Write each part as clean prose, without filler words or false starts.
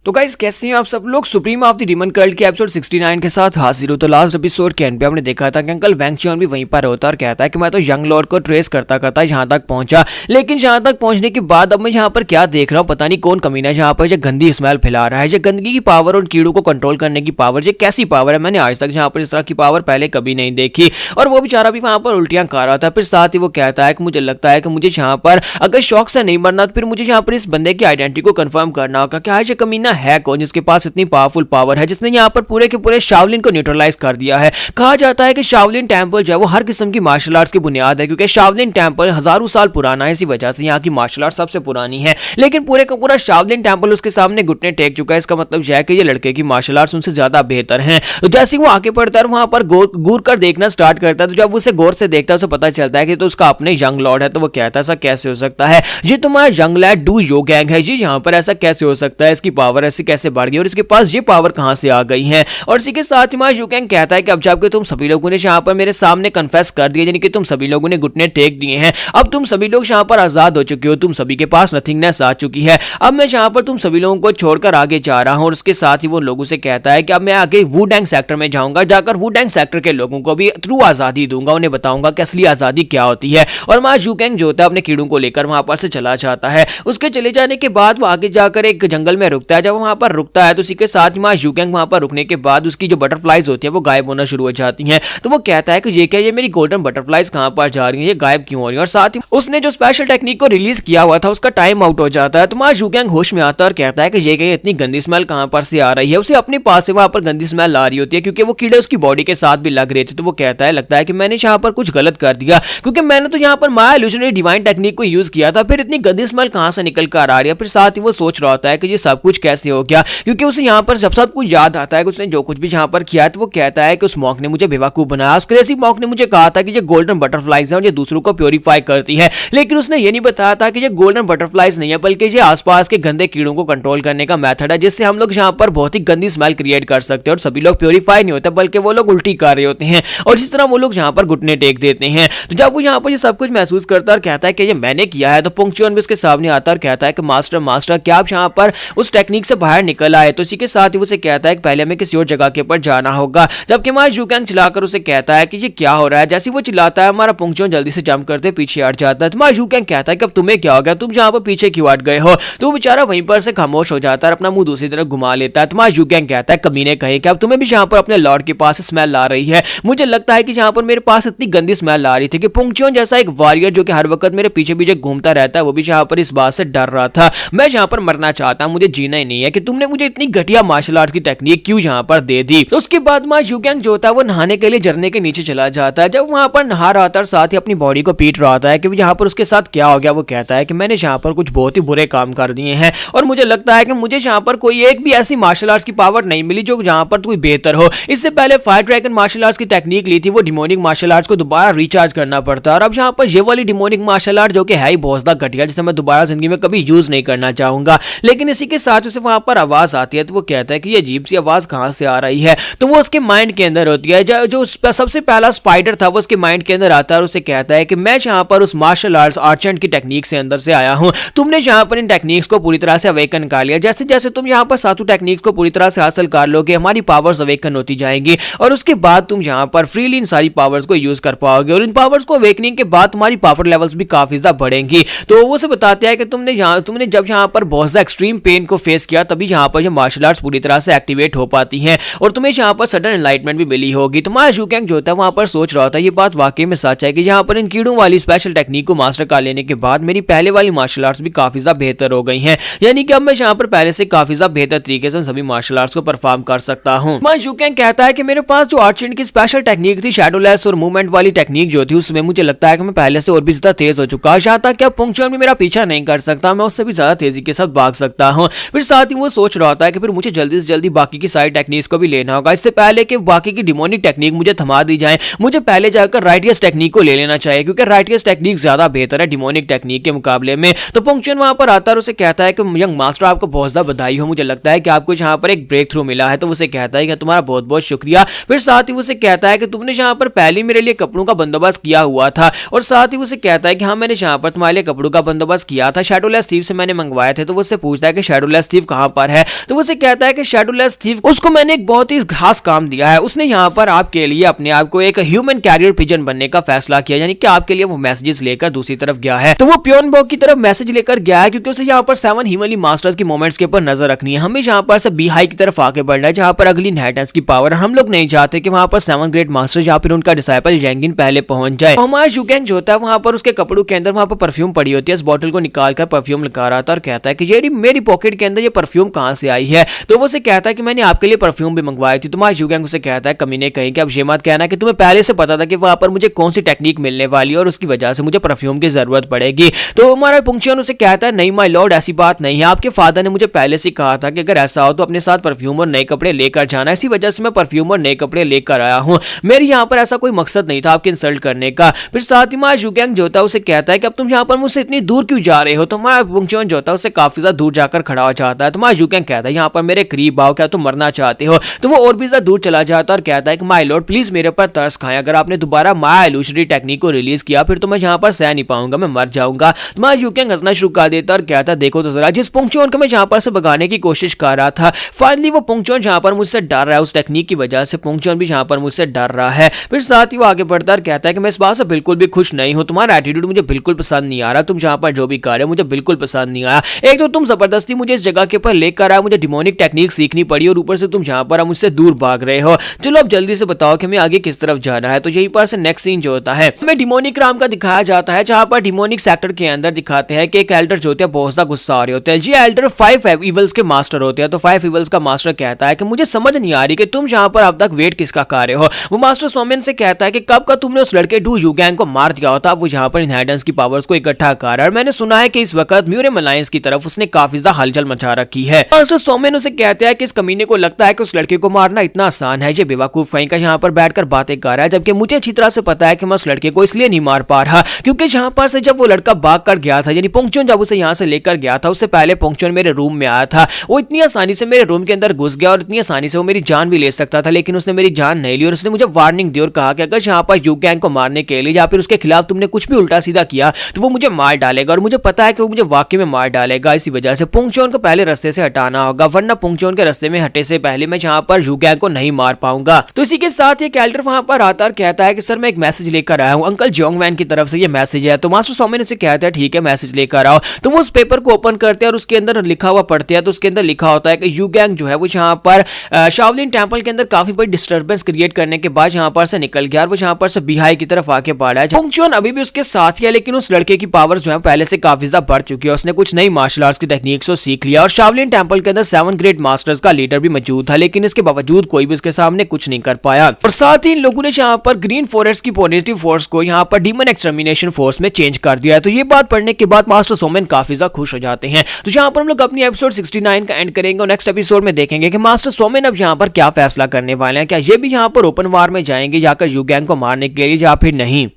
तो गाइस कैसे हैं आप सब लोग। Supreme of the demon cult के एपिसोड 69 के साथ हाजिर हो। तो लास्ट एपिसोड के एंड पे हमने देखा था कि अंकल वैंग चियोन भी वहीं पर होता और कहता है कि मैं तो यंग लॉर्ड को ट्रेस करता करता यहाँ तक पहुंचा, लेकिन यहाँ तक पहुंचने के बाद अब मैं यहाँ पर क्या देख रहा हूँ, पता नहीं कौन कमीना यहाँ पर जो गंदी स्मेल फैला रहा है। जो गंदगी की पावर और कीड़ों को कंट्रोल करने की पावर, ये कैसी पावर है, मैंने आज तक यहाँ पर इस तरह की पावर पहले कभी नहीं देखी। और वो बेचारा भी वहां पर उल्टियां खा रहा था। फिर साथ ही वो कहता है कि मुझे लगता है कि मुझे यहाँ पर अगर शौक से नहीं मरना तो फिर मुझे यहाँ पर इस बंदे की आइडेंटिटी को कंफर्म करना होगा। क्या ये कमीना है कौन जिसके पास इतनी पावरफुल पावर है, जिसने यहाँ पर पूरे के पूरे शाओलिन को न्यूट्रलाइज कर दिया है। कहा जाता है कि शाओलिन टेंपल जो है वो हर किस्म की मार्शल आर्ट्स की बुनियाद है, क्योंकि शाओलिन टेंपल हजारों साल पुराना है, इसी वजह से यहाँ की मार्शल आर्ट सबसे पुरानी है। लेकिन पूरे का पूरा शाओलिन टेंपल उसके सामने घुटने टेक चुका है। इसका मतलब यह है कि ये लड़के की मार्शल आर्ट्स उनसे ज्यादा बेहतर है। तो जैसे ही वो आगे बढ़ता है वहां पर घूर कर देखना स्टार्ट करता है, तो जब उसे गौर से देखता है उसे पता चलता है कि तो उसका अपने यंग लॉर्ड है। तो वो कहता है ऐसा कैसे हो सकता है, ये तुम्हारा young lead do yo gang है, ये यहाँ पर ऐसा कैसे हो सकता है, इसकी पावर ऐसे कैसे बढ़ गई और इसके पास ये पावर कहां से आ गई है। और इसी के साथ ही यू गैंग कहता है कि अब जबकि तुम सभी लोगों ने यहाँ पर मेरे सामने कन्फेस कर दिया, यानी कि तुम सभी लोगों ने घुटने टेक दिए हैं, अब तुम सभी लोग यहाँ पर आजाद हो चुके हो, तुम सभी के पास नथिंगनेस आ चुकी है, अब मैं यहाँ पर तुम सभी लोगों को छोड़कर आगे जा रहा हूं। और उसके साथ ही वो लोगों से कहता है कि अब मैं आगे वुडैंग सेक्टर में जाऊंगा, जाकर वुडैंग सेक्टर के लोगों को भी ट्रू आजादी दूंगा, उन्हें बताऊंगा कि असली आजादी क्या होती है। और यू गैंग जो होता है अपने कीड़ों को लेकर वहां पर से चला जाता है। उसके चले जाने के बाद वो आगे जाकर एक जंगल में रुकता है। जब वहां पर रुकता है तो उसी के साथ ही यू गैंग वहां पर रुकने के बाद उसकी जो बटरफ्लाइज होती है वो गायब होना शुरू हो जाती हैं। तो वो कहता है कि ये क्या, ये मेरी गोल्डन बटरफ्लाइज कहां पर जा रही हैं, ये गायब क्यों हो रही हैं। और साथ ही उसने जो स्पेशल टेक्निक को रिलीज किया हुआ था उसका टाइम आउट हो जाता है। तो यू गैंग होश में आता है और कहता है कि ये क्या, इतनी गंदी स्मेल कहां पर से आ रही है। उसे अपने पास से वहां पर गंदी स्मेल आ रही होती है, क्योंकि वो कीड़े उसकी बॉडी के साथ भी लग रहे थे। तो वो कहता है लगता है कि मैंने यहाँ पर कुछ गलत कर दिया, क्योंकि मैंने तो यहाँ पर माया इल्यूजनरी डिवाइन टेक्निक को यूज किया था, फिर इतनी गंदी स्मेल कहां से निकल कर आ रही है। फिर साथ ही वो सोच रहा होता है कि ये सब कुछ कैसे हो गया, क्योंकि उसे यहाँ पर जब सब कुछ याद आता है कि उसने जो कुछ भी यहाँ पर किया। तो वो कहता है कि उस मॉन्क ने मुझे बेवकूफ बनाया, उस क्रेजी मॉन्क ने मुझे कहा था कि ये गोल्डन बटरफ्लाइज है और ये दूसरों को प्योरीफाई करती है, लेकिन उसने ये नहीं बताया था कि ये गोल्डन बटरफ्लाइज नहीं है, बल्कि ये आसपास के गंदे कीड़ों को कंट्रोल करने का मेथड है, जिससे हम लोग यहाँ पर बहुत ही गंदी स्मेल क्रिएट कर सकते हैं। और सभी लोग प्योरीफाई नहीं होते, बल्कि वो लोग उल्टी कर रहे होते हैं और इस तरह वो लोग यहाँ पर घुटने टेक देते हैं। तो जब वो यहाँ पर ये सब कुछ महसूस करता है और कहता है कि ये मैंने किया है, तो पुंगचुअन भी उसके सामने आता है और कहता है कि मास्टर मास्टर क्या आप यहाँ पर उस टेक्निक से बाहर निकल आए। तो इसी के साथ ही उसे कहता है कि पहले हमें किसी और जगह के ऊपर जाना होगा। जबकि यू गैंग चिल्लाकर उसे कहता है कि ये क्या हो रहा है। जैसे वो चिल्लाता है हमारा पुंगचुअन जल्दी से जंप करते पीछे हट जाता है। तो यू गैंग कहता है कि अब तुम्हें क्या हो गया, तुम यहाँ पर पीछे क्यों हट गए हो। तो बेचारा वहीं पर से खामोश हो जाता है और अपना मुंह दूसरी तरफ घुमा लेता है। तो यू गैंग कहता है कमीने कहे कि अब तुम्हें भी यहाँ पर अपने लॉर्ड के पास स्मेल आ रही है, मुझे लगता है कि यहाँ पर मेरे पास इतनी गंदी स्मेल आ रही थी कि पुंगचुअन जैसा एक वॉरियर जो कि हर वक्त मेरे पीछे पीछे घूमता रहता है, वो भी यहाँ पर इस बात से डर रहा था, मैं यहाँ पर मरना चाहता हूँ, मुझे जीना ही नहीं है, कि तुमने मुझे इतनी घटिया मार्शल आर्ट की टेक्निक क्यों यहाँ पर दे दी। तो उसके बाद यू गैंग जो होता है वो नहाने के लिए झरने के नीचे चला जाता है। जब वहां पर नहा रहा था और साथ ही अपनी बॉडी को पीट रहा था कि यहाँ पर उसके साथ क्या हो गया, वो कहता है कि मैंने यहाँ पर कुछ बहुत ही बुरे काम कर दिए हैं और मुझे लगता है कि मुझे यहाँ पर कोई एक भी ऐसी मार्शल आर्ट्स की पावर नहीं मिली जो यहाँ पर कोई बेहतर हो। इससे पहले फायर ड्रैगन मार्शल आर्ट्स की टेक्निक ली थी, वो डिमोनिक मार्शल आर्ट्स को दोबारा रिचार्ज करना पड़ता है। और अब यहाँ पर ये वाली डिमोनिक मार्शल आर्ट जो कि है ही बहुत ज्यादा घटिया, जिसे मैं दोबारा जिंदगी में कभी यूज नहीं करना चाहूंगा। लेकिन इसी के साथ उसे वहां पर आवाज आती है। तो वो कहता है कि ये अजीब सी आवाज कहां से आ रही है। तो वो उसके माइंड के अंदर होती है। जो सबसे पहला स्पाइडर था वो उसके माइंड के अंदर आता है और उसे कहता है कि मैं यहाँ पर उस मार्शल आर्ट्स आर्चेंट की टेक्निक से अंदर से आया हूँ, तुमने यहाँ पर इन टेक्निक्स को पूरी तरह से अवेकन कर लिया, जैसे जैसे तुम यहाँ पर सातों टेक्निक्स को पूरी तरह से हासिल कर लोगे हमारी पावर्स अवेकन होती जाएंगी और उसके बाद तुम यहाँ पर फ्रीली इन सारी पावर्स को यूज कर पाओगे और इन पावर्स को अवेकनिंग के बाद तुम्हारी पावर लेवल्स भी काफी ज्यादा बढ़ेंगी। तो वो से बताते हैं कि तुमने जब यहाँ पर बहुत ज्यादा एक्सट्रीम पेन को फेस किया तभी यहाँ पर मार्शल आर्ट्स पूरी तरह से एक्टिवेट हो पाती हैं और तुम्हें यहाँ पर सडन एनलाइटमेंट भी मिली होगी। तो यू गैंग जो होता है वहां पर सोच रहा था ये बात वाकई में सच है कि यहाँ पर इन कीड़ों वाली स्पेशल टेक्निक को मास्टर कर लेने के बाद मेरी पहले वाली मार्शल आर्ट्स भी काफी ज्यादा बेहतर हो गई हैं, यानी कि अब मैं यहाँ पर पहले से काफी ज्यादा बेहतर तरीके से सभी मार्शल आर्ट्स को परफॉर्म कर सकता हूँ। यू गैंग कहता है कि मेरे पास जो आर्चेंट की स्पेशल टेक्निक थी शैडोलेस और मूवमेंट वाली टेक्निक जो थी उसमें मुझे लगता है कि मैं पहले से और भी ज्यादा तेज हो चुका हूँ, यहाँ तक कि अब पुंगचुअन भी मेरा पीछा नहीं कर सकता, मैं उससे भी ज्यादा तेजी के साथ भाग सकता हूँ। फिर साथ ही वो सोच रहा था कि फिर मुझे जल्दी से जल्दी बाकी की सारी टेक्निक्स को भी लेना होगा, इससे पहले कि बाकी की डिमोनिक टेक्निक मुझे थमा दी जाए, मुझे पहले जाकर राइटियस टेक्निक को ले लेना चाहिए, क्योंकि राइटियस टेक्निक ज्यादा बेहतर है डिमोनिक टेक्निक के मुकाबले में। तो पुंगचुअन वहां पर आता है और उसे कहता है कि यंग मास्टर आपको बहुत ज्यादा बधाई हो, मुझे लगता है कि आपको यहाँ पर एक ब्रेक थ्रू मिला है। तो उसे कहता है कि तुम्हारा बहुत बहुत शुक्रिया। फिर साथ ही उसे कहता है कि तुमने यहाँ पर पहले मेरे लिए कपड़ों का बंदोबस्त किया हुआ था और साथ ही उसे कहता है कि हाँ मैंने यहाँ पर तुम्हारे लिए कपड़ों का बंदोबस्त किया था, शैडोलेस थीव से मैंने मंगवाए थे। तो वो उससे पूछता है कि शैडोलेस थीव कहाँ पर है। तो वो उसे कहता है कि शैडोलेस थीफ, उसको मैंने एक बहुत ही खास काम दिया है, उसने यहाँ पर आपके लिए अपने आप को एक ह्यूमन कैरियर पिजन बनने का फैसला किया, यानी कि आपके लिए वो मैसेजेस लेकर दूसरी तरफ गया है। तो वो प्योन बॉग की तरफ मैसेज लेकर गया है क्योंकि उसे यहाँ पर 7 हिमली मास्टर्स की मोमेंट्स के ऊपर नजर रखनी है। हमें यहाँ पर से बी हाई की तरफ आगे बढ़ना है जहाँ पर अगली इनहेरिटेंस की पावर, हम लोग नहीं चाहते कि वहाँ पर 7 ग्रेट मास्टर्स या फिर उनका डिसाइपल जैंगिन पहले पहुंच जाए। तो हमारा युगेंग जो होता है वहाँ पर उसके कपड़ों के अंदर वहाँ पर परफ्यूम पड़ी होती है, इस बॉटल को निकाल कर परफ्यूम लगा रहा था और कहता है कि ये मेरी पॉकेट के अंदर ये परफ्यूम कहाँ से आई है। तो वो उसे कहता है कि मैंने आपके लिए परफ्यूम भी मंगवाई थी। तुम्हारा युगेंग उसे कहता है कमीने कहीं कि अब ये मत कहना कि तुम्हें पहले से पता था कि वहां पर मुझे कौन सी टेक्निक मिलने वाली है और उसकी वजह से मुझे परफ्यूम की जरूरत पड़ेगी। तो हमारा पुंगचुन उसे कहता है नहीं माय लॉर्ड, ऐसी बात नहीं है, आपके फादर ने मुझे पहले से कहा था कि अगर ऐसा हो तो अपने साथ परफ्यूम और नए कपड़े लेकर जाना, इसी वजह से मैं परफ्यूम और नए कपड़े लेकर आया हूँ। मेरे यहाँ पर ऐसा कोई मकसद नहीं था आपके इंसल्ट करने का। फिर साथ ही हमारा युगेंग जो होता है उसे कहता है कि अब तुम यहाँ पर मुझसे इतनी दूर क्यों जा रहे हो। तो हमारा पुंगचुन जो होता है उससे काफी ज्यादा दूर जाकर खड़ा हो जाता है। तुम्हारा युगेंग कहता है यहाँ पर मेरे करीब आओ, क्या तुम मरना चाहते हो। तो वो और भी ज्यादा दूर चला जाता है और कहता है कि माय लॉर्ड प्लीज मेरे पर तरस खाएं, अगर आपने दोबारा माया इल्यूशनरी टेक्निक को रिलीज किया फिर तो मैं यहाँ पर सह नहीं पाऊंगा, मैं मर जाऊंगा। तुम्हारा युगेंग हंसना शुरू कर देता और कहता देखो तो जरा, जिस पुंगचुन को मैं यहाँ पर से भगाने की कोशिश कर रहा था, फाइनली वो पुंगचुन यहाँ पर मुझसे डर रहा है, उस टेक्निक की वजह से पुंगचुन भी यहाँ पर मुझसे डर रहा है। फिर साथ ही वो आगे बढ़ता और कहता है कि मैं इस बात से बिल्कुल भी खुश नहीं हूँ, तुम्हारा एटीट्यूड मुझे बिल्कुल पसंद नहीं आ रहा, तुम यहाँ पर जो भी कर रहे हो मुझे बिल्कुल पसंद नहीं आया। एक तो तुम जबरदस्ती मुझे इस जगह के ऊपर लेकर आए, मुझे डिमोनिक टेक्निक सीखनी पड़ी और ऊपर से तुम यहाँ पर मुझसे दूर भाग रहे हो। चलो अब जल्दी से बताओ कि हमें आगे किस तरफ जाना है। तो यहीं पर से नेक्स्ट सीन जो होता है हमें डिमोनिक राम का दिखाया जाता है, जहां पर डिमोनिक सेक्टर के अंदर दिखाते हैं कि एक एल्डर जो होते हैं बहुत ज्यादा गुस्सा आ रहे होते हैं। ये एल्डर 5 इवल्स के मास्टर होते हैं। तो 5 इवल्स का मास्टर कहता है कि मुझे समझ नहीं आ रही कि तुम यहाँ पर अब तक वेट किसका कर रहे हो। वो मास्टर सोमेन से कहता है कि कब का तुमने उस लड़के डू युगैंग को मार दिया होता, वो यहाँ पर इनहेरिटेंस की पावर्स को इकट्ठा कर रहा है। मैंने सुना है कि इस वक्त म्यूरियम अलायंस की तरफ उसने काफी ज्यादा हलचल मचा रखी है। मास्टर सोमेन उसे कहते हैं कि इस कमीने को लगता है कि उस लड़के को मारना इतना आसान है, ये बेवकूफ कहीं का यहाँ पर बैठकर बातें कर रहा है, जबकि मुझे अच्छी तरह से पता है कि मैं उस लड़के को इसलिए नहीं मार पा रहा क्योंकि यहाँ पर से जब वो लड़का भाग कर गया था, यानी पुंगचुन जब उसे यहाँ से लेकर गया था, उससे पहले पुंगचुन मेरे रूम में आया था। वो इतनी आसानी से मेरे रूम के अंदर घुस गया और इतनी आसानी से वो मेरी जान भी ले सकता था, लेकिन उसने मेरी जान नहीं ली और उसने मुझे वार्निंग दी और कहा कि अगर यहाँ पर युगैंग को मारने के लिए या फिर उसके खिलाफ तुमने कुछ भी उल्टा सीधा किया तो वो मुझे मार डालेगा और मुझे पता है कि वो मुझे वाकई में मार डालेगा। इसी वजह से पुंगचुन को पहले रास्ते से हटाना होगा, वरना पुंगचुन के रास्ते में हटे से पहले मैं यहाँ पर युगैंग को नहीं मार पाऊंगा। तो इसी के साथ ये कैल्डर वहां पर आता और कहता है कि सर मैं एक मैसेज लेकर आया हूँ, अंकल जोंगवैन की तरफ से ये मैसेज है। तो मास्टर सोमेन उसे कहता है ठीक है मैसेज लेकर आओ। तो वो उस पेपर को ओपन करते हैं और उसके अंदर लिखा हुआ पढ़ते हैं। तो उसके अंदर लिखा होता है कि युगैंग जो है वो यहाँ पर शाओलिन टेंपल के अंदर काफी बड़ी डिस्टर्बेंस क्रिएट करने के बाद यहाँ पर से निकल गया और वो यहाँ पर से बिहाई की तरफ आके बढ़ा है। पुंगचुन अभी भी उसके साथ ही है, लेकिन उस लड़के की पावर्स जो है पहले से काफी ज्यादा बढ़ चुकी है, उसने कुछ नई मार्शल आर्ट्स की टेक्निक्स को सीख लिया और शाओलिन टेंपल के अंदर 7 ग्रेट मास्टर्स का लीडर भी मौजूद था, लेकिन इसके बावजूद कोई भी उसके सामने कुछ नहीं कर पाया। और साथ ही इन लोगों ने यहाँ पर ग्रीन फॉरेस्ट की पॉजिटिव फोर्स को यहाँ पर डीमन एक्सटर्मिनेशन फोर्स में चेंज कर दिया है। तो ये बात पढ़ने के बाद मास्टर सोमेन काफी ज्यादा खुश हो जाते हैं। तो यहाँ पर हम लोग अपनी एपिसोड 69 का एंड करेंगे और नेक्स्ट एपिसोड में देखेंगे कि मास्टर सोमेन अब यहाँ पर क्या फैसला करने वाले हैं, क्या ये भी यहाँ पर ओपन वार में जाएंगे जाकर युगैंग को मारने के लिए या फिर नहीं।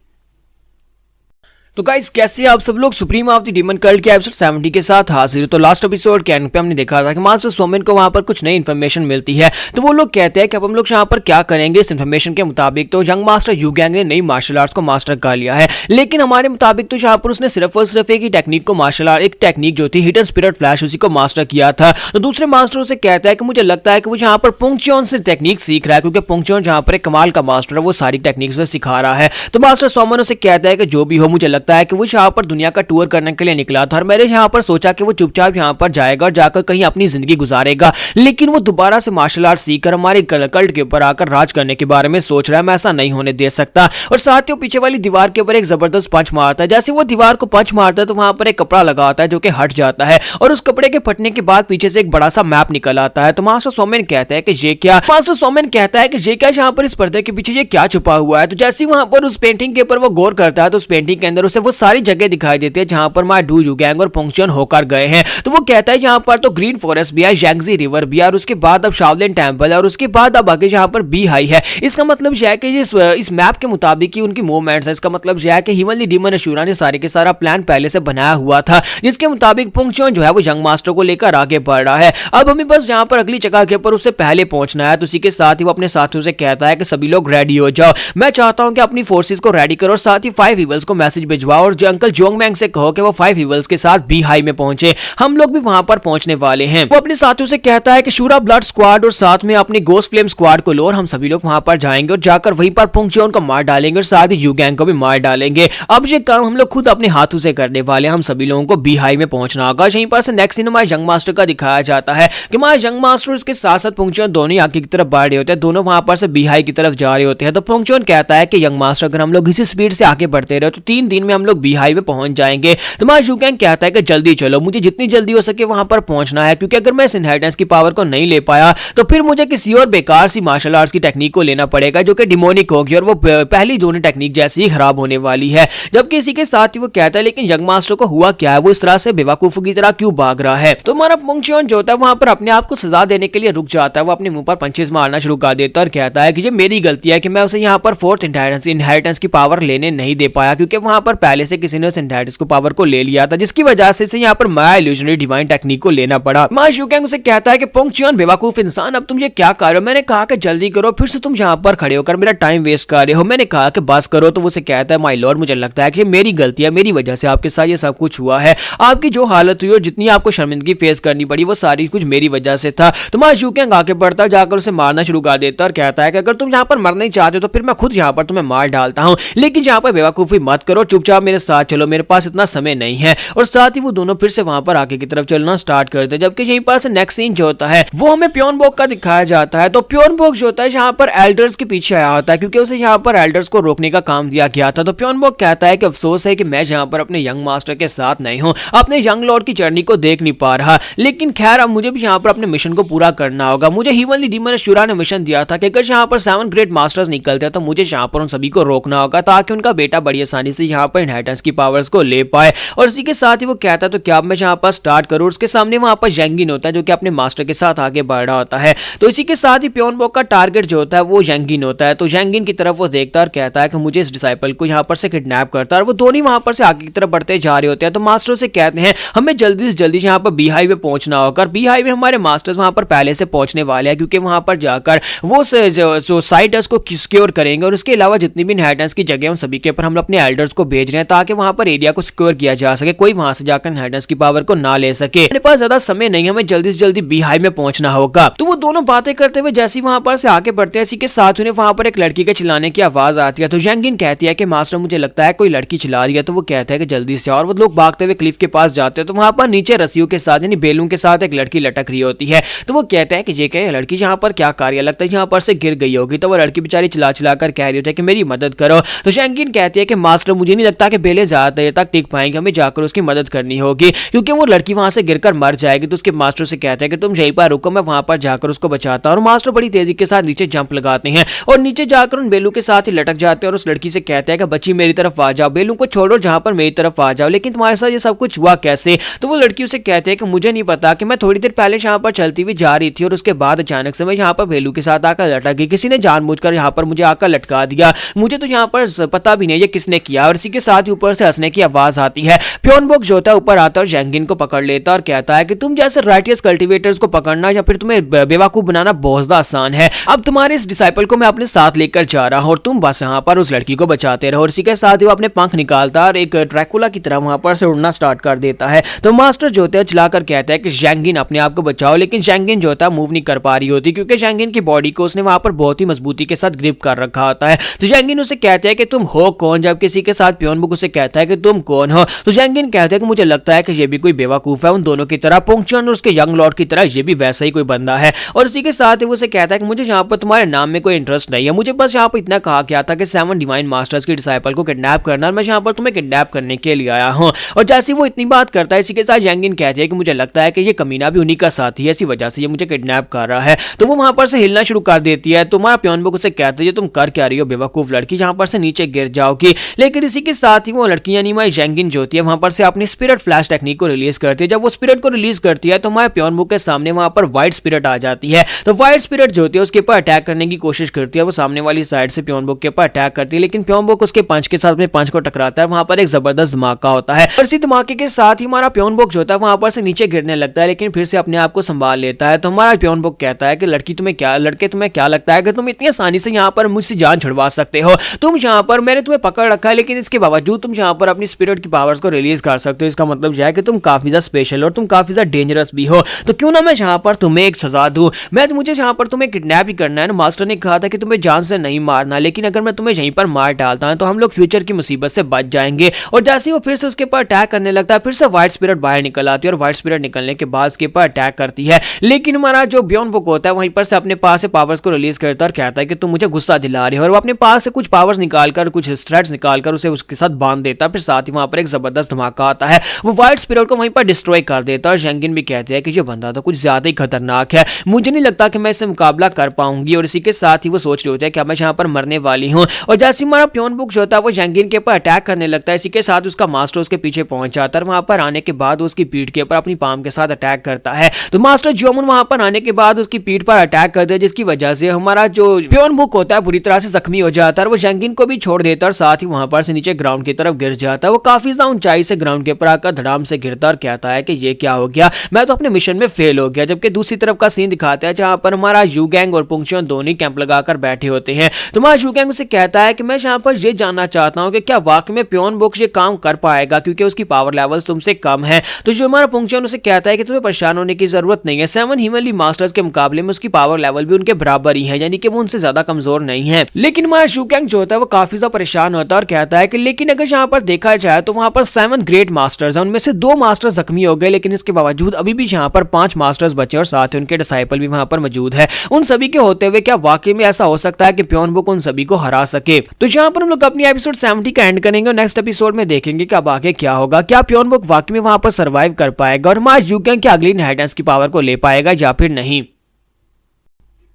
तो गाइस कैसे आप सब लोग, supreme of the demon cult के एपिसोड 70 के साथ हाजिर। तो लास्ट एपिसोड के एंड पे हमने देखा था कि मास्टर सोमेन को वहां पर कुछ नई इन्फॉर्मेशन मिलती है। तो वो लोग कहते हैं कि अब हम लोग यहाँ पर क्या करेंगे इस इन्फॉर्मेशन के मुताबिक। तो यंग मास्टर युगैंग ने नई मार्शल आर्ट्स को मास्टर कर लिया है, लेकिन हमारे मुताबिक तो यहाँ पर उसने सिर्फ और सिर्फ एक ही टेक्निक को मार्शल आर्ट, एक टेक्निक जो थी हिडन स्पिरिट फ्लैश, उसी को मास्टर किया था। तो दूसरे मास्टर उसे कहता है कि मुझे लगता है कि वो यहाँ पर पुंगचुन से टेक्निक सीख रहा है, क्योंकि पुंगचुन जहाँ पर एक कमाल का मास्टर है, वो सारी टेक्निक से सिखा रहा है। तो मास्टर सोमेन उसे कहता है कि जो भी हो, मुझे लगता है कि वो यहाँ दुनिया का टूर करने के लिए निकला था और मैंने यहाँ पर सोचा कि वो चुपचाप यहाँ पर जाएगा और जाकर कहीं अपनी जिंदगी गुजारेगा, लेकिन वो दोबारा से मार्शल आर्ट सीखकर हमारे कल्ट के ऊपर आकर राज करने के बारे में सोच रहा है। मैं ऐसा नहीं होने दे सकता। और साथ ही वो पीछे वाली दीवार के ऊपर एक जबरदस्त पंच मारता है। जैसे वो दीवार को पंच मारता है तो वहां पर एक कपड़ा लगा होता है जो कि हट जाता है और उस कपड़े के फटने के बाद पीछे से एक बड़ा सा मैप निकल आता है। तो मास्टर सोमेन कहता है कि ये क्या, मास्टर सोमेन कहता है कि ये क्या, यहाँ पर इस पर्दे के पीछे ये क्या छुपा हुआ है। तो जैसे वहां पर उस पेंटिंग के ऊपर वो गौर करता है तो उस पेंटिंग के अंदर उसे वो सारी जगह दिखाई देती है जहां पर माय डू युगैंग और पुंगचुन होकर गए हैं। तो वो कहता है यहाँ पर तो ग्रीन फॉरेस्ट भी है, यांगजी रिवर भी है और उसके बाद अब शाओलिन टेंपल है और उसके बाद अब आगे यहाँ पर बी हाई है। इसका मतलब यह है कि इस मैप के मुताबिक ही उनकी मूवमेंट्स है। इसका मतलब यह है कि हिमली डीमन अशूरा ने सारे के सारा प्लान पहले से बनाया हुआ था, जिसके मुताबिक पुंगचुन जो है वो यंग मास्टर को लेकर आगे बढ़ रहा है। अब हमें बस यहाँ पर अगली जगह के ऊपर उससे पहले पहुंचना है। तो उसी के साथ ही वो अपने साथियों से कहता है कि सभी लोग रेडी हो जाओ, मैं चाहता हूं कि अपनी फोर्सेस को रेडी करो और साथ ही 5 इवल्स को मैसेज भेजो भिजवाओ और जो अंकल जोंगमैंग से कहो कि वो 5 ईवल्स के साथ बी हाई में पहुंचे, हम लोग भी वहां पर पहुंचने वाले हैं। वो अपने साथियों से कहता है कि शूरा ब्लड स्क्वाड और साथ में अपने गोस्ट फ्लेम स्क्वाड को लो और हम सभी लोग वहां पर जाएंगे और जाकर वहीं पर पुंगचोन को मार डालेंगे और साथ ही यू गैंग को भी मार डालेंगे। अब ये काम हम लोग खुद अपने हाथों से करने वाले हैं। हम सभी लोगों को बी हाई में पहुंचना होगा। यहीं पर से नेक्स्ट सीन हमारे यंग मास्टर का दिखाया जाता है कि हमारे यंग मास्टर उसके साथ साथ पुंगचोन दोनों आगे की तरफ बढ़ रहे होते हैं, दोनों वहां पर से बी हाई की तरफ जा रहे होते हैं। तो पुंगचोन कहता है कि यंग मास्टर अगर हम लोग इसी स्पीड से आगे बढ़ते रहे तो 3 दिन में हम लोग बी हाई में पहुंच जाएंगे। तो हमारा यू गैंग कहता है कि जल्दी चलो, मुझे जितनी जल्दी हो सके वहां पर पहुंचना है, क्योंकि अगर मैं इस इनहेरिटेंस की पावर को नहीं ले पाया तो फिर मुझे किसी और बेकार सी मार्शल आर्ट्स की टेक्निक को लेना पड़ेगा जो कि डिमोनिक होगी और वो पहली दोनों टेक्निक जैसी ही खराब होने वाली है। जबकि इसी के साथ ही वो कहता है लेकिन यंग मास्टर को हुआ क्या है, वो इस तरह से बेवकूफों की तरह क्यों भाग रहा है। तो हमारा पुंगचोन जो होता है वहां पर अपने आप को सजा देने के लिए रुक जाता है। वो अपने मुंह पर पंचेस मारना शुरू कर देता है और कहता है कि ये मेरी गलती है कि मैं उसे यहाँ पर 4th इनहेरिटेंस की पावर लेने नहीं दे पाया, क्योंकि वहां पर पहले से किसी ने उस इनहेरिटेंस को पावर को ले लिया था, जिसकी वजह से यहाँ पर माया इल्यूजनरी डिवाइन टेक्निक को लेना पड़ा। माया यू गैंग उसे कहता है कि पुंगचोन बेवकूफ इंसान, अब तुम ये क्या कर रहे हो? मैंने कहा कि जल्दी करो, फिर से तुम यहाँ पर खड़े होकर मेरा टाइम वेस्ट कर रहे हो। मैंने कहा कि बस करो। तो वो उसे कहता है माय लॉर्ड, मुझे लगता है कि मेरी गलती है, मेरी वजह से आपके साथ ये सब कुछ हुआ है। आपकी जो हालत हुई और जितनी आपको शर्मिंदगी फेस करनी पड़ी वो सारी कुछ मेरी वजह से था। तो माया यू गैंग आगे बढ़ता जाकर उसे मारना शुरू कर देता और कहता है कि अगर तुम यहाँ पर मरना ही चाहते हो तो फिर मैं खुद यहाँ पर तुम्हें मार डालता हूँ, लेकिन यहाँ पर बेवकूफी मत करो, चुपचाप मेरे साथ चलो, मेरे पास इतना समय नहीं है। और साथ ही वो दोनों फिर से वहां पर आगे की तरफ चलना स्टार्ट करते हैं। जबकि यहीं पर से नेक्स्ट सीन जो होता है वो हमें प्योनबोक का दिखाया जाता है। तो प्योनबोक जो होता है यहाँ पर एल्डर्स के पीछे आया होता है, क्योंकि उसे यहाँ पर एल्डर्स को रोकने का काम दिया गया था। तो प्योनबोक कहता है कि अफसोस है कि मैं यहाँ पर अपने यंग मास्टर के साथ नहीं हूँ, अपने यंग लॉर्ड की जर्नी को देख नहीं पा रहा, लेकिन खैर अब मुझे भी यहाँ पर अपने मिशन को पूरा करना होगा। मुझे हीवनली डीमन अशुरा ने मिशन दिया था कि अगर यहाँ पर 7 ग्रेट मास्टर्स निकलते हैं तो मुझे यहाँ पर उन सभी को रोकना होगा ताकि उनका बेटा बड़ी आसानी से यहाँ पर इनहेरिटेंस की पावर्स को ले पाए। और इसी के साथ ही वो कहता है तो क्या मैं यहाँ पर स्टार्ट करूँ। उसके सामने वहां पर यंगिन होता है जो कि अपने मास्टर के साथ आगे बढ़ रहा होता है। तो इसी के साथ ही प्योनबोक का टारगेट जो होता है वो यंगिन होता है। तो यंगिन की तरफ वो देखता है और कहता है कि मुझे इस डिसाइपल को यहाँ पर से किडनैप करता है। और वो दोनों वहां पर से आगे की तरफ बढ़ते जा रहे होते हैं। तो मास्टर से कहते हैं हमें जल्दी से जल्दी यहाँ पर बी हाई में पहुंचना होगा। बी हाई में हमारे मास्टर्स वहां पर पहले से पहुंचने वाले हैं, क्योंकि वहां पर जाकर वो जो साइट है उसको सिक्योर करेंगे और उसके अलावा जितनी भी इनहेरिटेंस की जगह उन सभी के ऊपर हम अपने एल्डर्स को भेज रहे हैं ताकि वहां पर एरिया को सिक्योर किया जा सके, कोई वहां से जाकर इनहेरिटेंस की पावर को ना ले सके। मेरे पास ज्यादा समय नहीं है, हमें जल्दी से जल्दी बी हाई में पहुंचना होगा। तो वो दोनों बातें करते हुए जैसे ही वहां पर से आगे बढ़ते हैं, इसी के साथ उन्हें वहां पर एक लड़की के चिल्लाने की आवाज आती है। तो यंगिन कहती है कि मास्टर मुझे लगता है कोई लड़की चिल्ला रही है। तो वो कहता है कि जल्दी से, और वो लोग भागते हुए क्लिफ के पास जाते हैं। तो वहां पर नीचे रस्सियों के साथ यानी बेलून के साथ एक लड़की लटक रही होती है। तो वो कहते हैं कि ये क्या लड़की यहाँ पर क्या कार्य, लगता है यहाँ पर से गिर गई होगी। तो वो लड़की बेचारी चिल्ला चिल्ला कर कह रही होती है कि मेरी मदद करो। तो यंगिन कहती है कि मास्टर मुझे नहीं लगता कि बेले ज्यादा देर तक टिक पाएंगे, हमें जाकर उसकी मदद करनी होगी क्योंकि वो लड़की वहां से गिरकर मर जाएगी। तो उसके मास्टर से कहते हैं कि तुम यहीं पर रुको, मैं वहां पर जाकर उसको बचाता हूं। और मास्टर बड़ी तेजी के साथ नीचे जंप लगाते हैं और नीचे जाकर उन बेलू के साथ ही लटक जाते हैं और उस लड़की से कहते हैं कि बच्ची मेरी तरफ आ जाओ, बेलू को छोड़ो, जहां पर मेरी तरफ आ जाओ, लेकिन तुम्हारे साथ ये सब कुछ हुआ कैसे। तो वो लड़की उसे कहते हैं कि मुझे नहीं पता, कि मैं थोड़ी देर पहले यहाँ पर चलती हुई जा रही थी और उसके बाद अचानक से मैं यहाँ पर बेलू के साथ आकर लटक गई, किसी ने जानबूझकर यहाँ पर मुझे आकर लटका दिया, मुझे तो यहाँ पर पता भी नहीं ये किसने किया। और इसी के साथ ही ऊपर से हंसने की आवाज आती है। प्योनबोक जो होता है ऊपर आता है और यंगिन को पकड़ लेता है और कहता है कि तुम जैसे राइटियस कल्टीवेटर्स को पकड़ना या फिर तुम्हें बेवकूफ बनाना बहुत ज्यादा आसान है। अब तुम्हारे इस डिसाइपल को मैं अपने साथ लेकर जा रहा हूं और तुम बस यहाँ पर उस लड़की को बचाते रहो। और इसी के साथ ही वो अपने पंख निकालता है और एक ड्रैकुला की तरह वहां पर से उड़ना स्टार्ट कर देता है। तो मास्टर जो होता है चिल्लाकर कहता है कि यंगिन अपने आप को बचाओ, लेकिन यंगिन जो होता है मूव नहीं कर पा रही होती क्योंकि यंगिन की बॉडी को उसने वहां पर बहुत ही मजबूती के साथ ग्रिप कर रखा होता है। तो यंगिन उसे कहता है कि तुम हो कौन, जब किसी के साथ प्योनबोक उसे कहता है कि तुम कौन हो। तो यंगिन कहता है कि मुझे लगता है कि ये भी कोई बेवकूफ है, उन दोनों की तरह, पुंगचोन और उसके यंग लॉर्ड की तरह ये भी वैसा ही कोई बंदा है। और इसी के साथ ही वो उसे कहता है कि मुझे यहाँ पर तुम्हारे नाम में कोई इंटरेस्ट नहीं है, मुझे बस यहाँ पर इतना कहा गया था कि 7 डिवाइन मास्टर्स के डिसाइपल को किडनैप करना, और मैं यहाँ पर तुम्हें किडनैप करने के लिए आया हूँ। और जैसे वो इतनी बात करता है, इसी के साथ यंगिन कहती है कि मुझे लगता है कि ये कमीना भी उन्हीं का साथी है, इसी वजह से ये मुझे किडनैप कर रहा है। तो वो वहां पर से हिलना शुरू कर देती है। तुम्हारा प्योनबोक उसे कहता है तुम कर क्या रही हो बेवकूफ लड़की, यहाँ पर से नीचे गिर जाओगी। लेकिन इसी के साथ ही वो लड़की यानी माई यंगिन जो होती है वहां पर से अपनी स्पिरिट फ्लैश टेक्निक को रिलीज करती है। जब वो स्पिरिट को रिलीज करती है तो हमारे प्योनबोक के सामने वहां पर व्हाइट स्पिरिट आ जाती है। तो व्हाइट स्पिरिट जो होती है उसके ऊपर अटैक करने की कोशिश करती है, वो सामने वाली साइड से प्योनबोक के ऊपर अटैक करती है, लेकिन प्योनबोक उसके पंच के साथ में पंच को टकराता है। वहां पर एक जबरदस्त धमाका होता है और इसी धमाके के साथ ही हमारा प्योनबोक जो होता है वहां पर से नीचे गिरने लगता है, लेकिन फिर से अपने आप को संभाल लेता है। तो हमारा प्योनबोक कहता है कि लड़के तुम्हें क्या लगता है कि तुम इतनी आसानी से यहाँ पर मुझसे जान छुड़वा सकते हो, तुम यहाँ पर मैंने तुम्हें पकड़ रखा है, लेकिन इसके बावजूद तुम यहाँ पर अपनी स्पिरिट की पावर्स को रिलीज कर सकते हो। इसका मतलब यह है कि तुम काफी ज्यादा स्पेशल और तुम काफी ज्यादा डेंजरस भी हो, तो क्यों ना मैं यहाँ पर तुम्हें एक सजा दूं। मुझे यहाँ पर तुम्हें किडनैप ही करना है ना। मास्टर ने कहा था कि तुम्हें जान से नहीं मारना, लेकिन अगर मैं तुम्हें यहीं पर मार डालता हूं तो हम लोग फ्यूचर की मुसीबत से बच जाएंगे। और जैसे ही वो फिर से उसके ऊपर अटैक करने लगता है, फिर से व्हाइट स्पिरिट बाहर निकल आती है और व्हाइट स्पिरिट निकलने के बाद उसके ऊपर अटैक करती है। लेकिन हमारा जो बियॉन्ड बुक होता है वहीं पर से अपने पास से पावर्स को रिलीज करता है और कहता है कि तुम मुझे गुस्सा दिला रहे हो, और वो अपने पास से कुछ पावर्स निकालकर, कुछ थ्रेड्स निकालकर उसे उसके साथ बांध देता है। फिर साथ ही वहां पर एक जबरदस्त धमाका आता है, वो व्हाइट स्पिरिट को वहीं पर डिस्ट्रॉय कर देता है। और जंगिन भी कहते हैं कि ये बंदा तो कुछ ज्यादा ही खतरनाक है, मुझे नहीं लगता कि मैं इससे मुकाबला कर पाऊंगी। और इसी के साथ ही वो सोच रहे होते हैं कि मैं यहाँ पर मरने वाली हूँ। और जैसे हमारा प्योन बुक जो होता है वो जंगिन के ऊपर अटैक करने लगता है। इसी के साथ उसका मास्टर उसके पीछे पहुंच जाता है। वहां पर आने के बाद उसकी पीठ के ऊपर अपनी पाम के साथ अटैक करता है। तो मास्टर जियोमुन वहां पर आने के बाद उसकी पीठ पर अटैक करते हैं, जिसकी वजह से हमारा जो प्योन बुक होता है बुरी तरह से जख्मी हो जाता है। वो जंगिन को भी छोड़ देता है और साथ ही वहां पर से नीचे ग्राउंड की तरफ गिर जाता है। वो काफी ज्यादा ऊंचाई से ग्राउंड के ऊपर आकर धड़ाम से गिरता और कहता है कि ये क्या हो गया, मैं तो अपने मिशन में फेल हो गया। जबकि दूसरी तरफ का सीन दिखाता है जहां पर हमारा यूगैंग और पुंगचुन दोनों कैंप लगाकर बैठे होते हैं। तो हमारा यूगैंग उसे कहता है कि मैं यहाँ पर ये जानना चाहता हूँ कि क्या वाकई में प्योन बुक ये काम कर पाएगा, क्योंकि उसकी पावर लेवल्स तुमसे कम है। तो जो हमारा पुंगचुन उसे कहता है कि तुम्हें परेशान होने की जरूरत नहीं है, 7 हिमली मास्टर्स के मुकाबले में उसकी पावर लेवल भी उनके बराबर ही है, यानी कि वो उनसे ज्यादा कमजोर नहीं है। लेकिन हमारा यूगैंग जो होता है वो काफी ज्यादा परेशान होता है और कहता है कि लेकिन अगर यहाँ पर देखा जाए तो वहां पर 7 ग्रेट मास्टर्स हैं, उनमें से 2 मास्टर्स जख्मी हो गए, लेकिन इसके बावजूद अभी भी यहाँ पर 5 मास्टर्स बचे और साथ ही उनके डिसाइपल भी वहां पर मौजूद है। उन सभी के होते हुए क्या वाकई में ऐसा हो सकता है कि प्योन बुक उन सभी को हरा सके? तो यहाँ पर हम लोग अपनी एपिसोड 70 का एंड करेंगे और नेक्स्ट एपिसोड में देखेंगे कि अब आगे क्या होगा, क्या प्योन बुक वाकई में वहां पर सर्वाइव कर पाएगा और हमारा यूगैंग की अगली इनहेरिटेंस की पावर को ले पाएगा या फिर नहीं।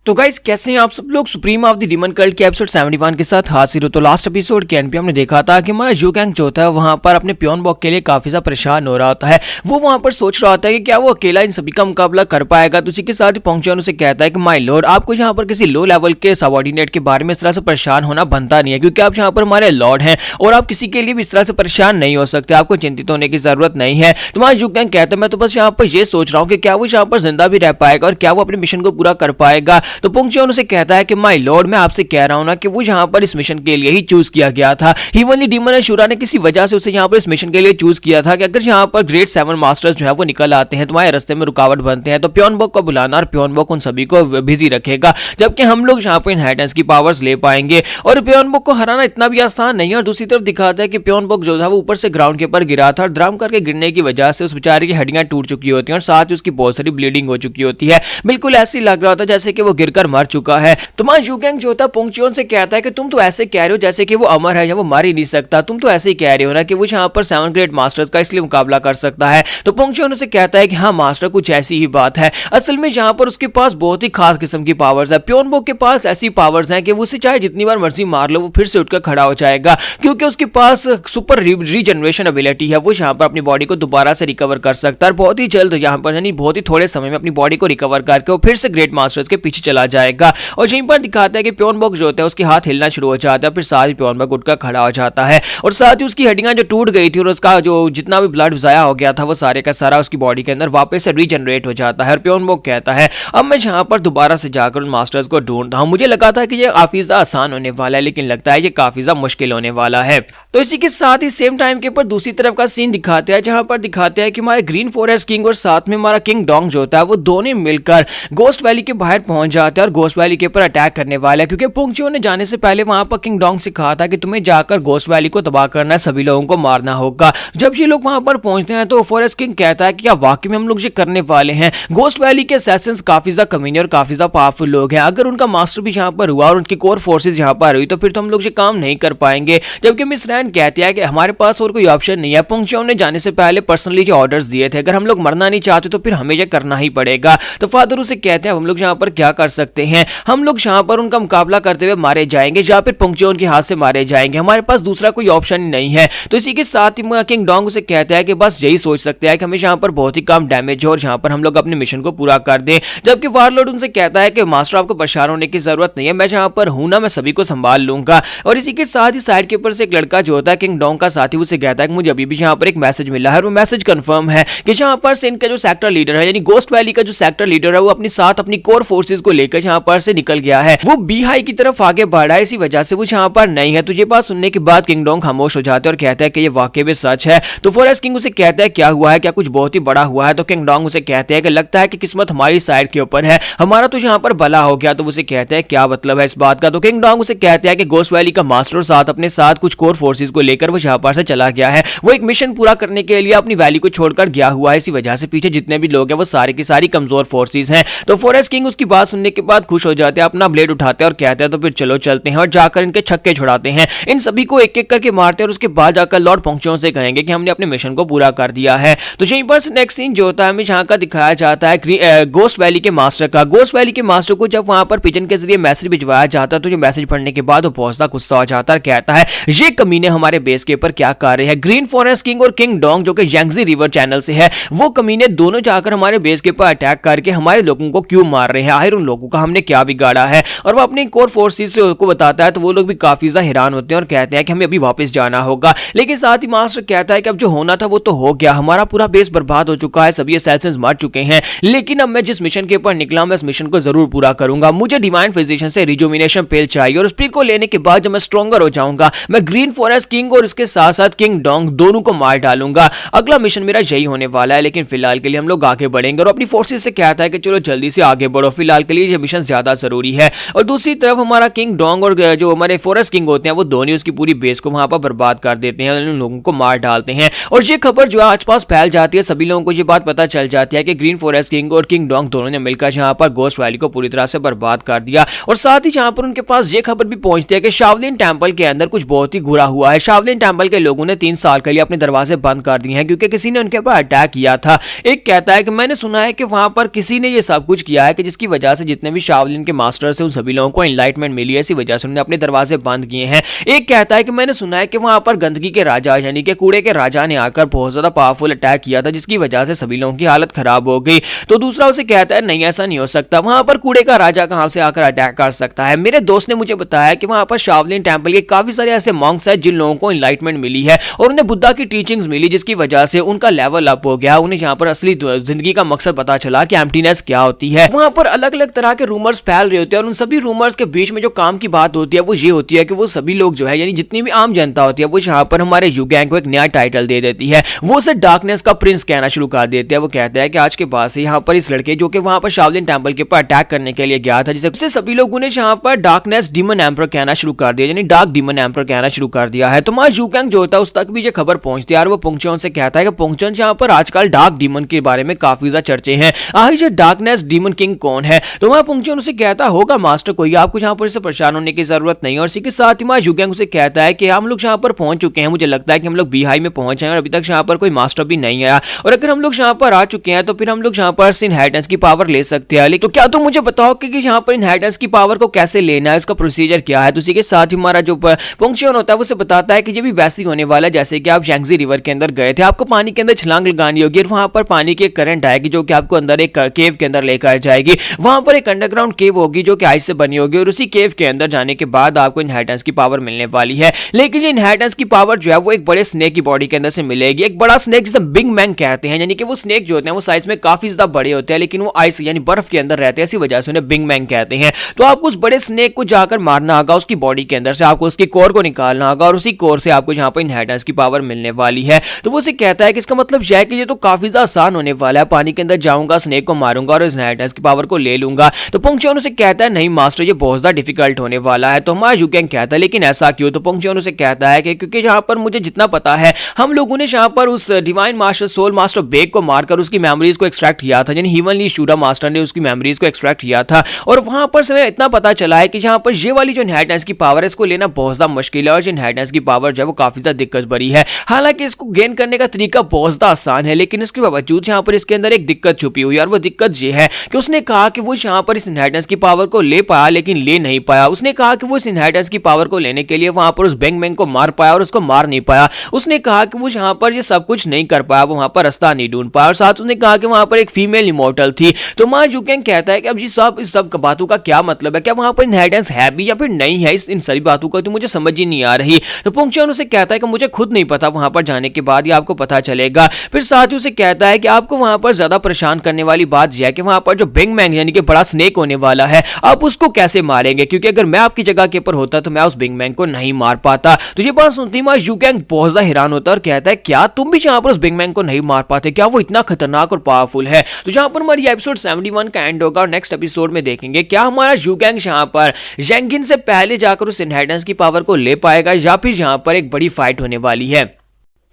तो गाइस कैसे हैं आप सब लोग? Supreme of the demon cult के एपिसोड 71 के साथ हाजिर हो। तो लास्ट एपिसोड के एंड पे हमने देखा था कि हमारा यूगैंग जो होता है वहां पर अपने प्योन बॉक के लिए काफी ज्यादा परेशान हो रहा होता है। वो वहां पर सोच रहा होता है कि क्या वो अकेला इन सभी का मुकाबला कर पाएगा। तो उसी के साथ ही पुंगचुन उसे कहता है कि माय लॉर्ड, आपको यहाँ पर किसी लो लेवल के सबऑर्डिनेट के बारे में इस तरह से परेशान होना बनता नहीं है, क्योंकि आप यहाँ पर हमारे लॉर्ड हैं और आप किसी के लिए भी इस तरह से परेशान नहीं हो सकते, आपको चिंतित होने की जरूरत नहीं है। तुम्हारा यूगैंग कहता है मैं तो बस यहाँ पर ये सोच रहा हूँ कि क्या वो यहाँ पर जिंदा भी रह पाएगा और क्या वो अपने मिशन को पूरा कर पाएगा। तो पुंगचुन उसे कहता है कि माय लॉर्ड, मैं आपसे कह रहा हूं ना कि वो यहाँ पर इस मिशन के लिए ही चूज किया गया था। हिवनली डीमन अशुरा ने किसी वजह से उसे यहाँ पर इस मिशन के लिए चूज किया था कि अगर यहाँ पर ग्रेट 7 मास्टर्स जो है वो निकल आते हैं, तुम्हारे रास्ते में रुकावट बनते हैं, तो प्योन बॉक को बुलाना और प्योन बॉक उन सभी को बिजी रखेगा, जबकि हम लोग यहाँ पर इनहेरिटेंस की पावर्स ले पाएंगे। और प्योन बॉक को हराना इतना भी आसान नहीं है। और दूसरी तरफ दिखाता है कि प्योन बॉक जो था वो ऊपर से ग्राउंड के ऊपर गिरा था और ड्रम करके गिरने की वजह से उस बेचारे की हड्डियां टूट चुकी होती हैं और साथ ही उसकी बहुत सारी ब्लीडिंग हो चुकी होती है। बिल्कुल ऐसी लग रहा होता है जैसे कि वो गिरकर मर चुका है। तुम्हारा यूगैंग जो होता पुंगचुन से कहता है कि तुम तो ऐसे कह रहे हो जैसे कि वो अमर है या वो मार ही नहीं सकता, तुम तो ऐसे ही कह रहे हो ना कि वो यहाँ पर 7 ग्रेट मास्टर्स का इसलिए मुकाबला कर सकता है। तो पुंगचुन उसे कहता है कि हाँ मास्टर, कुछ ऐसी ही बात है। असल में यहाँ पर उसके पास बहुत ही खास किस्म की पावर्स है। प्योन बॉक के पास ऐसी पावर्स हैं कि वो उसे चाहे जितनी बार मर्जी मार लो वो फिर से उठकर खड़ा हो जाएगा, क्योंकि उसके पास सुपर रीजनरेशन एबिलिटी है। वो यहाँ पर अपनी बॉडी को दोबारा से रिकवर कर सकता है और बहुत ही जल्द यहाँ पर यानी बहुत ही थोड़े समय में अपनी बॉडी को रिकवर करके वो फिर से ग्रेट मास्टर्स के पीछे चला जाएगा। और यहीं पर दिखाता है कि प्योन बॉक जो होता है उसके हाथ हिलना शुरू हो जाता है, फिर साथ ही प्योन बॉक उठकर खड़ा हो जाता है और साथ ही उसकी हड्डियां जो टूट गई थी और उसका जो जितना भी ब्लड जाया हो गया था वो सारे का सारा उसकी बॉडी के अंदर वापस से रीजनरेट हो जाता है। और प्योन बॉक कहता है अब मैं यहाँ पर दोबारा से जाकर उन मास्टर्स को ढूंढता हूँ। मुझे लगा था कि ये काफी ज्यादा आसान होने वाला है, लेकिन लगता है ये काफी ज्यादा मुश्किल होने वाला है। तो इसी के साथ ही सेम टाइम के ऊपर दूसरी तरफ का सीन दिखाते हैं, जहां पर दिखाते हैं कि हमारे ग्रीन फॉरेस्ट किंग और साथ में हमारा किंग डोंग जो होता है वो दोनों मिलकर गोस्ट वैली के बाहर पहुंच जाते हैं और गोस्ट वैली के ऊपर अटैक करने वाले हैं, क्योंकि पुंगचुन ने जाने से पहले वहां पर किंग डोंग से कहा था कि तुम्हें जाकर गोस्ट वैली को तबाह करना है, सभी लोगों को मारना होगा। जब ये लोग वहां पर पहुंचते हैं तो फॉरेस्ट किंग कहता है कि क्या वाकई में हम लोग ये करने वाले हैं? गोस्ट वैली के असैसिन्स काफी ज्यादा कमीने और काफी ज्यादा पावरफुल लोग हैं, अगर उनका मास्टर भी यहाँ पर हुआ और उनकी कोर फोर्सेज यहाँ पर हुई तो फिर तो हम लोग ये काम नहीं कर पाएंगे। जबकि मिस रैन कहती है कि हमारे पास और कोई ऑप्शन नहीं है। पुंगचुन ने जाने से पहले पर्सनली जो ऑर्डर्स दिए थे, अगर हम लोग मरना नहीं चाहते तो फिर हमें यह करना ही पड़ेगा। तो फादर उसे कहते हैं हम लोग यहाँ पर क्या कर सकते हैं, हम लोग यहाँ पर उनका मुकाबला करते हुए मारे जाएंगे या फिर पुंगचुन के हाथ से मारे जाएंगे, हमारे पास दूसरा कोई ऑप्शन नहीं है। तो इसी के साथ ही किंग डोंग उसे कहता है कि बस यही सोच सकते हैं कि हमें यहाँ पर बहुत ही कम डैमेज हो और यहाँ पर हम लोग अपने मिशन को पूरा कर दें। जबकि वारलॉर्ड उनसे कहता है कि मास्टर आपको परेशान होने की जरूरत नहीं है, मैं जहाँ पर हूं ना मैं सभी को संभाल लूंगा। और इसी के साथ ही साइड के ऊपर से एक लड़का जो होता है किंग डोंग का साथी उसे कहता है कि मुझे अभी भी यहाँ पर एक मैसेज मिला है और वो मैसेज कंफर्म है कि यहाँ पर इनका जो सेक्टर लीडर है यानी गोस्ट वैली का जो सेक्टर लीडर है वो अपनी साथ अपनी कोर फोर्सेज को लेकर यहाँ पर से निकल गया है। वो बी हाई की तरफ आगे बढ़ा है, इसी वजह से वो यहाँ पर नहीं है। तो ये बात सुनने के बाद किंग डोंग खामोश हो जाते हैं और कहता है कि ये वाकई में सच है। तो फॉरेस्ट किंग उसे कहता है क्या हुआ है, क्या कुछ बहुत ही बड़ा हुआ है। तो किंग डोंग उसे कहते हैं कि लगता है कि किस्मत हमारी साइड के ऊपर है, हमारा तो यहाँ पर भला हो गया। तो उसे कहते हैं क्या मतलब है इस बात का। तो किंग डोंग उसे कहते हैं कि गोस्ट वैली का मास्टर साथ अपने साथ कुछ कोर फोर्सेस को लेकर वो यहाँ पर से चला गया है। वो एक मिशन पूरा करने के लिए अपनी वैली को छोड़कर गया हुआ है, इसी वजह से पीछे जितने भी लोग हैं वो सारे की सारी कमजोर फोर्सेस हैं। तो फॉरेस्ट किंग उसकी बात सुनने के बाद खुश हो जाते हैं, अपना ब्लेड उठाते हैं और कहते हैं तो फिर चलो चलते हैं और जाकर इनके छक्के छुड़ाते हैं, इन सभी को एक एक करके मारते हैं और उसके बाद जाकर लॉर्ड पोंगचोन से कहेंगे कि हमने अपने मिशन को पूरा कर दिया है। तो यहीं पर नेक्स्ट सीन जो होता है हमें यहाँ का दिखाया जाता है गोस्ट वैली के मास्टर का। गोस्ट वैली के मास्टर को जब वहां पर पिजन के जरिए मैसेज भिजवाया जाता है तो जो मैसेज पढ़ने के बाद वो बहुत सा गुस्सा हो जाता है, कहता है ये कमीने हमारे बेस के ऊपर क्या कर रहे हैं। ग्रीन फॉरेस्ट किंग और किंग डोंग जो कि यांगजी रिवर चैनल से है, वो कमीने दोनों जाकर हमारे बेस के ऊपर अटैक करके हमारे लोगों को क्यों मार रहे हैं, आखिर उन लोगों का हमने क्या बिगाड़ा है। और वो अपने कोर फोर्सेस को बताता है तो वो लोग भी काफी ज्यादा हैरान होते हैं और कहते हैं कि हमें अभी वापस जाना होगा। लेकिन साथ ही मास्टर कहता है कि अब जो होना था वो तो हो गया, हमारा पूरा बेस बर्बाद हो चुका है, सभी असैसिन्स मर चुके हैं, लेकिन अब मैं जिस मिशन के ऊपर निकला मैं इस मिशन को जरूर पूरा करूंगा। मुझे डिवाइन फिजिशियन से रिजुमिनेशन पेल चाहिए और स्पिरिट को लेने के बाद जब मैं स्ट्रॉन्गर हो जाऊंगा मैं ग्रीन फॉरेस्ट किंग और इसके साथ साथ किंग डोंग दोनों को मार डालूंगा। अगला मिशन मेरा यही होने वाला है, लेकिन फिलहाल के लिए हम लोग आगे बढ़ेंगे। और अपनी फोर्सेस से कहता है कि चलो जल्दी से आगे बढ़ो, फिलहाल के लिए ये मिशन ज्यादा जरूरी है। और दूसरी तरफ हमारा किंग डोंग और जो हमारे फॉरेस्ट किंग होते हैं वो दोनों उसकी पूरी बेस को वहां पर बर्बाद कर देते हैं, उन लोगों को मार डालते हैं। और ये खबर जो आसपास फैल जाती है, सभी लोगों को ये बात पता चल जाती है कि ग्रीन फॉरेस्ट किंग और किंग डोंग दोनों ने मिलकर यहाँ पर गोस्ट वैली को पूरी तरह से बर्बाद कर दिया। और साथ ही यहाँ पर उनके पास ये खबर भी पहुंचती है कि शाओलिन टेंपल के अंदर कुछ बहुत ही बुरा हुआ है। शाओलिन टेंपल के लोगों ने 3 साल के लिए अपने दरवाजे बंद कर दिए हैं क्योंकि किसी ने उनके ऊपर अटैक किया था। एक कहता है कि मैंने सुना है कि वहां पर किसी ने ये सब कुछ किया है कि जिसकी वजह से जितने भी शाओलिन के मास्टर्स हैं उन सभी लोगों को एनलाइटमेंट मिली है, इसी वजह से उन्होंने अपने दरवाजे बंद किए हैं। एक कहता है कि मैंने सुना है कि वहां पर गंदगी के राजा यानी कि कूड़े के राजा ने आकर बहुत ज्यादा पावरफुल अटैक किया था जिसकी वजह से सभी लोगों की हालत खराब हो गई। तो दूसरा उसे कहता है नहीं ऐसा नहीं हो सकता, वहां पर कूड़े का राजा कहां से आकर अटैक कर सकता है। मेरे दोस्त ने मुझे बताया कि वहां पर शाओलिन टेंपल के काफी सारे ऐसे मॉन्क्स हैं जिन लोगों को एनलाइटमेंट मिली है और उन्हें बुद्धा की टीचिंग्स मिली जिसकी वजह से उनका लेवल अप हो गया, उन्हें यहाँ पर असली जिंदगी का मकसद पता चला कि एम्प्टीनेस क्या होती है। वहां पर अलग अलग तरह के रूमर्स फैल रहे होते हैं और उन सभी रूमर्स के बीच में जो काम की बात होती है वो ये होती है कि वो सभी लोग जो है यानी जितनी भी आम जनता होती है वो यहाँ पर हमारे यू गैंग को एक नया टाइटल दे देती है, वो उसे डार्कनेस का प्रिंस कहना शुरू कर देते हैं। वो कहते हैं कि आज के बाद से यहाँ पर इस लड़के जो कि वहां पर शाओलिन टेंपल के ऊपर अटैक करने के लिए गया था जिससे सभी लोगों ने यहाँ पर डार्कनेस डीमन एम्पर कहना शुरू कर दिया, यानी डार्क डीमन एम्पर कहना शुरू कर दिया है। तो हमारा यू गैंग जो होता है उस तक भी ये खबर पहुंचती है और वो पोंगचोन से कहता है कि पोंगचोन यहाँ पर आजकल डार्क डीमन के बारे में काफी ज्यादा चर्चे हैं, आखिर ये डार्कनेस डीमन किंग कौन है। तो वहां पोंगचोन उसे कहता होगा मास्टर कोई, आपको यहाँ पर इससे परेशान होने की जरूरत नहीं है। और इसी के साथ ही हमारा यू गैंग उसे कहता है कि हम लोग यहाँ पर पहुंच चुके हैं, मुझे लगता है कि हम लोग बी हाई में पहुंच हैं और अभी तक यहाँ पर कोई मास्टर भी नहीं आया, और अगर हम लोग यहाँ पर आ चुके हैं तो फिर हम लोग यहाँ पर इनहेरिटेंस की पावर ले सकते हैं। तो क्या तुम मुझे बताओ कि यहाँ पर इनहेरिटेंस की पावर को कैसे लेना है, इसका प्रोसीजर क्या है। तो इसी के साथ ही हमारा जो पोंगचोन होता है वो उसे बताता है कि ये भी वैसे ही होने वाला है जैसे कि आप यांगजी रिवर के अंदर गए थे, आपको पानी के अंदर छलांग लगानी होगी और वहां पर पानी की एक करंट आएगी जो कि आपको अंदर एक केव के अंदर लेकर जाएगी। वहां पर एक अंडरग्राउंड केव होगी जो कि आइस से बनी होगी और उसी केव के अंदर जाने के बाद आपको इनहेरिटेंस की पावर मिलने वाली है। लेकिन ये इनहेरिटेंस की पावर जो है वो एक बड़े स्नेक की बॉडी के अंदर से मिलेगी। एक बड़ा स्नेक जिसे बिग मैंग कहते हैं, यानी कि वो स्नेक जो होते हैं वो साइज में काफी ज्यादा बड़े होते हैं लेकिन वो आइस यानी बर्फ के अंदर रहते हैं, इसी वजह से उन्हें बिग मैंग कहते हैं। तो आपको उस बड़े स्नेक को जाकर मारना होगा, उसकी बॉडी के अंदर से आपको उसके कोर को निकालना होगा और उसी कोर से आपको यहाँ पर इनहेरिटेंस की पावर मिलने वाली है। तो वो उसे कहता है कि इसका मतलब यह है कि ये तो काफी ज्यादा आसान होने वाला है, पानी के अंदर जाऊंगा, स्नेक को मारूंगा और इनहेरिटेंस की पावर को ले लूंगा। तो पोंगचोन उसे कहता है नहीं मास्टर ये बहुत ज्यादा डिफिकल्ट होने वाला है। तो हमारा यू गैंग कहता है लेकिन ऐसा क्यों। तो पोंगचोन उसे कहता है कि क्योंकि यहाँ पर मुझे जितना पता है हम लोगों ने यहाँ पर उस डिवाइन मास्टर सोल मास्टर बेग को मारकर उसकी मेमोरीज को एक्सट्रैक्ट किया था, यानी हीवनली शूरा मास्टर ने उसकी मेमोरीज को एक्सट्रैक्ट किया था और वहां पर से इतना पता चला है कि यहाँ पर ये वाली जो इनहेरिटेंस की पावर है इसको लेना बहुत ज्यादा मुश्किल है और इनहेरिटेंस की पावर जो है वो काफी ज्यादा दिक्कत भरी है। हालांकि इसको गेन करने का तरीका बहुत ज्यादा आसान है लेकिन इसके बावजूद यहाँ पर इसके अंदर एक दिक्कत छुपी हुई है और वो दिक्कत ये है कि उसने कहा कि वो यहाँ पर इस इनहेरिटेंस की पावर को ले पाया लेकिन ले नहीं पाया। उसने कहा कि वो इस इनहेरिटेंस की पावर को लेने के लिए वहां पर उस बेंग मैंग को मार पाया और उसको मार नहीं पाया। उसने कहा कि वो यहाँ पर ये सब कुछ नहीं कर पाया, वो वहां पर रास्ता नहीं ढूंढ पाया और साथ उसने कहा कि वहां पर एक फीमेल इमोर्टल थी। तो मां यू गैंग कहता है कि अब इस सब बातों का क्या मतलब है, क्या वहां पर इनहेरिटेंस है भी या फिर नहीं है, इन सारी बातों का तो मुझे समझ ही नहीं आ रही। तो पोंगचोन उसे कहता है कि मुझे खुद नहीं पता, वहां पर जाने के बाद ही आपको पता चलेगा। फिर साथ ही उसे कहता है कि आपको वहां पर ज्यादा परेशान करने वाली बात यह है कि वहां पर जो बिग मैंग यानी कि बड़ा स्नेक होने वाला है, आप उसको कैसे मारेंगे? क्योंकि अगर मैं आपकी जगह के ऊपर होता तो मैं उस बिग मैन को नहीं मार पाता। तो ये बात सुनते ही यू कैंग बहुत ज्यादा हैरान होता है और कहता है क्या तुम भी यहाँ पर उस बिग मैन को नहीं मार पाते? क्या वो इतना खतरनाक और पावरफुल है? तो यहाँ पर हमारी एपिसोड 71 का एंड होगा और नेक्स्ट एपिसोड में देखेंगे क्या हमारा यू कैंग यहाँ पर जेंगिन से पहले जाकर उस इनहेरिटेंस की पावर को ले पाएगा या फिर यहाँ पर एक बड़ी फाइट होने वाली है।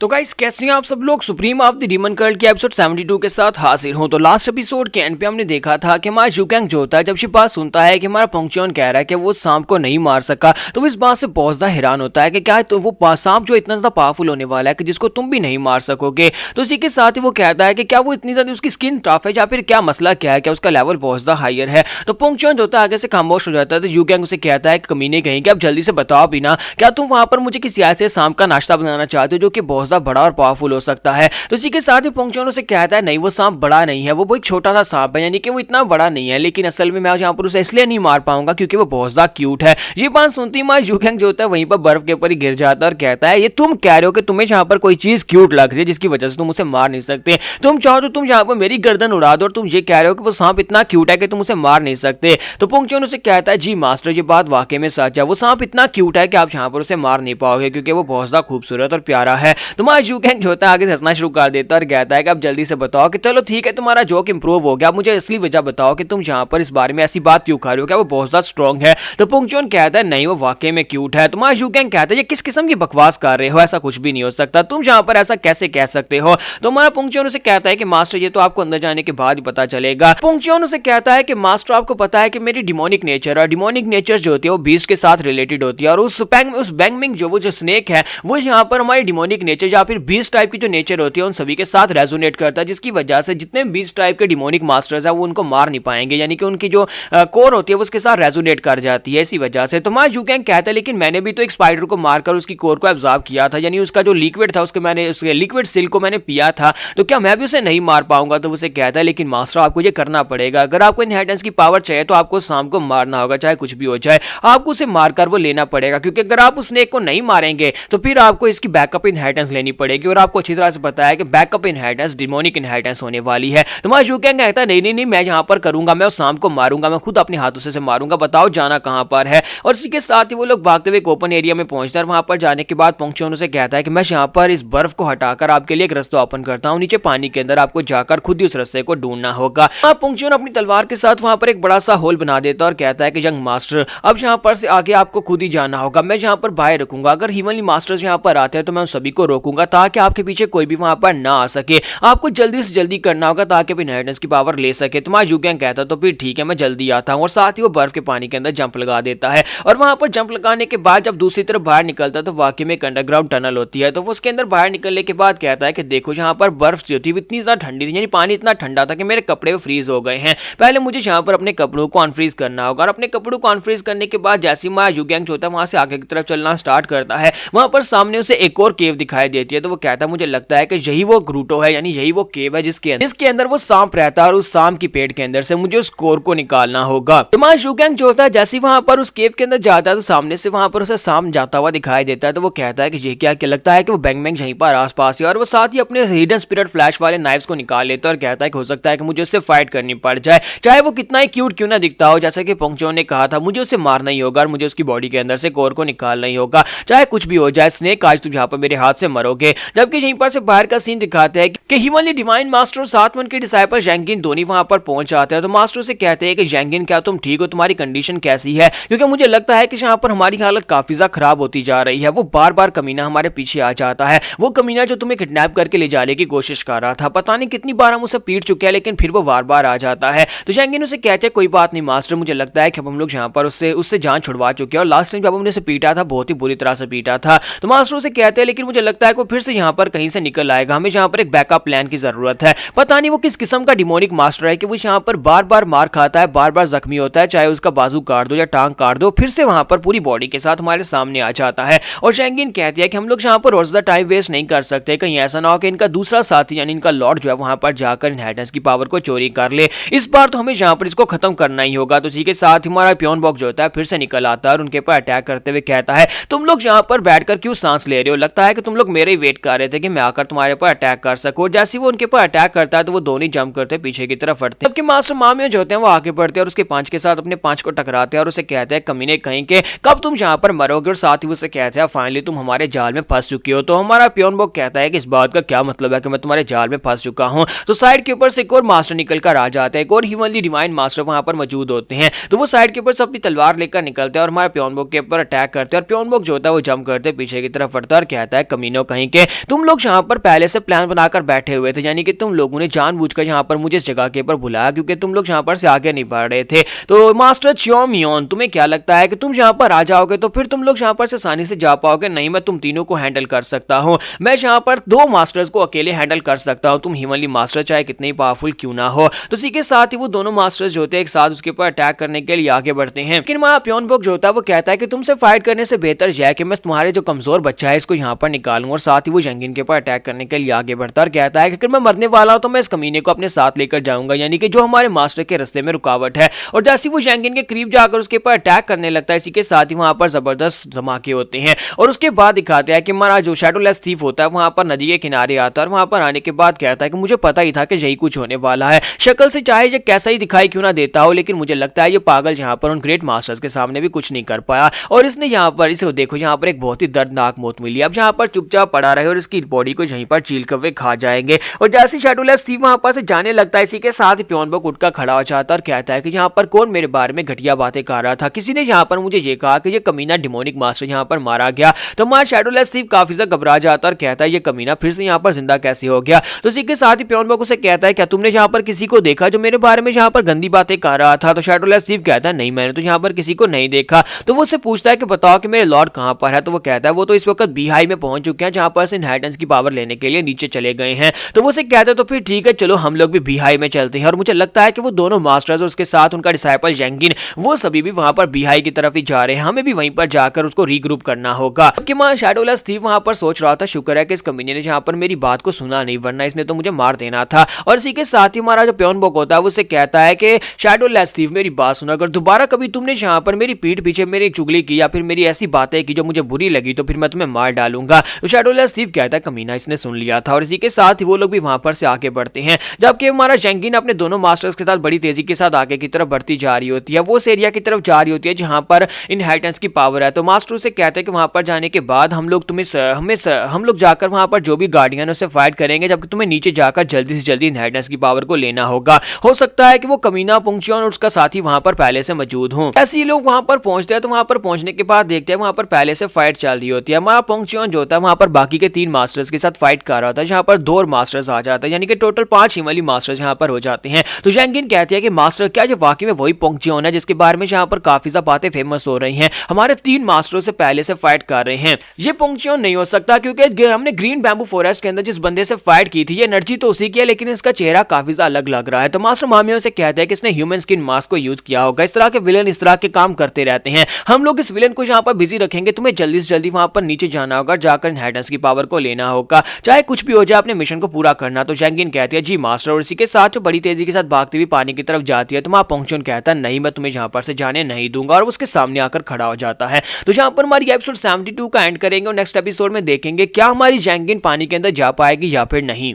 तो गाइस कैसे हैं आप सब लोग? Supreme of the demon cult के एपिसोड 72 के साथ हाजिर हूं। तो लास्ट एपिसोड के एंड पे हमने देखा था कि हमारा यू कैंग जो होता है जब ये बात सुनता है कि हमारा पोंगचुन कह रहा है कि वो सांप को नहीं मार सका, तो वो इस बात से बहुत ज्यादा हैरान होता है कि क्या तो वो सांप जो इतना ज्यादा पावरफुल होने वाला है कि जिसको तुम भी नहीं मार सकोगे। तो इसी के साथ ही वो कहता है कि क्या वो इतनी ज्यादा उसकी स्किन टफ है या फिर क्या मसला क्या है, क्या उसका लेवल बहुत ज्यादा हायर है। तो पोंगचुन जो होता है आगे से खामोश हो जाता है। तो यू कैंग उसे कहता है कि कमीने कहीं कि अब जल्दी से बताओ भी ना, क्या तुम वहां पर मुझे किसी ऐसे सांप का नाश्ता बनाना चाहते हो जो कि बहुत ज्यादा बड़ा और पावरफुल हो सकता है? तो इसी के साथ ही पोंगचुन उसे कहता है नहीं वो सांप बड़ा नहीं है, वो एक छोटा सा सांप है, यानी कि वो इतना बड़ा नहीं है, लेकिन असल में मैं यहाँ पर उसे इसलिए नहीं मार पाऊंगा क्योंकि वो बहुत ज्यादा क्यूट है। ये बात सुनती ही यू कैंग जो होता है वहीं पर बर्फ के ऊपर ही गिर जाता है और कहता है ये तुम कह रहे हो कि तुम्हें यहाँ पर कोई चीज क्यूट लग रही है जिसकी वजह से तुम उसे मार नहीं सकते। तुम चाहो तो तुम यहाँ पर मेरी गर्दन उड़ा दो और तुम ये कह रहे हो कि वो सांप इतना क्यूट है कि तुम उसे मार नहीं सकते। तो पोंगचुन उसे कहता है जी मास्टर ये बात वाकई में सच है, वो सांप इतना क्यूट है कि आप यहाँ पर उसे मार नहीं पाओगे क्योंकि वो बहुत ज्यादा खूबसूरत और प्यारा है। तुम्हारा यू कैंग जो होता है आगे हंसना शुरू कर देता है और कहता है कि अब जल्दी से बताओ कि चलो ठीक है तुम्हारा जोक इंप्रूव हो गया, मुझे असली वजह बताओ कि तुम यहाँ पर इस बारे में ऐसी बात क्यों खा रहे हो, क्या वो बहुत ज्यादा स्ट्रॉन्ग है? तो पोंगचुन कहता है नहीं वो वाकई में क्यूट है। तुम्हारा यू कैंग कहता है ये किस किस्म की बकवास कर रहे हो, ऐसा कुछ भी नहीं हो सकता, तुम यहाँ पर ऐसा कैसे कह सकते हो? तो हमारा पोंगचुन उसे कहता है कि मास्टर ये तो आपको अंदर जाने के बाद ही पता चलेगा। पोंगचुन उसे कहता है कि मास्टर आपको पता है कि मेरी डिमोनिक नेचर और डिमोनिक नेचर जो होती है वो बीस्ट के साथ रिलेटेड होती है और उस बैंगमिंग जो स्नेक है वो यहाँ पर हमारी डिमोनिक नेचर या फिर बीस्ट टाइप की जो नेचर होती है उन सभी के साथ रेजोनेट करता है, जिसकी वजह से जितने बीस्ट टाइप के डिमोनिक मास्टर्स हैं वो उनको मार नहीं पाएंगे, यानी कि उनकी जो कोर होती है वो उसके साथ रेजोनेट कर जाती है इसी वजह से। तो हमारा यू कैंग कहता है लेकिन मैंने भी तो एक स्पाइडर को मारकर उसकी कोर को एब्जॉर्ब किया था, यानी उसका जो लिक्विड था उसके लिक्विड सिल को मैंने पिया था, तो क्या मैं भी उसे नहीं मार पाऊंगा? तो उसे कहता है लेकिन मास्टर आपको ये करना पड़ेगा, अगर आपको इनहेरिटेंस की पावर चाहिए तो आपको सांप को मारना होगा, चाहे कुछ भी हो जाए आपको उसे मारकर वो लेना पड़ेगा, क्योंकि अगर आप उस स्नेक को नहीं मारेंगे तो फिर आपको इसकी बैकअप इनहेरिटेंस लेनी पड़ेगी और आपको अच्छी तरह से पता है कि बैकअप इनहेरिटेंस डिमोनिक इनहेरिटेंस होने वाली है। तुम्हारा यू कैंग कहता है नहीं मैं यहाँ पर करूंगा, मैं उस सांप को मारूंगा, मैं खुद अपने हाथों से मारूंगा, बताओ जाना कहां पर है? और इसी के साथ ही वो लोग भागते हुए एक ओपन एरिया में पहुंचते हैं। वहां पर जाने के बाद पोंगचुन उसे कहता है कि मैं यहाँ पर इस बर्फ को हटाकर आपके लिए एक रास्ता ओपन करता हूँ, नीचे पानी के अंदर आपको जाकर खुद ही उस रास्ते को ढूंढना होगा। पोंगचुन अपनी तलवार के साथ वहां पर एक बड़ा सा होल बना देता है और कहता है कि यंग मास्टर अब यहाँ पर से आगे आपको खुद ही जाना होगा, मैं यहाँ पर बाहर रखूंगा, अगर हीवनली मास्टर्स यहाँ पर आते हैं तो मैं उन सभी को रोकूंगा ताकि आपके पीछे कोई भी वहां पर ना आ सके, आपको जल्दी से जल्दी करना होगा ताकि इनहेरिटेंस की पावर ले सके। तुम्हारा यू कैंग कहता तो फिर ठीक है मैं जल्दी आता हूँ, और साथ ही वो बर्फ के पानी के अंदर जंप लगा देता है और वहां पर जंप लगाने के बाद जब दूसरी तरफ बाहर निकलता है तो वाकई में एक अंडरग्राउंड टनल होती है। तो वो उसके अंदर बाहर निकलने के बाद कहता है कि देखो यहाँ पर बर्फ जो थी इतनी ज्यादा ठंडी थी, यानी पानी इतना ठंडा था कि मेरे कपड़े फ्रीज हो गए हैं, पहले मुझे यहाँ पर अपने कपड़ों को अनफ्रीज करना होगा, और अपने कपड़ों को अनफ्रीज करने के बाद जैसे ही यू कैंग होता है वहां से आगे की तरफ चलना स्टार्ट करता है, वहां पर सामने उसे एक और केव दिखाई देती है। तो वो कहता है मुझे लगता है कि यही वो ग्रूटो है, यानी यही वो केव है जिसके अंदर वो सांप रहता है और उस सांप की पेट के अंदर से मुझे उस कोर को निकालना होगा। तो यू कैंग जो होता है जैसे वहां पर उस केव के अंदर जाता है तो सामने से वहां पर उसे सांप जाता हुआ दिखाई देता है। तो वो कहता है कि ये क्या लगता है कि वो बैंगमैंग यहीं पर आसपास है, और वो साथ ही अपने हिडन स्पिरिट फ्लैश वाले नाइफ्स को निकाल लेता है और कहता है कि हो सकता है कि मुझे उससे फाइट करनी पड़ जाए, चाहे वो कितना ही क्यूट क्यों ना दिखता हो। जैसा कि पोंगचुन ने कहा था मुझे उसे मारना ही होगा और मुझे उसकी बॉडी के अंदर से कोर को निकालना ही होगा, चाहे कुछ भी हो जाए। स्नेक आज तुम यहाँ पर मेरे हाथ से मरोगे। जबकि यहीं पर से बाहर का सीन दिखाते हैं कि हीवनली डिवाइन मास्टर और साथ में उनके डिसाइपल जेंगिन दोनों वहां पर पहुंच जाते हैं। तो मास्टर से कहते हैं कि जेंगिन क्या तुम ठीक हो, तुम्हारी कंडीशन कैसी है? क्योंकि मुझे लगता है कि यहाँ पर हमारी हालत काफी ज्यादा खराब होती जा रही है, वो बार बार कमीना हमारे पीछे आ जाता है, वो कमीना जो तुम्हें किडनैप करके ले जाने की कोशिश कर रहा था, पता नहीं कितनी बार हम उसे पीट चुके हैं लेकिन फिर वो बार बार आ जाता है। तो जेंगिन उसे कहते हैं कोई बात नहीं मास्टर, मुझे लगता है कि हम लोग यहाँ पर उससे जान छुड़वा चुके हैं और लास्ट टाइम जब हमने उसे पीटा था बहुत ही बुरी तरह से पीटा था। तो मास्टर उसे कहते हैं लेकिन मुझे लगता है कि वो फिर से यहाँ पर कहीं से निकल आएगा, हमें यहाँ पर एक बैकअप प्लान की जरूरत है। पता नहीं वो किस किस्म का डिमोनिक मास्टर है कि वो यहाँ पर बार बार मार खाता है, बार बार जख्मी होता है, चाहे उसका बाजू काट दो या टांग काट दो, फिर से वहां पर पूरी बॉडी के साथ हमारे सामने आ जाता है। और जेंगिन कहती है कि हम लोग यहाँ पर और ज्यादा टाइम वेस्ट नहीं कर सकते, कहीं ऐसा ना हो कि इनका दूसरा साथी यानी इनका लॉर्ड जो है वहां पर जाकर इनहेरिटेंस की पावर को चोरी कर ले, इस बार तो हमें यहाँ पर इसको खत्म करना ही होगा। तो इसी के साथ हमारा पियोन बॉक्स जो होता है फिर से निकल आता है और उनके पर अटैक करते हुए कहता है तुम लोग यहाँ पर बैठकर क्यों सांस ले रहे हो, लगता है कि तुम लोग मेरे ही वेट कर रहे थे कि मैं आकर तुम्हारे ऊपर अटैक कर सकूं। जैसे वो उनके ऊपर अटैक करता है तो वो दोनों ही जंप करते पीछे की तरफ हटते हैं। जबकि मास्टर मामियो जो होते हैं वो आगे बढ़ते हैं और उसके पांच के साथ अपने पांच को टकराते हैं और उसे कहते हैं कमीने कहीं के कब तुम यहाँ पर मरोगे, और साथ ही उसे कहते हैं फाइनली तुम हमारे जाल में फंस चुकी हो। तो हमारा प्योनबोक कहता है कि इस बात का क्या मतलब है कि मैं तुम्हारे जाल में फंस चुका हूँ। तो साइड के ऊपर से एक और मास्टर निकल कर आ जाते हैं, एक और ह्यूमनली डिवाइन मास्टर वहां पर मौजूद होते हैं। तो वो साइड के ऊपर से अपनी तलवार लेकर निकलते हैं और हमारे प्योनबोक के ऊपर अटैक करते हैं। और प्योनबोक जो होता है वो जंप करते पीछे की तरफ हटता है और कहता है कमीनों कहीं के तुम लोग यहाँ पर पहले से प्लान बनाकर बैठे हुए थे, यानी कि तुम लोगों ने जानबूझकर यहाँ पर मुझे इस जगह के ऊपर बुलाया क्योंकि तुम लोग यहाँ पर से आगे नहीं बढ़ रहे थे। तो मास्टर च्योमियोन तुम्हें क्या लगता है कि तुम यहाँ पर आ जाओगे तो फिर तुम लोग यहाँ पर से आसानी से जा पाओगे? नहीं, मैं तुम तीनों को हैंडल कर सकता हूँ। मैं यहाँ पर दो मास्टर्स को अकेले हैंडल कर सकता हूँ, तुम ह्यूमनली मास्टर चाहे कितने ही पावरफुल क्यों ना हो। तो इसी के साथ ही वो दोनों मास्टर्स जो होते हैं एक साथ उसके ऊपर अटैक करने के लिए आगे बढ़ते हैं। लेकिन वहां प्योनबोक जो होता है वो कहता है कि तुमसे फाइट करने से बेहतर है कि मैं तुम्हारे जो कमजोर बच्चा है इसको यहाँ पर निकालूं। और साथ ही वो जंगिन के ऊपर अटैक करने के लिए आगे बढ़ता है और कहता है कि अगर मैं मरने वाला हूं तो मैं इस कमीने को अपने साथ लेकर जाऊंगा, यानी कि जो हमारे मास्टर के रास्ते में रुकावट है। और जैसे वो जंगिन के करीब जाकर उसके ऊपर अटैक करने लगता है, इसी के साथ ही वहां पर जबरदस्त धमाके होते हैं। और उसके बाद दिखाते हैं कि हमारा जो शैडोलेस थीफ होता है वहां पर नदी के किनारे आता है और वहां पर आने के बाद कहता है कि मुझे पता ही था कि यही कुछ होने वाला है। शक्ल से चाहे ये कैसा ही दिखाई क्यों ना देता हो, लेकिन मुझे लगता है ये पागल यहाँ पर उन ग्रेट मास्टर्स के सामने भी कुछ नहीं कर पाया और इसने यहाँ पर इसे देखो यहाँ पर एक बहुत ही दर्दनाक मौत मिली। अब यहाँ पर चुपचाप पड़ा रहे और इसकी बॉडी को यहीं पर चील कर वे खा जाएंगे। और जैसे शैडोलेस थीफ वहां पर से जाने लगता है, इसी के साथ ही प्योनबोक उठकर खड़ा हो जाता है और कहता है कि यहाँ पर कौन मेरे बारे में घटिया बातें कर रहा था। किसी ने यहाँ पर मुझे ये कहा कि ये कमीना डिमोनिक मास्टर यहाँ पर मारा गया। तो हमारा शैडोलेस थीफ काफी ज्यादा घबरा जाता है और कहता है ये कमीना फिर से यहाँ पर जिंदा कैसे हो गया। तो इसी के साथ ही प्योनबोक उसे कहता है क्या तुमने यहाँ पर किसी को देखा जो मेरे बारे में यहाँ पर गंदी बातें कर रहा था? तो शैडोलेस थीफ कहता है नहीं, मैंने तो यहाँ पर किसी को नहीं देखा। तो वो उससे पूछता है कि बताओ कि मेरे लॉर्ड कहाँ पर है? तो वो कहता है वो तो इस वक्त बीहाई में पहुंच चुके हैं जहाँ पर से इनहेरिटेंस की पावर लेने के लिए नीचे चले गए हैं। तो वो उसे कहता है तो फिर ठीक है चलो हम लोग भी बीहाई में चलते हैं। और मुझे लगता है कि वो दोनों मास्टर्स और उसके साथ उनका डिसाइपल जंगिन वो सभी भी वहां पर बीहाई की तरफ ही जा रहे हैं, हमें भी वहीं पर जाकर उसको रीग्रुप करना होगा। कि मां शैडोलेस थीफ वहां पर सोच रहा था शुक्र है कि इस कमीने ने जहां पर मेरी बात को सुना नहीं, वरना इसने तो मुझे मार देना था। और इसी के साथ ही हमारा जो प्योनबोक होता है वो उसे कहता है कि शैडोलेस थीफ मेरी बात सुनो, अगर दोबारा कभी तुमने यहाँ पर मेरी पीठ पीछे मेरी चुगली की या फिर मेरी ऐसी बातें की जो मुझे बुरी लगी तो फिर मैं तुम्हें मार डालूंगा। तो शैडोलेस थीफ कहता है कमीना इसने सुन लिया था। और इसी के साथ ही वो लोग भी वहां पर से आगे बढ़ते हैं, जबकि हमारा जंगिन अपने दोनों मास्टर्स के साथ बड़ी तेजी के साथ आगे की तरफ बढ़ती जा रही होती है। वो उस एरिया की तरफ जा रही होती है जहां पर इनहेरिटेंस की पावर है। तो मास्टर उसे कहते हैं कि वहां पर जाने के बाद हम लोग जाकर वहां पर जो भी गार्डियन उससे फाइट करेंगे, जबकि तुम्हें नीचे जाकर जल्दी से जल्दी इनहेरिटेंस की पावर को लेना होगा। हो सकता है कि वो कमीना पुंगचियोन और उसका साथी वहां पर पहले से मौजूद हो। ऐसे ही लोग वहां पर पहुंचते हैं, तो वहां पर पहुंचने के बाद देखते हैं वहां पर पहले से फाइट चल रही होती है। हमारा पुंगचियोन जो होता है वहां पर बाकी के 3 मास्टर्स के साथ फाइट कर रहा होता है, जहां पर 2 मास्टर्स आ जाते हैं, यानी कि टोटल 5 हिमालय मास्टर्स यहां पर हो जाते हैं। तो जंगिन कहती है कि मास्टर क्या ये वाकई में वही पुंगचियोन है जिसके बारे में यहाँ पर काफी ज्यादा बातें फेमस हो रही हैं? हमारे 3 मास्टरों से पहले से फाइट कर रहे हैं, ये पुंगचियोन नहीं हो सकता क्योंकि हमने ग्रीन बैम्बू फॉरेस्ट के अंदर जिस बंदे से फाइट की थी ये एनर्जी तो उसी की है, लेकिन इसका चेहरा काफी ज्यादा अलग लग रहा है। तो मास्टर मामियों से कहते हैं कि इसने ह्यूमन स्किन मास्क को यूज किया होगा। इस तरह के विलन इस तरह के काम करते रहते हैं, हम लोग इस विलन को यहाँ पर बिजी रखेंगे। तुम्हें जल्दी से जल्दी वहां पर नीचे जाना होगा, जाकर इनहेरिटेंस की पावर को लेना होगा, चाहे कुछ भी हो जाए अपने मिशन को पूरा करना। तो जंगिन कहती है जी मास्टर, और इसी के साथ जो बड़ी तेजी के साथ भागती हुई पानी की तरफ जाती है। तो वहां पुंगचियोन कहता है नहीं, मैं तुम्हें यहाँ पर से जाने नहीं दूंगा, और उसके सामने आकर खड़ा हो जाता है। तो यहाँ पर हमारी एपिसोड 72 का एंड करेंगे और नेक्स्ट एपिसोड में देखेंगे क्या हमारी जंगिन पानी के अंदर जा पाएगी या फिर नहीं।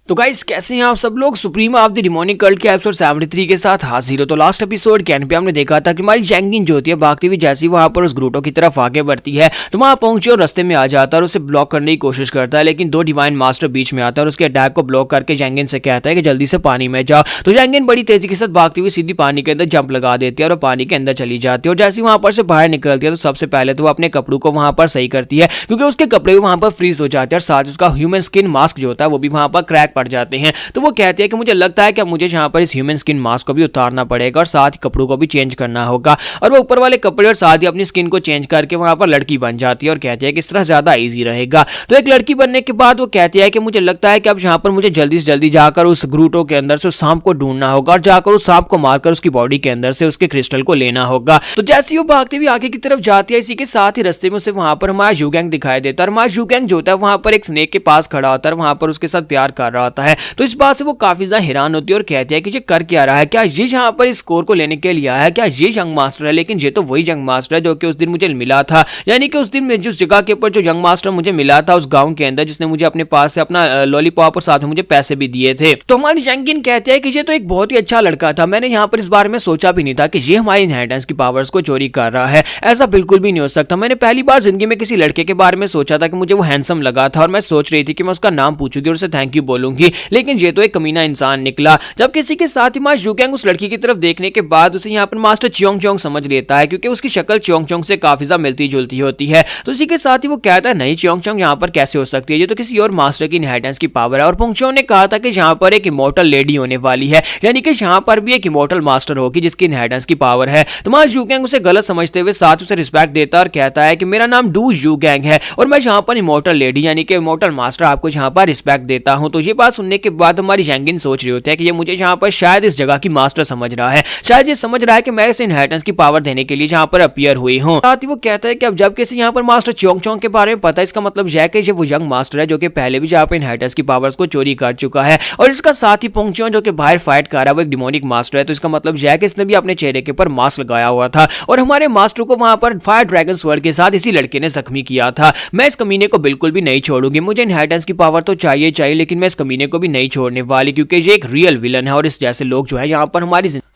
तो गाइस कैसे हैं आप सब लोग? Supreme of the demonic cult के एपिसोड 73 के साथ हाजिर हो। तो लास्ट एपिसोड के एंड पे हमने देखा था कि हमारी जंगिन जो होती है भागती हुई जैसी वहां पर उस ग्रूटो की तरफ आगे बढ़ती है, तो वहां पहुंचे और रास्ते में आ जाता है और उसे ब्लॉक करने की कोशिश करता है, लेकिन 2 डिवाइन मास्टर बीच में आता है और उसके अटैक को ब्लॉक करके जंगिन से कहता है कि जल्दी से पानी में जाओ। तो जंगिन बड़ी तेजी के साथ भागती हुई सीधी पानी के अंदर जंप लगा देती है और पानी के अंदर चली जाती है। और जैसे वहां पर से बाहर निकलती है तो सबसे पहले तो वो अपने कपड़ों को वहां पर सही करती है, क्योंकि उसके कपड़े भी वहां पर फ्रीज हो जाते हैं और साथ उसका ह्यूमन स्किन मास्क जो होता है वो भी वहां पर क्रैक पड़ जाते हैं। तो वो कहती है कि मुझे लगता है कि मुझे यहाँ पर इस ह्यूमन स्किन मास्क को भी उतारना पड़ेगा और साथ ही कपड़ों को भी चेंज करना होगा। और वो ऊपर वाले कपड़े और साथ ही अपनी स्किन को चेंज करके वहां पर लड़की बन जाती है और कहती है कि इस तरह ज्यादा इजी रहेगा। तो एक लड़की बनने के बाद वो कहती है कि मुझे लगता है कि अब यहाँ पर मुझे जल्दी से जल्दी जाकर उस ग्रूटो के अंदर से उस सांप को ढूंढना होगा और जाकर उस सांप को मारकर उसकी बॉडी के अंदर से उसके क्रिस्टल को लेना होगा। तो जैसे वो भागती हुई आगे की तरफ जाती है, इसी के साथ ही रास्ते में उसे वहां पर हमारा यूगैंग दिखाई देता है। हमारा यूगैंग जो होता है वहां पर एक स्नेक के पास खड़ा होता है, वहां पर उसके साथ प्यार कर रहा पाता है। तो इस बात से वो काफी ज्यादा हैरान होती है और कहती है कि ये कर क्या रहा है, क्या ये यहाँ पर इस स्कोर को लेने के लिए आया है, क्या ये यंग मास्टर है। लेकिन ये तो वही यंग मास्टर है जो कि उस दिन मुझे मिला था, यानी कि उस दिन जिस जगह के ऊपर जो यंग मास्टर मुझे मिला था उस गांव के अंदर, जिसने मुझे अपने पास से अपना लॉलीपॉप और साथ में मुझे पैसे भी दिए थे। तो हमारी जंगिन कहते हैं कि ये तो एक बहुत ही अच्छा लड़का था, मैंने यहाँ पर इस बारे में सोचा भी नहीं था कि ये हमारी इनहेरिटेंस की पावर्स को चोरी कर रहा है, ऐसा बिल्कुल भी नहीं हो सकता। मैंने पहली बार जिंदगी में किसी लड़के के बारे में सोचा था कि मुझे वो हैंडसम लगा था और मैं सोच रही थी कि मैं उसका नाम पूछूंगी और उसे थैंक यू बोलूंगी, लेकिन ये तो एक कमीना इंसान निकला। जब किसी के साथ ही मास्टर यूगैंग उस लड़की की तरफ देखने के बाद उसे यहाँ पर मास्टर चियोंग चियोंग समझ लेता है, क्योंकि उसकी शक्ल चियोंग चियोंग से काफी ज्यादा मिलती जुलती होती है। तो इसी के साथ ही वो कहता है नहीं चियोंग चियोंग यहाँ पर कैसे हो सकती है, ये तो किसी और मास्टर की इनहेरिटेंस की पावर है। और पुंगचो ने कहा था कि यहाँ पर एक इमॉर्टल लेडी होने वाली है, यानी कि यहाँ पर भी एक इमॉर्टल मास्टर होगी जिसकी इनहेरिटेंस की पावर है। तो मास्टर यूगैंग उसे गलत समझते हुए साथ उसे रिस्पेक्ट देता है और कहता है कि मेरा नाम डू यूगैंग है और मैं यहाँ पर इमॉर्टल लेडी यानी कि इमॉर्टल मास्टर आपको यहाँ पर रिस्पेक्ट देता हूँ। तो ये बात सुनने के बाद हमारी जैंगिन सोच रही होती है कि ये मुझे यहाँ पर शायद इस जगह की मास्टर समझ रहा है, शायद ये समझ रहा है कि मैं इस इनहेरिटेंस की पावर देने के लिए यहाँ पर अपीयर हुई हूँ। साथ ही वो कहता है कि अब जब किसी यहाँ पर मास्टर चियोंग चियोंग के बारे में पता है, इसका मतलब यह है कि ये वो यंग मास्टर है जो कि पहले भी यहाँ पर इनहेरिटेंस की पावर्स को चोरी कर चुका है। और इसका साथ ही पुंगचो जो कि बाहर फाइट कर रहा है वो एक डिमोनिक मास्टर है, तो इसका मतलब यह है कि इसने भी अपने चेहरे के ऊपर मास्क लगाया हुआ था और हमारे मास्टर को वहां पर फायर ड्रैगन स्वर्ड के साथ इसी लड़के ने जख्मी किया था। मैं इस कमीने को बिल्कुल भी नहीं छोड़ूंगी, मुझे इनहेरिटेंस की पावर तो चाहिए चाहिए, लेकिन मैं इस कमीने को भी नहीं छोड़ने वाली, क्योंकि ये एक रियल विलन है और इस जैसे लोग जो है यहाँ पर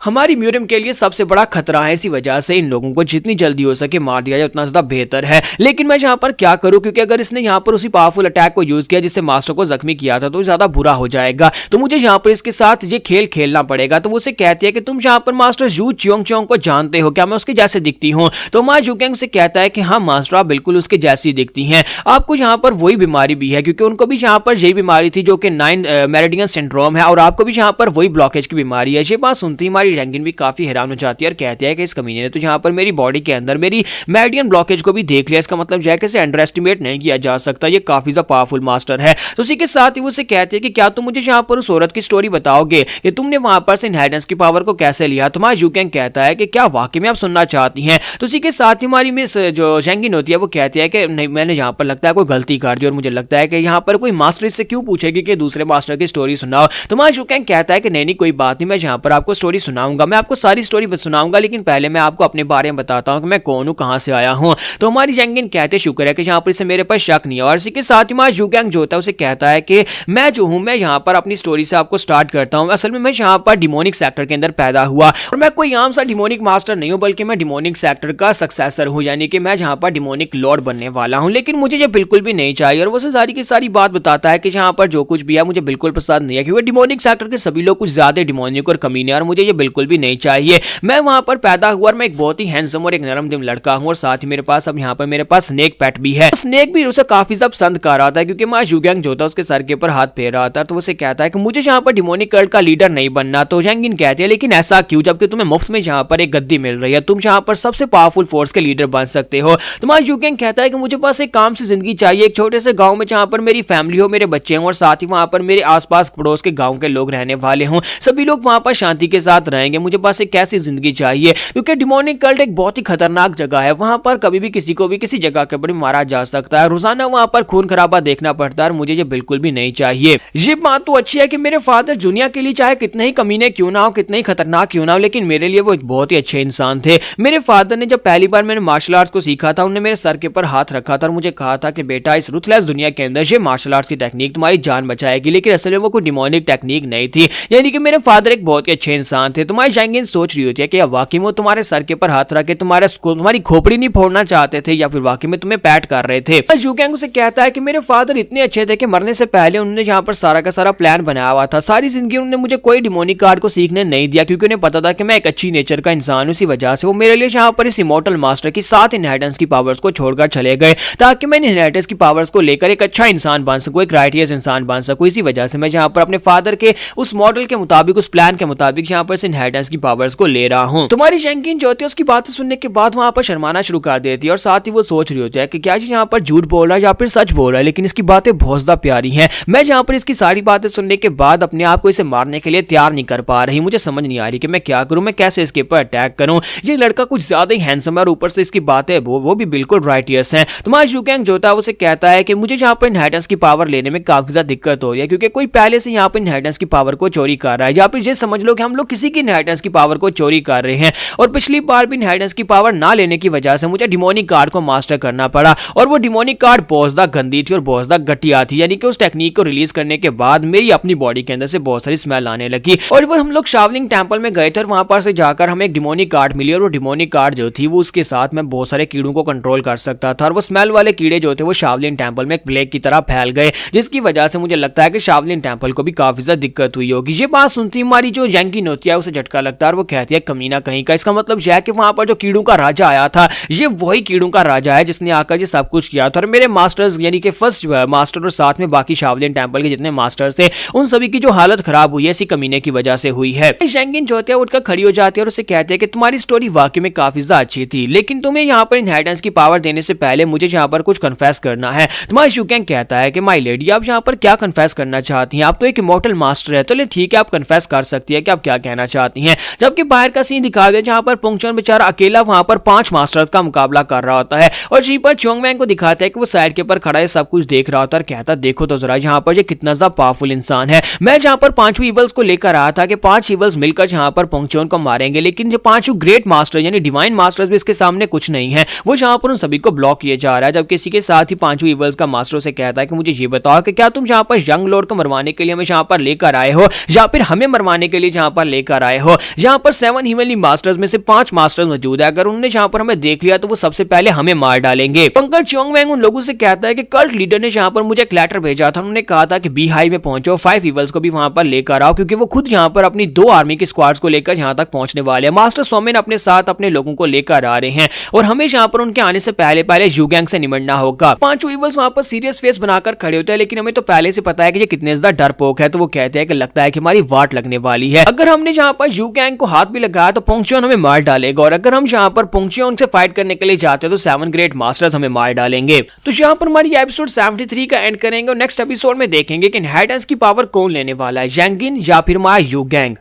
हमारी म्यूरियम के लिए सबसे बड़ा खतरा है। इसी वजह से इन लोगों को जितनी जल्दी हो सके मार दिया जाए उतना ज्यादा बेहतर है। लेकिन मैं यहाँ पर क्या करूँ, क्योंकि अगर इसने यहाँ पर उसी पावरफुल अटैक को यूज किया जिससे मास्टर को जख्मी किया था तो ज्यादा बुरा हो जाएगा, तो मुझे यहाँ पर इसके साथ ये खेल खेलना पड़ेगा। तो वो उसे कहती है कि तुम यहाँ पर मास्टर यू चियोंग चियोंग को जानते हो क्या, मैं उसके जैसे दिखती हूँ। तो मास्टर यूगैंग से कहता है कि हाँ मास्टर आप बिल्कुल उसके जैसी दिखती हैं, आपको यहाँ पर वही बीमारी भी है, क्योंकि उनको भी यहाँ पर यही बीमारी थी जो कि 9 मेरिडियन सिंड्रोम है और आपको भी यहाँ पर वही ब्लॉकेज की बीमारी है। ये बात सुनती हमारी जैंगिन भी काफी हैरान हो जाती है और कहती है कि इस कमीने ने तो यहाँ पर मेरी बॉडी के अंदर मेरी मेरिडियन ब्लॉकेज को भी देख लिया, इसका मतलब यह कि अंडर एस्टिमेट नहीं किया जा सकता, ये काफी ज्यादा पावरफुल मास्टर है। तो उसी के साथ ही वो उसे कहती है कि क्या तुम मुझे यहाँ पर उस औरत की स्टोरी बताओगे कि तुमने वहां पर से इनहेरिटेंस की पावर को कैसे लिया। तो मास्टर यूगैंग कहता है कि क्या वाकई में आप सुनना चाहती हैं। तो उसी के साथ ही हमारी मिस जो जैंगिन होती है वो कहती है कि नहीं मैंने यहाँ पर लगता है कोई गलती कर दी और मुझे लगता है कि यहाँ पर कोई मास्टर इससे क्यों पूछेगी कि दूसरे मास्टर की स्टोरी सुनाओ। तो मास्टर यूगैंग कहता है कि नहीं कोई बात नहीं, मैं यहाँ पर आपको स्टोरी सुनाऊंगा, मैं आपको सारी स्टोरी सुनाऊंगा, लेकिन पहले मैं आपको अपने बारे में बताता हूँ कि मैं कौन हूँ, कहाँ से आया हूँ। तो हमारी जैंगिन कहते शुक्र है कि यहाँ पर इसे मेरे पर शक नहीं है। और इसी के साथ ही मास्टर यूगैंग जो होता है उसे कहता है कि मैं जो हूँ मैं यहाँ पर अपनी स्टोरी से आपको स्टार्ट करता हूँ। असल में मैं यहाँ पर डिमोनिक सेक्टर के अंदर पैदा हुआ और मैं कोई आम सा डिमोनिक मास्टर नहीं हूँ, बल्कि मैं डिमोनिक सेक्टर का सक्सेसर हूँ, यानी कि मैं यहाँ पर डिमोनिक लॉर्ड बनने वाला हूँ। लेकिन मुझे ये बिल्कुल भी नहीं चाहिए और वो सारी की सारी बात बताता है कि यहाँ पर जो कुछ भी है मुझे बिल्कुल पसंद नहीं है, क्योंकि डिमोनिक सेक्टर के सभी लोग कुछ ज्यादा डिमोनिक और कमीने और मुझे ये बिल्कुल भी नहीं चाहिए। मैं वहां पर पैदा हुआ और मैं एक बहुत ही हैंडसम और एक नरम दिल लड़का हूँ और साथ ही मेरे पास अब यहाँ पर मेरे पास स्नेक पेट भी है। स्नेक भी उसे काफी ज्यादा पसंद कर रहा था, क्योंकि मास्टर यूगैंग जो था उसके सर के ऊपर हाथ फेर रहा था। तो उसे कहता है कि मुझे यहाँ पर डिमोनिक कल्ट का लीडर नहीं बनना। तो जैंगिन कहती है लेकिन ऐसा क्यों, जबकि तुम्हें मुफ्त में यहाँ पर एक गद्दी मिल रही है, तुम यहाँ पर सबसे पावरफुल फोर्स के लीडर बन सकते हो। तो मास्टर यूगैंग कहता है कि मुझे पास एक काम से जिंदगी चाहिए, एक छोटे से गांव में जहाँ पर मेरी फैमिली हो, मेरे बच्चे हों और साथ ही वहां पर मेरे आसपास पड़ोस के गांव के लोग रहने वाले हों, सभी लोग वहां पर शांति के साथ रहेंगे। मुझे पास एक कैसी जिंदगी चाहिए, क्योंकि डिमोनिक कल्ट एक बहुत ही खतरनाक जगह है, वहां पर कभी भी किसी को भी किसी जगह के ऊपर मारा जा सकता है, रोजाना वहां पर खून खराबा देखना पड़ता है और मुझे ये बिल्कुल भी नहीं चाहिए। ये बात तो अच्छी है कि मेरे फादर दुनिया के लिए चाहे कितने ही कमीने क्यों ना हो, कितने ही खतरनाक क्यों ना हो, लेकिन मेरे लिए वो एक बहुत ही अच्छे इंसान थे। मेरे फादर ने जब पहली बार मैंने मार्शल आर्ट्स को सीखा था, उन्होंने मेरे सर के ऊपर हाथ रखा था और मुझे कहा था कि बेटा इस रुथलेस दुनिया के अंदर ये मार्शल आर्ट्स की टेक्निक तुम्हारी जान बचाएगी, लेकिन असल में वो कोई डिमोनिक टेक्निक नहीं थी, यानी कि मेरे फादर एक बहुत ही अच्छे इंसान थे। तुम्हारी जैंगिन सोच रही होती है कि वाकई में तुम्हारे सर के ऊपर हाथ रख के तुम्हारी खोपड़ी नहीं फोड़ना चाहते थे या फिर वाकई में तुम्हें पैट कर रहे थे। यूगैंग उसे कहता है कि मेरे फादर इतने अच्छे थे कि मरने से पहले उन्होंने यहाँ पर सारा का सारा प्लान बनाया हुआ था। सारी जिंदगी उन्होंने मुझे कोई डिमोनिक आर्ट को सीखने नहीं दिया, क्योंकि उन्हें पता था कि मैं एक अच्छी नेचर का इंसान हूं। इसी वजह से वो मेरे लिए यहाँ पर इस इमॉर्टल मास्टर की 7 इनहेरिटेंस की पावर्स को छोड़कर चले गए, ताकि मैं इनहेरिटेंस की पावर्स को लेकर एक अच्छा इंसान बन सकूं, एक राइटियस इंसान बन सकूं। इसी वजह से मैं यहाँ पर अपने फादर के उस मॉडल के मुताबिक, उस प्लान के मुताबिक यहाँ पर इस इनहेरिटेंस की पावर्स को ले रहा हूँ। तुम्हारी जैंकिन जो होती है उसकी बातें सुनने के बाद वहाँ पर शर्माना शुरू कर देती है और साथ ही वो सोच रही होती है कि क्या जी यहाँ पर झूठ बोल रहा है या फिर सच बोल रहा है, लेकिन इसकी बातें बहुत ज्यादा प्यारी हैं। मैं जहाँ पर इसकी सारी बातें सुनने के बाद अपने आप को इसे मारने के लिए तैयार नहीं कर पा रही। मुझे समझ नहीं आ रही कि मैं क्या करूँ, मैं कैसे इसके ऊपर अटैक करूँ। ये लड़का कुछ ज्यादा ही हैंडसम है और ऊपर से इसकी बातें वो भी बिल्कुल राइटियस हैं। तुम्हारा यू गैंग जो होता है उसे कहता है कि मुझे यहाँ पर इनहेरिटेंस की पावर लेने में काफी ज्यादा दिक्कत हो रही है, क्योंकि कोई पहले से यहाँ पर इनहेरिटेंस की पावर को चोरी कर रहा है। या फिर ये समझ लो कि हम लोग किसी की इनहेरिटेंस की पावर को चोरी कर रहे हैं। और पिछली बार भी इनहेरिटेंस की पावर ना लेने की वजह से मुझे डिमोनिक कार्ड को मास्टर करना पड़ा और वो डिमोनिक कार्ड बहुत ज्यादा गंदी थी और बहुत ज्यादा घटिया थी। यानी कि उस टेक्निक को रिलीज करने के बाद मेरी अपनी बॉडी के अंदर से बहुत सारी स्मेल आने लगी। और वो हम लोग शावलिंग टेंपल में गए थे और वहां पर से जाकर हमें एक डिमोनिक कार्ड मिली और वो डिमोनिक कार्ड जो थी वो उसके साथ मैं बहुत सारे कीड़ों को कंट्रोल कर सकता था। और वो स्मेल वाले कीड़े जो थे वो शावलिन टेंपल में एक प्लेग की तरह फैल गए, जिसकी वजह से मुझे लगता है कि शावलिन टेंपल को भी काफी ज्यादा दिक्कत हुई होगी। ये बात सुनती हमारी जो जैंकिन होती है उसे झटका लगता है और वो कहती है कमीना कहीं का। इसका मतलब यह है कि वहां पर जो कीड़ों का राजा आया था ये वही कीड़ों का राजा है जिसने आकर ये सब कुछ किया था। और मेरे मास्टर्स यानी कि फर्स्ट मास्टर और साथ में बाकी शावलिन टेंपल के जितने मास्टर्स थे उन सभी की जो हालत खराब हुई है इसी कमीने की वजह से हुई है। जैंकिन जो होती है उठकर खड़ी हो जाती है और उसे कहते हैं कि तुम्हारी स्टोरी वाकई में काफी ज्यादा अच्छी थी, लेकिन तुम्हें यहाँ पर इनहेरिटेंस की पावर देने से पहले मुझे यहाँ पर कुछ कन्फेस करना है। तुम्हारा यू गैंग कहता है कि माय लेडी आप यहाँ पर क्या कन्फेस करना चाहती हैं? आप तो एक इमॉर्टल मास्टर है, तो ठीक है आप कन्फेस कर सकती है कि आप क्या कहना चाहती हैं। जबकि बाहर का सीन दिखा दे जहाँ पर पुंगचोन बेचारा अकेला वहां पर 5 मास्टर्स का मुकाबला कर रहा होता है और जी पर चोंगमैंग को दिखाता है कि वो साइड के ऊपर खड़ा है, सब कुछ देख रहा होता है और कहता देखो तो जरा यहाँ पर ये कितना ज्यादा पावरफुल इंसान है। मैं जहाँ पर 5 ईवल्स को लेकर आया था कि 5 ईवल्स मिलकर यहाँ पर पुंगचोन को मारेंगे, लेकिन जो 5 ग्रेट मास्टर यानी डिवाइन मास्टर्स भी इसके सामने कुछ नहीं है। वो यहाँ पर उन सभी को ब्लॉक किए जा रहा है। जबकि इसी के साथ ही 5 ईवल्स का मास्टर से कहता है कि मुझे ये बताओ कि क्या तुम यहाँ पर यंग लॉर्ड को मरवाने के लिए हमें यहाँ पर लेकर आए हो या फिर हमें मरवाने के लिए यहाँ पर लेकर आए हो? यहाँ पर 7 हिमनली मास्टर्स में से 5 मास्टर्स मौजूद है, अगर उन्होंने यहाँ पर हमें देख लिया तो वो सबसे पहले हमें मार डालेंगे। अंकल चोंगमैंग उन लोगों से कहता है कि कल्ट लीडर ने यहाँ पर मुझे एक लेटर भेजा था, उन्होंने कहा था कि बी हाई में पहुंचो, 5 ईवल्स को भी वहां पर लेकर आओ, क्योंकि वो खुद यहाँ पर अपनी 2 आर्मी के स्क्वाड्स को लेकर यहाँ तक पहुंचने वाले हैं। मास्टर सोमेन अपने साथ अपने लोगों को लेकर आ रहे हैं और हमें यहाँ पर उनके आने से पहले यू गैंग से निमटना होगा। 5 ईवल्स वहां पर सीरियस फेस बनाकर खड़े होते हैं, लेकिन हमें तो पहले से पता है कि ये कितने ज्यादा डरपोक है। तो वो कहते हैं कि लगता है कि हमारी वाट लगने वाली है। अगर हमने यहाँ पर यू गैंग को हाथ भी लगाया तो पुंगचोन हमें मार डालेगा और अगर हम यहाँ पर पुंगचोन से फाइट करने के लिए जाते हैं तो 7 ग्रेट मास्टर्स हमें मार डालेंगे। तो यहाँ पर हमारी एपिसोड 73 का एंड करेंगे और नेक्स्ट एपिसोड में देखेंगे कि इनहेरिटेंस की पावर कौन लेने वाला है, जैंगिन या फिर हमारा यू गैंग।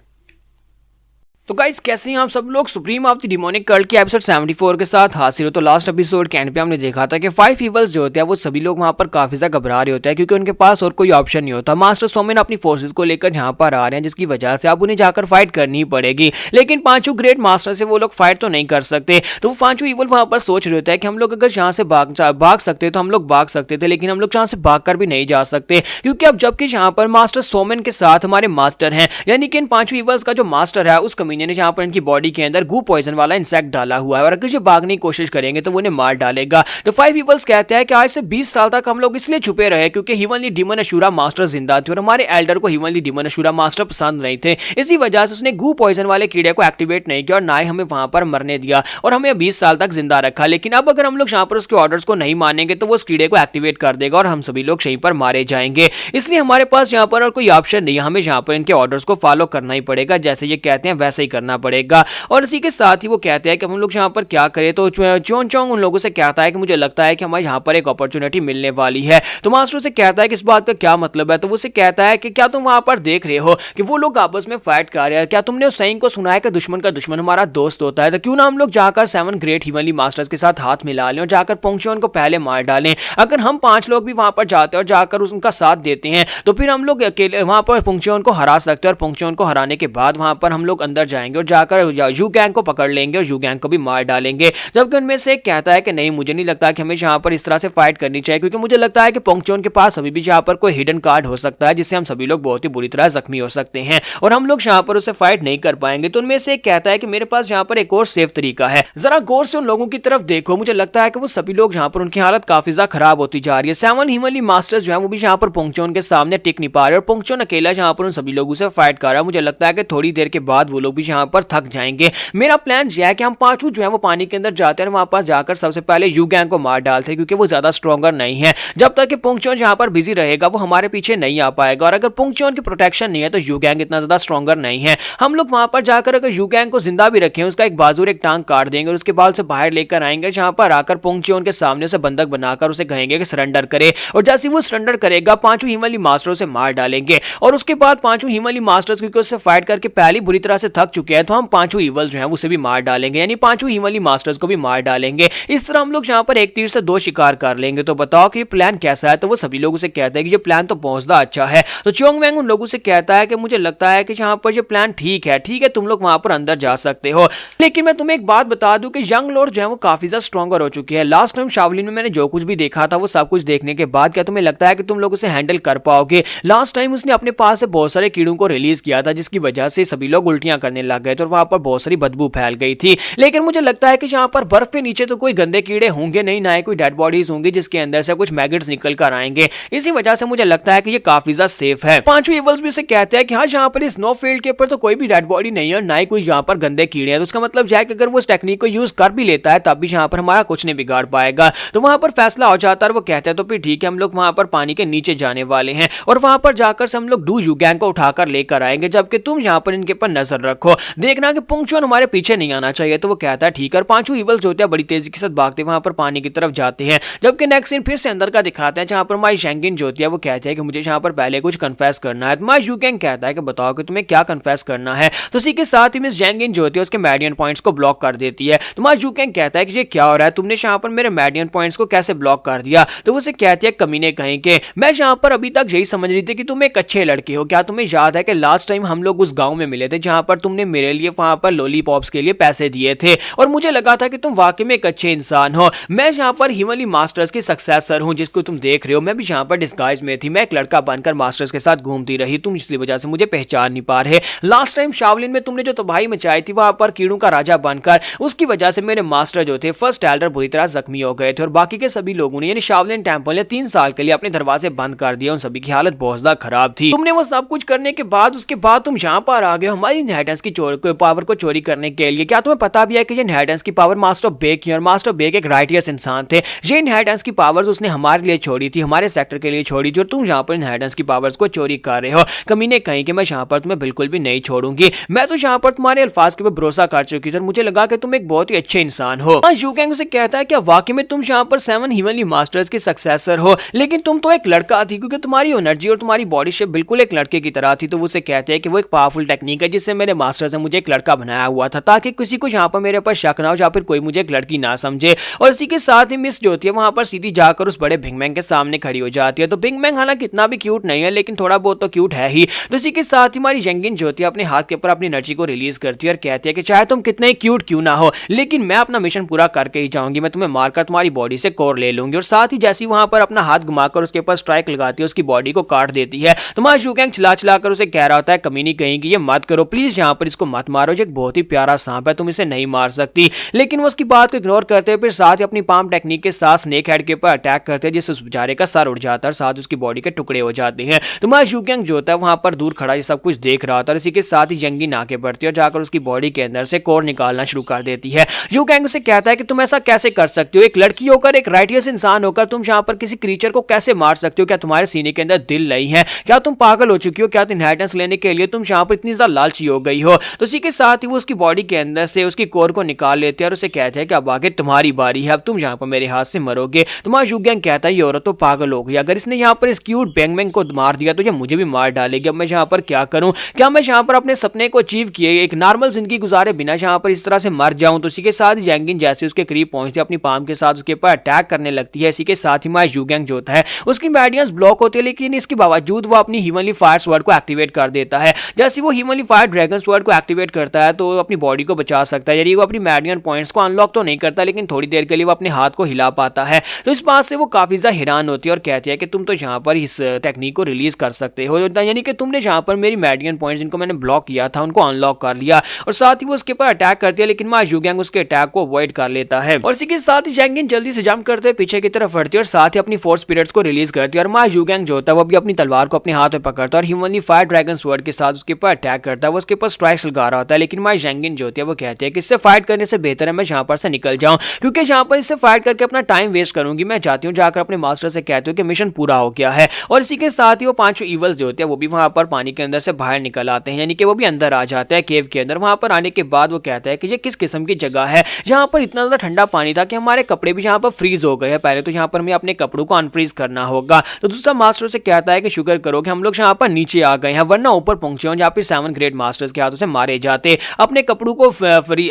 तो गाइस कैसे हैं आप सब लोग? Supreme of the demonic cult के एपिसोड 74 के साथ हाजिर हो। तो लास्ट एपिसोड के एंड पे हमने देखा था कि 5 ईवल्स जो होते हैं वो सभी लोग वहां पर काफी ज्यादा घबरा रहे होते हैं क्योंकि उनके पास और कोई ऑप्शन नहीं होता। मास्टर सोमेन अपनी फोर्सेस को लेकर यहाँ पर आ रहे हैं, जिसकी वजह से अब उन्हें जाकर फाइट करनी ही पड़ेगी। लेकिन 5 ग्रेट मास्टर से वो लोग फाइट तो नहीं कर सकते। तो वो 5 ईवल वहां पर सोच रहे होते हैं कि हम लोग अगर यहाँ से भाग सकते तो हम लोग भाग सकते थे, लेकिन हम लोग यहाँ से भाग कर भी नहीं जा सकते क्योंकि अब जबकि यहाँ पर मास्टर सोमेन के साथ हमारे मास्टर हैं, यानी कि इन 5 ईवल्स का जो मास्टर है उस कमीने ने यहाँ पर इनकी बॉडी के अंदर गू पॉइजन वाला इंसेक्ट डाला हुआ है और अगर ये भागने की कोशिश करेंगे तो वो उन्हें मार डालेगा। तो 5 ईवल्स कहते हैं कि आज से 20 साल तक हम लोग इसलिए छुपे रहे क्योंकि हिवनली डीमन अशूरा मास्टर जिंदा थे और हमारे एल्डर को हिवनली डीमन अशूरा मास्टर पसंद नहीं थे। इसी वजह से उसने गू पॉइजन वाले कीड़े को एक्टिवेट नहीं किया और ना ही हमें वहां पर मरने दिया और हमें 20 साल तक जिंदा रखा। लेकिन अब अगर हम लोग यहाँ पर उसके ऑर्डर्स को नहीं मानेंगे तो वो उस कीड़े को एक्टिवेट कर देगा और हम सभी लोग यहीं पर मारे जाएंगे। इसलिए हमारे पास यहाँ पर और कोई ऑप्शन नहीं है, हमें यहाँ पर इनके ऑर्डर्स को फॉलो करना ही पड़ेगा, जैसे ये कहते हैं वैसे ही करना पड़ेगा। और इसी के साथ ही वो कहते हैं कि हम लोग यहाँ पर क्या करें। तो चोन चोंग उन लोगों से कहता है कि मुझे लगता है कि हमें यहाँ पर एक अपॉर्चुनिटी मिलने वाली है। तो मास्टर से कहता है कि इस बात का क्या मतलब है। तो वो से कहता है कि क्या तुम वहां पर देख रहे हो कि वो लोग आपस में फाइट कर रहे हैं? क्या तुमने उस saying को सुना है कि दुश्मन का दुश्मन हमारा दोस्त होता है? तो क्यों ना हम लोग जाकर 7 ग्रेट हिवनली मास्टर्स के साथ हाथ मिला लें और जाकर पुंगचोन को पहले मार डालें। अगर हम 5 लोग भी वहां पर जाते हैं और जाकर उनका साथ देते हैं तो फिर हम लोग अकेले वहां पर पुंगचोन को हरा सकते हैं और पुंगचोन को हराने के बाद वहां पर हम लोग अंदर जाएंगे और जाकर यू गैंग को पकड़ लेंगे और यू गैंग को भी मार डालेंगे। जबकि उनमें से एक कहता है कि नहीं, मुझे नहीं लगता कि हमें यहाँ पर इस तरह से फाइट करनी चाहिए क्योंकि मुझे लगता है कि पुंगचोन के पास अभी भी यहाँ पर कोई हिडन कार्ड हो सकता है जिससे हम सभी लोग बहुत ही बुरी तरह जख्मी हो सकते हैं और हम लोग यहाँ पर उसे फाइट नहीं कर पाएंगे। तो उनमें से एक कहता है कि मेरे पास यहाँ पर एक और सेफ तरीका है, जरा गौर से उन लोगों की तरफ देखो। मुझे लगता है कि वो सभी लोग यहाँ पर उनकी हालत काफी ज्यादा खराब होती जा रही है। 7 हिमनली मास्टर्स जो है वो भी यहाँ पर पुंगचोन के सामने टिक नहीं पा रहे और पुंगचोन अकेला यहाँ पर उन सभी लोगों से फाइट कर रहा है। मुझे लगता है कि थोड़ी देर के बाद वो लोग भी भी यहाँ पर थक जाएंगे। मेरा प्लान यह है कि हम पांचों जो है वो पानी के अंदर जाते हैं, वहां पर जाकर सबसे पहले यू गैंग को मार डालते हैं, क्योंकि वो ज्यादा स्ट्रॉन्गर नहीं है। जब तक कि पुंगचोन यहाँ पर बिजी रहेगा वो हमारे पीछे नहीं आ पाएगा, और अगर पुंगचोन की प्रोटेक्शन नहीं है तो यू गैंग इतना ज्यादा स्ट्रॉन्गर नहीं है। हम लोग वहां पर जाकर अगर यू गैंग को जिंदा भी रखें, उसका एक बाजू एक टांग काट देंगे और उसके बाद से बाहर लेकर आएंगे, जहां पर आकर पुंगचोन के सामने से बंधक बनाकर उसे कहेंगे कि सरेंडर करे, और जैसे वो सरेंडर करेगा पांचों हिमालय मास्टरों से मार डालेंगे। और उसके बाद पांचों हिमालय मास्टर्स क्योंकि उससे फाइट करके पहले बुरी तरह से थक चुके हैं, तो हम पांचों इवल जो है उसे भी मार डालेंगे, यानी पांचों हिमालय मास्टर्स को भी मार डालेंगे। इस तरह हम लोग यहाँ पर एक तीर से दो शिकार कर लेंगे। तो बताओ कि ये प्लान कैसा है? तो वो सभी लोगों से कहते हैं कि ये प्लान तो बहुत ज्यादा अच्छा है। तो चोंग वैंग उन लोगों से कहता है कि मुझे लगता है कि यहाँ पर ये प्लान ठीक है, तुम लोग वहां पर अंदर जा सकते हो, लेकिन मैं तुम्हें एक बात बता दूं कि यंग लॉर्ड जो है वो काफी ज्यादा स्ट्रॉन्गर हो चुके हैं। लास्ट टाइम शाओलिन में मैंने जो कुछ भी देखा था वो सब कुछ देखने के बाद क्या तुम्हें लगता है कि तुम लोग उसे हैंडल कर पाओगे? लास्ट टाइम उसने अपने पास से बहुत सारे कीड़ों को रिलीज किया था, जिसकी वजह से सभी लोग उल्टियां करने लग गए थे और वहां पर बहुत सारी बदबू फैल गई थी। लेकिन मुझे लगता है कि यहाँ पर बर्फ के नीचे तो कोई गंदे कीड़े होंगे नहीं, ना ही कोई डेड बॉडीज होंगी जिसके अंदर से कुछ मैगेट्स निकल कर आएंगे। इसी वजह से मुझे लगता है कि ये काफी ज्यादा सेफ है। पांचों इवल्स भी उसे कहते हैं कि हाँ, यहाँ पर स्नो फील्ड के ऊपर तो कोई भी डेड बॉडी नहीं है, ना ही कोई यहाँ पर गंदे कीड़े हैं। तो उसका मतलब यह है कि अगर वो इस टेक्निक को यूज कर भी लेता है तब भी यहाँ पर हमारा कुछ नहीं बिगाड़ पाएगा। तो वहां पर फैसला हो जाता है और वो कहते हैं तो फिर ठीक है, हम लोग वहां पर पानी के नीचे जाने वाले हैं और वहां पर जाकर से हम लोग डू यू गैंग को उठाकर लेकर आएंगे, जबकि तुम यहाँ पर इनके पर नजर रखो, देखना कि पुंगचोन हमारे पीछे नहीं आना चाहिए। तो वो कहता है ठीक है। पांचों इवल्स जो होते हैं बड़ी तेजी के साथ भागते वहां पर पानी की तरफ जाते हैं। जबकि नेक्स्ट सीन फिर से अंदर का दिखाते हैं, जहां पर माई शेंगिन जो होती है वो कहती है कि मुझे यहाँ पर पहले कुछ कन्फेस करना है। तो माई यू गैंग कहता है कि बताओ कि तुम्हें क्या कन्फेस करना है। तो इसी के साथ ही मिस जेंगिन जो होती है उसके मेडियन पॉइंट्स को ब्लॉक कर देती है। तो माई यू गैंग कहता है कि ये क्या हो रहा है, तुमने यहाँ पर मेरे मेडियन पॉइंट्स को कैसे ब्लॉक कर दिया? तो उसे कहती है कमीने कहीं के, मैं यहाँ पर अभी तक यही समझ रही थी कि तुम एक अच्छे लड़के हो। क्या तुम्हें याद है कि लास्ट टाइम हम लोग उस गांव में मिले थे जहां पर तुमने मेरे लिए वहां पर लॉलीपॉप्स के लिए पैसे दिए थे, और मुझे लगा था कि तुम वाकई में एक अच्छे इंसान हो। मैं यहाँ पर हिमालय मास्टर्स की सक्सेसर हूँ जिसको तुम देख रहे हो। मैं भी यहाँ पर डिस्गाइज में थी, मैं एक लड़का बनकर मास्टर्स के साथ घूमती रही, तुम इसलिए वजह से मुझे पहचान नहीं पा रहे। लास्ट टाइम शाओलिन में तुमने जो तबाही मचाई थी वहां पर कीड़ों का राजा बनकर, उसकी वजह से मेरे मास्टर जो थे फर्स्ट एल्डर बुरी तरह जख्मी हो गए थे, और बाकी के सभी लोगों ने यानी शाओलिन टेंपल ने 3 साल के लिए अपने दरवाजे बंद कर दिए। उन सभी की हालत बहुत ज्यादा खराब थी। तुमने वो सब कुछ करने के बाद उसके बाद तुम यहाँ पर आ गए हमारी इनहेरिटेंस की पावर को चोरी करने के लिए। क्या तुम्हें पता भी है कि ये इनहेरिटेंस की पावर मास्टर बेक की, और मास्टर बेक एक राइटियस इंसान थे। ये इनहेरिटेंस की पावर्स उसने हमारे लिए छोड़ी थी, हमारे सेक्टर के लिए छोड़ी थी, और तुम यहाँ पर इनहेरिटेंस की पावर्स को चोरी कर रहे हो। कमीने कहीं कि मैं यहाँ पर तुम्हें बिल्कुल भी नहीं छोड़ूंगी। मैं तो यहाँ पर तुम्हारे अल्फाज के ऊपर भरोसा कर चुकी थी और मुझे लगा कि तुम एक बहुत ही अच्छे इंसान हो। यू गैंग उसे कहता है कि वाकई में तुम यहाँ पर 7 हिमालय मास्टर्स के सक्सेसर हो, लेकिन तुम तो एक लड़का थी, क्योंकि तुम्हारी एनर्जी और तुम्हारी बॉडी शेप बिल्कुल एक लड़के की तरह थी। तो वो उसे कहते हैं कि वो एक पावरफुल टेक्निक है जिससे मेरे मास्टर्स ने मुझे एक लड़का बनाया हुआ था, ताकि किसी को यहाँ पर मेरे ऊपर शक ना हो या फिर कोई मुझे एक लड़की ना समझे। और इसी के साथ ही मिस जो होती है वहां पर सीधी जाकर उस बड़े बिग मैंग के सामने खड़ी हो जाती है। तो बिग मैंग हालांकि इतना भी क्यूट नहीं है, लेकिन थोड़ा बहुत तो क्यूट है ही। तो इसी के साथ ही हमारी जेंगिन जो होती है अपने हाथ के ऊपर अपनी एनर्जी को रिलीज करती है और कहती है कि चाहे तुम कितने ही क्यूट क्यों ना हो, लेकिन मैं अपना मिशन पूरा करके ही जाऊंगी। मैं तुम्हें मारकर तुम्हारी बॉडी से कोर ले लूंगी। और साथ ही जैसी वहां पर अपना हाथ घुमाकर उसके ऊपर स्ट्राइक लगाती है, उसकी बॉडी को काट देती है। तो हमारा यू गैंग चिल्ला चिल्लाकर उसे कह रहा होता है कमीनी कहीं कि ये मत करो प्लीज, यहाँ पर इसको मत मारो, ये एक बहुत ही प्यारा सांप है, तुम इसे नहीं मार सकती। लेकिन वो उसकी बात को इग्नोर करते हैं, फिर साथ ही अपनी पाम टेक्निक के साथ स्नेक हेड के ऊपर अटैक करते हैं, जिससे उस बेचारे का सर उड़ जाता है, साथ उसकी बॉडी के टुकड़े हो जाते हैं। तो हमारा यू गैंग जो होता है वहां पर दूर खड़ा ये सब कुछ देख रहा होता है। इसी के साथ ही जंगीन आगे बढ़ती है और जाकर उसकी बॉडी के अंदर से कोर निकालना शुरू कर देती है। यू गैंग उसे कहता है कि तुम ऐसा कैसे कर सकते हो, एक लड़की होकर, एक राइटियस इंसान होकर तुम यहाँ पर किसी क्रीचर को कैसे मार सकते हो? क्या तुम्हारे सीने के अंदर दिल नहीं है? क्या तुम पागल हो चुकी हो? क्या इनहेरिटेंस लेने के लिए तुम यहाँ पर इतनी ज्यादा लालची हो गई हो? तो इसी के साथ ही वो उसकी बॉडी के अंदर से उसकी कोर को निकाल लेते हैं और उसे कहते हैं कि अब आगे तुम्हारी बारी है, अब तुम यहाँ पर मेरे हाथ से मरोगे। तुम्हारा यू गैंग कहता है ये औरत तो पागल हो गई, अगर इसने यहाँ पर इस क्यूट बैंग बैंग को मार दिया तो ये मुझे भी मार डालेगी। अब मैं यहाँ पर क्या करूं? क्या मैं यहाँ पर अपने सपने को अचीव किए एक नॉर्मल जिंदगी गुजारे बिना यहाँ पर इस तरह से मर जाऊं? तो इसी के साथ जैंगिन जैसे उसके करीब पहुंचती है अपनी पाम के साथ उसके ऊपर अटैक करने लगती है। इसी के साथ ही माय यू गैंग जो होता है उसकी मेडियंस ब्लॉक होती है, लेकिन इसके बावजूद वो अपनी हिमालय फायर स्वर्ड को एक्टिवेट कर देता है। जैसे वो हिमालय फायर ड्रैगन स्वर्ड को एक्टिवेट करता है तो अपनी बॉडी को बचा सकता है, यानी वो अपनी मेडियन पॉइंट्स को अनलॉक तो नहीं करता, लेकिन थोड़ी देर के लिए वो अपने हाथ को हिला पाता है। तो इस बात से वो काफी ज्यादा हैरान होती है और कहती है कि तुम तो यहाँ पर इस टेक्निक को रिलीज कर सकते हो, यानी कि तुमने यहाँ पर मेरी मेडियन पॉइंट्स जिनको मैंने ब्लॉक किया था उनको अनलॉक कर लिया। और साथ ही वो उसके ऊपर अटैक करती है, लेकिन मां यू गैंग उसके अटैक को अवॉइड कर लेता है। और इसी के साथ ही जैंगिन जल्दी से जंप करते हुए पीछे की तरफ बढ़ती है और साथ ही अपनी फोर्स स्पिरिट्स को रिलीज करती है। और मां यू गैंग जो होता है वो भी अपनी तलवार को अपने हाथ में पकड़ता है और हिमालय फायर ड्रैगन स्वर्ड के साथ उसके ऊपर अटैक करता है। वो उसके ऊपर स्ट्राइक स्ट्राइक्स लगा रहा होता है, लेकिन माई जेंगिन जो होती है वो कहती है कि इससे फाइट करने से बेहतर है मैं यहाँ पर से निकल जाऊं, क्योंकि यहाँ पर इससे फाइट करके अपना टाइम वेस्ट करूंगी। मैं जाती हूँ जाकर अपने मास्टर से कहती हूँ कि मिशन पूरा हो गया है। और इसी के साथ ही वो पांचों ईवल्स जो होते हैं वो भी वहां पर पानी के अंदर से बाहर निकल आते हैं, यानी कि वो भी अंदर आ जाते हैं केव के अंदर। वहां पर आने के बाद वो कहता है कि ये किस किस्म की जगह है जहां पर इतना ज्यादा ठंडा पानी था कि हमारे कपड़े भी यहाँ पर फ्रीज हो गए हैं। पहले तो यहाँ पर हमें अपने कपड़ों को अनफ्रीज करना होगा। तो दूसरा मास्टर से कहता है कि शुक्र करो कि हम लोग यहाँ पर नीचे आ गए हैं, वरना ऊपर पहुंचे हो जहाँ पे 7 ग्रेड मास्टर्स के हाथों से मारे जाते। अपने कपड़ों को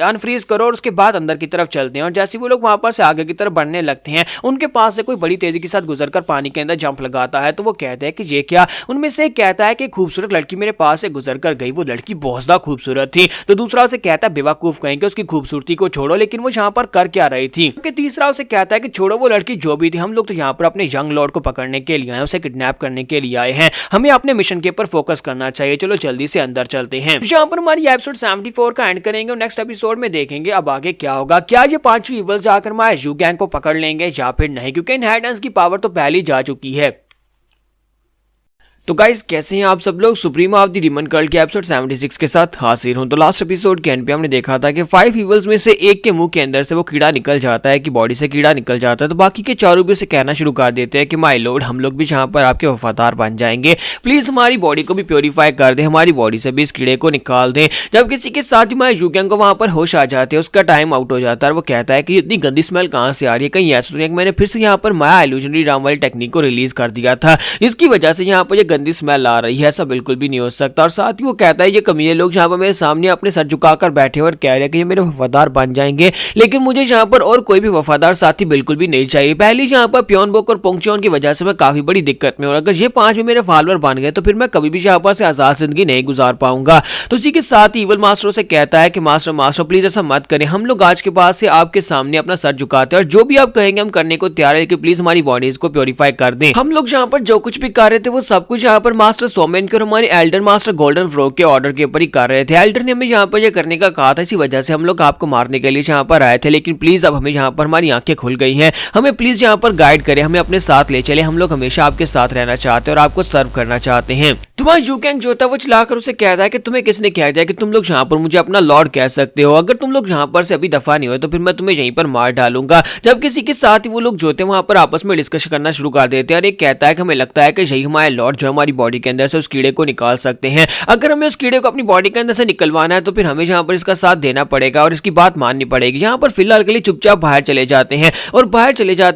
अनफ्रीज करो और उसके बाद अंदर की तरफ चलते हैं। और जैसे वो लोग वहां पर से आगे की तरफ बढ़ने लगते हैं, उनके पास से कोई बड़ी तेजी के साथ गुजरकर पानी के अंदर जंप लगाता है। तो वो कहते हैं कि ये क्या। उनमें से एक कहता है कि खूबसूरत लड़की मेरे पास से गुजर कर गई, वो लड़की बहुत ज्यादा खूबसूरत थी। तो दूसरा उसे कहता है बेवकूफ कहेंगे, उसकी खूबसूरती को छोड़ो, लेकिन वो यहाँ पर कर क्या रही थी। तीसरा उसे कहता है कि छोड़ो वो लड़की जो भी थी, हम लोग तो यहाँ पर अपने यंग लॉर्ड को पकड़ने के लिए आए, उसे किडनैप करने के लिए आए हैं, हमें अपने मिशन के ऊपर फोकस करना चाहिए। चलो जल्दी से अंदर चलते हैं। यहाँ पर हमारी एपिसोड 74 का एंड करेंगे और नेक्स्ट एपिसोड में देखेंगे अब आगे क्या होगा। क्या ये पांचों इवल्स जाकर हमारे यू गैंग को पकड़ लेंगे या फिर नहीं, क्योंकि इनहेरिटेंस की पावर तो पहले जा चुकी है। तो गाइस कैसे हैं आप सब लोग। Supreme of the demon cult के एपिसोड 76 के साथ हाजिर हूं। तो लास्ट एपिसोड के एंड पे हमने देखा था कि 5 इवल्स में से एक के मुंह के अंदर से वो कीड़ा निकल जाता है, कि बॉडी से कीड़ा निकल जाता है। तो बाकी के चारों भी उसे कहना शुरू कर देते हैं कि माय लॉर्ड हम लोग भी यहाँ पर आपके वफादार बन जाएंगे, प्लीज हमारी बॉडी को भी प्योरीफाई कर दें, हमारी बॉडी से भी इस कीड़े को निकाल दें। जब किसी के साथ ही माय यूगैंग को वहां पर होश आ जाते हैं, उसका टाइम आउट हो जाता है। वो कहता है कि इतनी गंदी स्मेल कहाँ से आ रही है, कहीं ऐसा नहीं है मैंने फिर से यहाँ पर माया इल्यूजनरी राम वाली टेक्निक को रिलीज कर दिया था, इसकी वजह से यहाँ पर ये गंदी स्मेल आ रही है, ऐसा बिल्कुल भी नहीं हो सकता। और साथ ही वो कहता है ये कमीने लोग यहाँ पर मेरे सामने अपने सर झुकाकर बैठे और कह रहे हैं कि ये मेरे वफादार बन जाएंगे, लेकिन मुझे यहाँ पर और कोई भी वफादार साथी बिल्कुल भी नहीं चाहिए। पहले यहाँ पर प्योनबोक और पोंगचोन की वजह से मैं काफी बड़ी दिक्कत में हूं, अगर ये 5 भी मेरे फॉलोअर बन गए तो फिर मैं कभी भी यहाँ पर से आजाद जिंदगी नहीं गुजार पाऊंगा। तो इसी के साथ इवल मास्टर से कहता है कि मास्टर प्लीज ऐसा मत करें, हम लोग आज के बाद से आपके सामने अपना सर झुकाते हैं और जो भी आप कहेंगे हम करने को तैयार है, कि प्लीज हमारी बॉडीज को प्योरीफाई कर दें। हम लोग यहाँ पर जो कुछ भी कर रहे थे वो सब कुछ यहाँ पर मास्टर सोमेन के और हमारे एल्डर मास्टर गोल्डन फ्रॉग के ऑर्डर के ऊपर ही कर रहे थे। एल्डर ने हमें यहाँ पर ये करने का कहा था, इसी वजह से हम लोग आपको मारने के लिए यहाँ पर आए थे, लेकिन प्लीज अब हमें यहाँ पर हमारी आंखें खुल गई हैं, हमें प्लीज यहाँ पर गाइड करें, हमें अपने साथ ले चले, हम लोग हमेशा आपके साथ रहना चाहते हैं और आपको सर्व करना चाहते हैं। तुम्हारा यूगैंग जो था वो चलाकर उसे कहता है कि तुम्हें किसने कह दिया कि तुम लोग यहाँ पर मुझे अपना लॉर्ड कह सकते हो, अगर तुम लोग यहाँ पर से अभी दफा नहीं हो तो फिर मैं तुम्हें यहीं पर मार डालूंगा। जब किसी के साथ ही वो लोग जो थे वहां पर आपस में डिस्कशन करना शुरू कर देते हैं और एक कहता है कि हमें लगता है कि यही हमारे लॉर्ड जो हमारी बॉडी के अंदर से उस कीड़े को निकाल सकते हैं, अगर हमें उस कीड़े को अपनी बॉडी के अंदर से निकलवाना है तो फिर हमें यहाँ पर इसका साथ देना पड़ेगा और इसकी बात माननी पड़ेगी। यहाँ पर फिलहाल के लिए चुपचाप बाहर चले जाते हैं और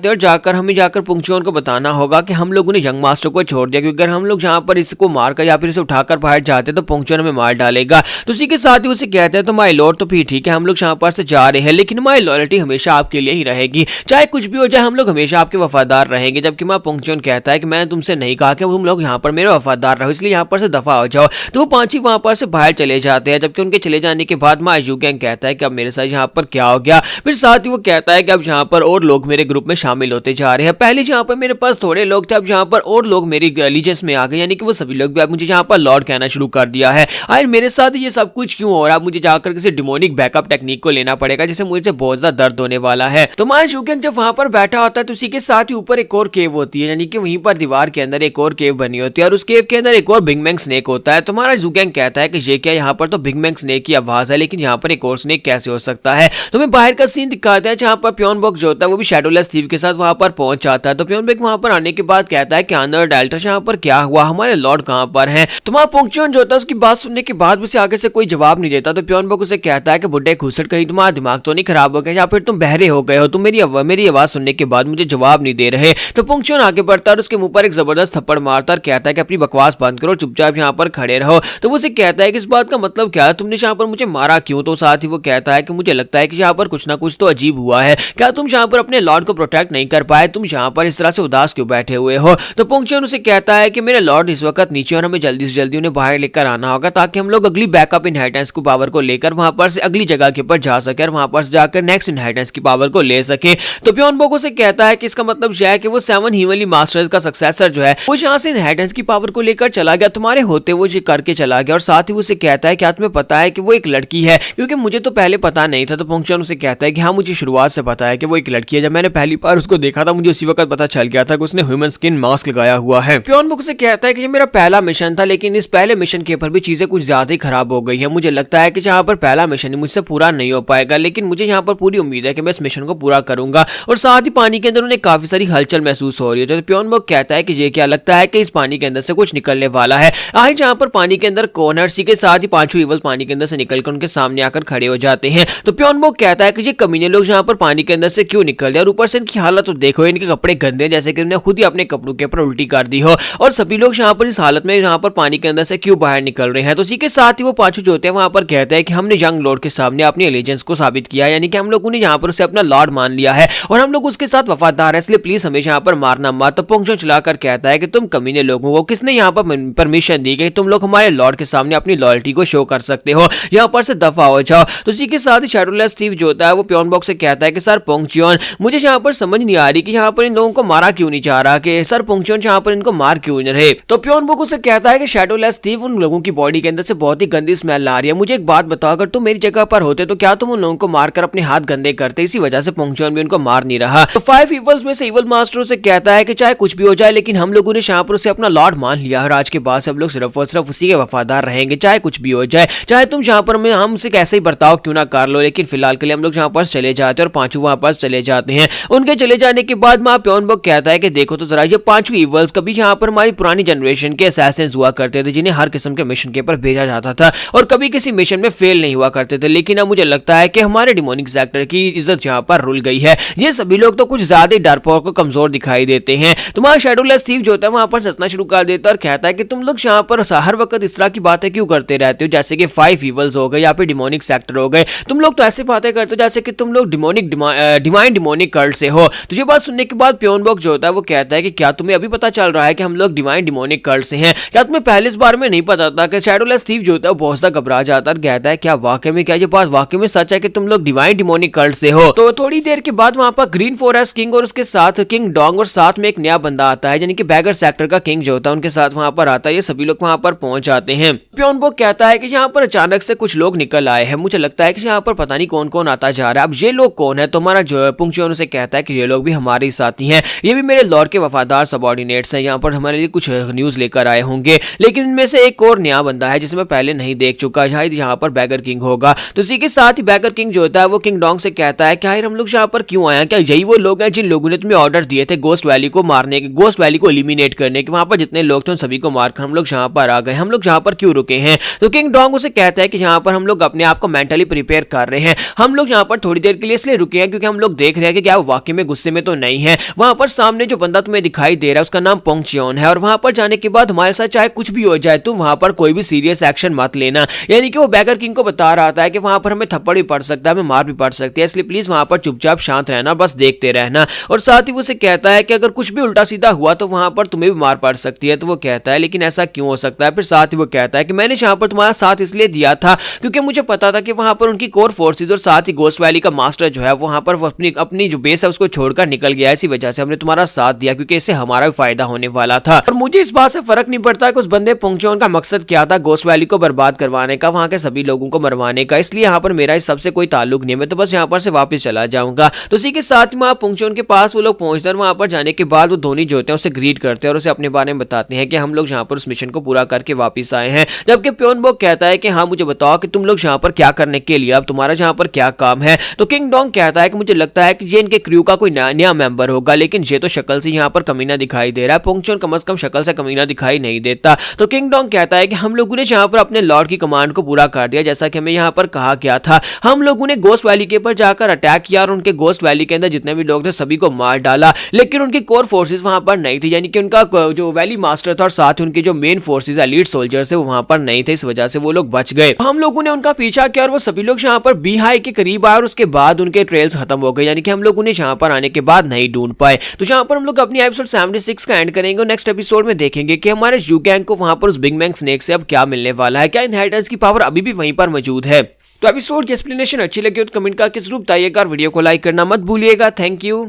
और जाकर हमें जाकर पुंगचोन को बताना होगा कि हम लोगों ने यंग मास्टर को छोड़ दिया, क्योंकि अगर हम लोग यहाँ पर इसको मारकर या फिर इसे उठाकर बाहर जाते तो पुंगचोन हमें मार डालेगा। तो उसी के साथ ही उसे कहते हैं तो माय लॉर्ड तो फिर ठीक है, हम लोग यहाँ पर से जा रहे हैं, लेकिन माय लॉयल्टी हमेशा आपके लिए ही रहेगी, चाहे कुछ भी हो जाए हम लोग हमेशा आपके वफादार रहेंगे। जबकि मां पुंगचोन कहता है कि मैंने तुमसे नहीं कहा कि तुम लोग यहाँ पर मेरे वफादार रहो, इसलिए यहाँ पर से दफा हो जाओ। तो वो 5 ही वहां पर से बाहर चले जाते हैं। जबकि उनके चले जाने के बाद मां यूगैंग कहता है कि अब मेरे साथ यहाँ पर क्या हो गया। फिर साथ ही वो कहता है कि अब यहाँ पर और लोग मेरे ग्रुप में शामिल होते जा रहे हैं, पहले यहाँ पर मेरे पास थोड़े लोग थे, अब यहाँ पर और लोग मेरी एलिजेंस में आ गए, यानी कि वो सभी लोग भी अब मुझे यहाँ पर लॉर्ड कहना शुरू कर दिया है। आखिर मेरे साथ ये सब कुछ क्यों हो रहा है, मुझे जाकर किसी डिमोनिक बैकअप टेक्निक को लेना पड़ेगा जिससे मुझे बहुत ज्यादा दर्द होने वाला है। तो मां यूगैंग जब वहां पर बैठा होता है तो उसी के साथ ही ऊपर एक और केव होती है, यानी कि वहीं पर दीवार के अंदर एक और केव बनी होती है और उस केव के अंदर एक और बिग मैंग स्नेक होता है। तुम्हारा यूगैंग कहता है कि ये क्या, यहाँ पर तो बिग मैंग स्नेक की आवाज है, लेकिन यहाँ पर एक और स्नेक कैसे हो सकता है। तुम्हें बाहर का सीन दिखाते हैं जहाँ पर प्योनबोक जो होता है वो भी शैडोलेस थीव के साथ वहां पर पहुंच जाता है। तो प्योनबोक वहां पर आने के बाद कहता है कि आनर डेल्टा यहाँ पर क्या हुआ, हमारे लॉर्ड कहाँ पर हैं। तुम्हारा पुंगचोन जो होता है उसकी बात सुनने के बाद उसे आगे से कोई जवाब नहीं देता। तो प्योनबोक उसे कहता है कि बुड्ढे घुसट, कहीं तुम्हारा दिमाग तो नहीं खराब हो गया या फिर तुम बहरे हो गए हो, तुम मेरी आवाज सुनने के बाद मुझे जवाब नहीं दे रहे। तो पुंगचोन आगे बढ़ता है और उसके मुंह पर एक जबरदस्त थप्पड़ मारता और कहता है कि अपनी बकवास बंद करो, चुपचाप यहाँ पर खड़े रहो। तो वो उसे कहता है कि इस बात का मतलब क्या है, तुमने यहाँ पर मुझे मारा क्यों। तो साथ ही वो कहता है कि मुझे लगता है कि यहाँ पर कुछ ना कुछ तो अजीब हुआ है, क्या तुम यहाँ पर अपने लॉर्ड को प्रोटेक्ट नहीं कर पाए, तुम यहाँ पर इस तरह से उदास क्यों बैठे हुए हो। तो पुंगचोन उसे कहता है कि मेरे लॉर्ड इस वक्त नीचे और हमें जल्दी से जल्दी उन्हें बाहर लेकर आना होगा ताकि हम लोग अगली बैकअप इनहेरिटेंस को पावर को लेकर वहां पर से अगली जगह के ऊपर जा सके और वहां पर से जाकर नेक्स्ट इनहेरिटेंस की पावर को ले सके। तो प्योनबोक उसे कहता है कि इसका मतलब यह है कि वो 7 हीवनली मास्टर्स का सक्सेसर जो है वो यहाँ से इनहेरिटेंस की पावर को लेकर चला गया, तुम्हारे होते वो ये करके चला गया। और साथ ही उसे कहता है क्या तुम्हें पता है कि वो एक लड़की है, क्योंकि मुझे तो पहले पता नहीं था। तो पुंगचोन उसे कहता है कि हाँ मुझे शुरुआत से पता है कि वो एक लड़की है, जब मैंने पहली बार उसको देखा था मुझे उसी वक्त पता चल गया था कि उसने ह्यूमन स्किन मास्क लगाया हुआ है। प्योनबोक उसे कहता है कि ये मेरा पहला मिशन था, लेकिन इस पहले मिशन के ऊपर भी चीजें कुछ ज्यादा ही खराब हो गई है। मुझे लगता है कि जहाँ पर पहला मिशन है मुझसे पूरा नहीं हो पाएगा, लेकिन मुझे यहाँ पर पूरी उम्मीद है कि मैं इस मिशन को पूरा करूंगा। और साथ ही पानी के अंदर उन्हें काफी सारी हलचल महसूस हो रही है। तो प्योनबोक कहता है कि ये क्या लगता है कि इस पानी के अंदर से कुछ निकलने वाला है। आखिर जहाँ पर पानी के अंदर कॉर्नर्स के साथ ही पांचों इवल पानी के अंदर से निकलकर उनके सामने आकर खड़े हो जाते हैं। तो प्योनबोक कहता है कि ये कमीने लोग यहाँ पर पानी के अंदर से क्यों निकल रहे, और ऊपर से इनकी हालत तो देखो, इनके कपड़े गंदे जैसे कि उन्होंने खुद ही अपने कपड़ों के ऊपर उल्टी कर दी हो। और सभी लोग यहाँ पर इस हालत में यहाँ पर पानी के अंदर से क्यों बाहर निकल रहे हैं। तो इसी के साथ ही वो पांचों जो होते हैं वहां पर कहते हैं कि हमने यंग लॉर्ड के सामने अपनी एलिजेंस को साबित किया है, यानी कि हम लोगों ने यहाँ पर उसे अपना लॉर्ड मान लिया है और हम लोग उसके साथ वफादार है, इसलिए प्लीज हमें यहाँ पर मारना मत। तो पोंगचोन चलाकर कहता है कि तुम कमीने लोगों को किसने यहाँ पर परमिशन दी कि तुम लोग हमारे लॉर्ड के सामने अपनी लॉयल्टी को शो कर सकते हो, यहाँ पर से दफा हो जाओ। तो इसी के साथ ही शैडोलेस थीफ जो होता है वो प्योनबोक से कहता है कि सर पोंगचोन, मुझे यहाँ पर समझ नहीं आ रही कि यहाँ पर इन लोगों को मारा क्यों नहीं जा रहा, कि सर पोंगचोन यहाँ पर इनको मार क्यों नहीं रहे। तो प्योनबोक उसे कहता है कि शैडोलेस थीफ, उन लोगों की बॉडी के अंदर से बहुत ही गंदी स्मेल आ रही है। मुझे एक बात बताओ, अगर तुम मेरी जगह पर होते तो क्या तुम उन लोगों को मारकर अपने हाथ गंदे करते, इसी वजह से पोंगचोन भी उनको मार नहीं रहा। तो 5 इवल्स में से इवल मास्टर से कहता है कि चाहे कुछ भी हो जाए, लेकिन हम लोगों ने शाहपुर से अपना लॉर्ड मान लिया और आज के बाद सब लोग सिर्फ और सिर्फ उसी के वफादार रहेंगे, चाहे कुछ भी हो जाए, चाहे तुम शाहपुर में हमसे कैसे ही बर्ताव क्यों ना कर लो। लेकिन फिलहाल के लिए हम लोग जहाँ पर चले जाते हैं और पांचों वहां पर चले जाते हैं। उनके चले जाने के बाद माँ प्योनबोक कहता है कि देखो तो जरा, ये पांचों इवल्स कभी यहाँ पर हमारी पुरानी जनरेशन के असैसिन्स हुआ करते थे, जिन्हें हर किस्म के मिशन के ऊपर भेजा जाता था और कभी किसी मिशन में फेल नहीं हुआ करते थे। लेकिन अब मुझे लगता है कि हमारे डिमोनिक सेक्टर की इज्जत यहाँ पर रुल गई है। ये सभी लोग तो कुछ ज्यादा ही डरपोक को कमजोर दिखाई देते हैं। तुम्हारा शैडोलेस थीफ जो होता है वहां पर ससना शुरू कर देता है और कहता है कि तुम लोग यहाँ पर हर वक्त इस तरह की बातें क्यों करते रहते हो, जैसे कि 5 इवल्स हो गए या फिर डिमोनिक सेक्टर हो गए। तुम लोग तो ऐसे बातें करते हो जैसे कि तुम लोग डिवाइन डिमोनिक कल्ट से हो। तो ये बात सुनने के बाद प्योनबोक जो होता है वो कहता है कि क्या तुम्हें अभी पता चल रहा है कि हम लोग डिवाइन डिमोनिक कल्ट से हैं? क्या तुम्हें पहले इस बारे में नहीं पता था? कि शैडोलेस थीफ जो होता है वो बहुत सा घबरा जाता है, कहता है क्या वाकई में, क्या ये बात वाकई में सच है कि तुम लोग डिवाइन डिमोनिक कल्ट से हो? तो थोड़ी देर के बाद वहां पर ग्रीन फॉरेस्ट किंग और उसके साथ किंग डोंग और साथ में एक नया बंदा आता है, यानी कि बैगर सेक्टर का किंग जो होता है उनके साथ वहां पर आता है। ये सभी लोग वहां पर पहुंच जाते हैं। प्योनबोक कहता है कि यहाँ पर अचानक से कुछ लोग निकल आए हैं, मुझे लगता है कि यहाँ पर पता नहीं कौन कौन आता जा रहा है। अब ये लोग कौन है? तो हमारा जो पुंगचोन उसे कहता है कि ये लोग भी हमारे साथी हैं, ये भी मेरे लॉर्ड के वफादार सबऑर्डिनेट्स हैं, यहाँ पर हमारे लिए कुछ न्यूज लेकर आए होंगे। लेकिन इनमें से एक और नया बंदा है जिसे मैं पहले नहीं देख चुका, शायद यहाँ पर बैगर किंग होगा। तो इसी के साथ ही बैगर किंग जो होता है वो किंग डोंग से कहता है कि हम लोग यहाँ पर क्यों आए हैं? क्या यही वो लोग हैं जिन लोगों ने तुम्हें ऑर्डर दिए थे गोस्ट वैली को मारने के, गोस्ट वैली को एलिमिनेट करने के? वहां पर जितने लोग थे उन सभी को मारकर हम लोग यहाँ पर आ गए, हम लोग यहाँ पर क्यों रुके हैं? तो किंग डोंग उसे कहता है कि यहाँ पर हम लोग अपने आप को मेंटली प्रिपेयर कर रहे हैं, हम लोग यहाँ पर थोड़ी देर के लिए इसलिए रुके हैं क्योंकि हम लोग देख रहे हैं कि क्या वाकई में गुस्से में तो नहीं है। वहां पर सामने जो बंदा तुम्हें दिखाई दे रहा है उसका नाम पोंगचोन है, और वहां पर जाने के बाद हमारे साथ चाहे कुछ भी हो जाए तुम वहां पर कोई भी सीरियस एक्शन मत लेना। यानी कि वो बैगर किंग को बता रहा था कि वहां पर हमें थप्पड़ भी पड़ सकता है, हमें मार भी पड़ सकती है, इसलिए प्लीज वहां पर चुपचाप शांत रहना, बस देखते रहना। और साथ ही वो उसे कहता है कि अगर कुछ भी उल्टा सीधा हुआ तो वहां पर तुम्हें भी मार पड़ सकती है। तो वो कहता है लेकिन ऐसा क्यों हो सकता है? फिर साथ ही वो कहता है कि मैंने यहाँ पर तुम्हारा साथ इसलिए दिया था क्योंकि मुझे पता था कि वहां पर उनकी कोर फोर्सेज और साथ ही गोस्ट वैली का मास्टर जो है वहां पर अपनी जो बेस है उसको छोड़कर निकल गया, इसी वजह से हमने तुम्हारा साथ दिया क्योंकि इससे हमारा भी फायदा होने वाला था। और मुझे इस बात से फर्क नहीं पड़ता कि उस बंदे पोंगचोन का मकसद क्या था, गोस्ट वैली को बर्बाद करवाने का, वहां के सभी लोगों को मरवाने का, इसलिए यहाँ पर मेरा इस सबसे कोई ताल्लुक नहीं है, मैं तो बस यहाँ पर से वापस चला जाऊंगा। तो इसी के साथ में पोंगचोन के पास वो लोग पहुंचते हैं, वहां पर जाने के बाद वो धोनी जो होते हैं उसे ग्रीट करते हैं और उसे अपने बारे में बताते हैं कि हम लोग यहाँ पर उस मिशन को पूरा करके वापस आए हैं। जबकि प्योनबोक कहता है कि हाँ मुझे बताओ कि तुम लोग यहाँ पर क्या करने के लिए, अब तुम्हारा यहाँ पर क्या काम है? तो किंग डोंग कहता है कि मुझे लगता है कि ये इनके क्रू का कोई नया मेंबर होगा, लेकिन ये तो शक्ल से यहाँ पर कमीना दिखाई दे रहा है, पोंगचोन कम से कम शक्ल से कमीना दिखाई नहीं देता। तो किंग डोंग कहता है कि हम लोगों ने यहाँ पर अपने लॉर्ड की कमांड को पूरा कर दिया, जैसा कि हमें यहाँ पर कहा गया था। हम लोगों ने गोस्ट वैली के ऊपर जाकर अटैक किया और उनके गोस्ट वैली के अंदर जितने भी लोग थे सभी को मार डाला, लेकिन उनकी कोर फोर्सेस वहां पर नहीं थी, यानी कि उनका जो वैली मास्टर था और साथ ही उनके जो मेन फोर्सेस एलीट सोल्जर्स थे वो वहां पर नहीं थे, इस वजह से वो लोग बच गए। हम लोगों ने उनका पीछा किया और वो सभी लोग यहाँ पर बी हाई के करीब आए और उसके बाद उनके ट्रेल्स खत्म हो गए, यानी कि हम लोग उन्हें यहाँ पर आने के बाद नहीं ढूंढ पाए। तो यहाँ पर हम लोग अपनी एपिसोड 76 का एंड करेंगे और नेक्स्ट एपिसोड में देखेंगे कि हमारे यू गैंग को वहां पर उस बिग बैंग स्नेक से अब क्या मिलने वाला है, क्या इनहेरिटेंस की पावर अभी भी वहीं पर मौजूद है। तो एपिसोड की एक्सप्लेनेशन अच्छी लगी हो तो कमेंट करके जरूर बताइएगा और वीडियो को लाइक करना मत भूलिएगा। Thank you.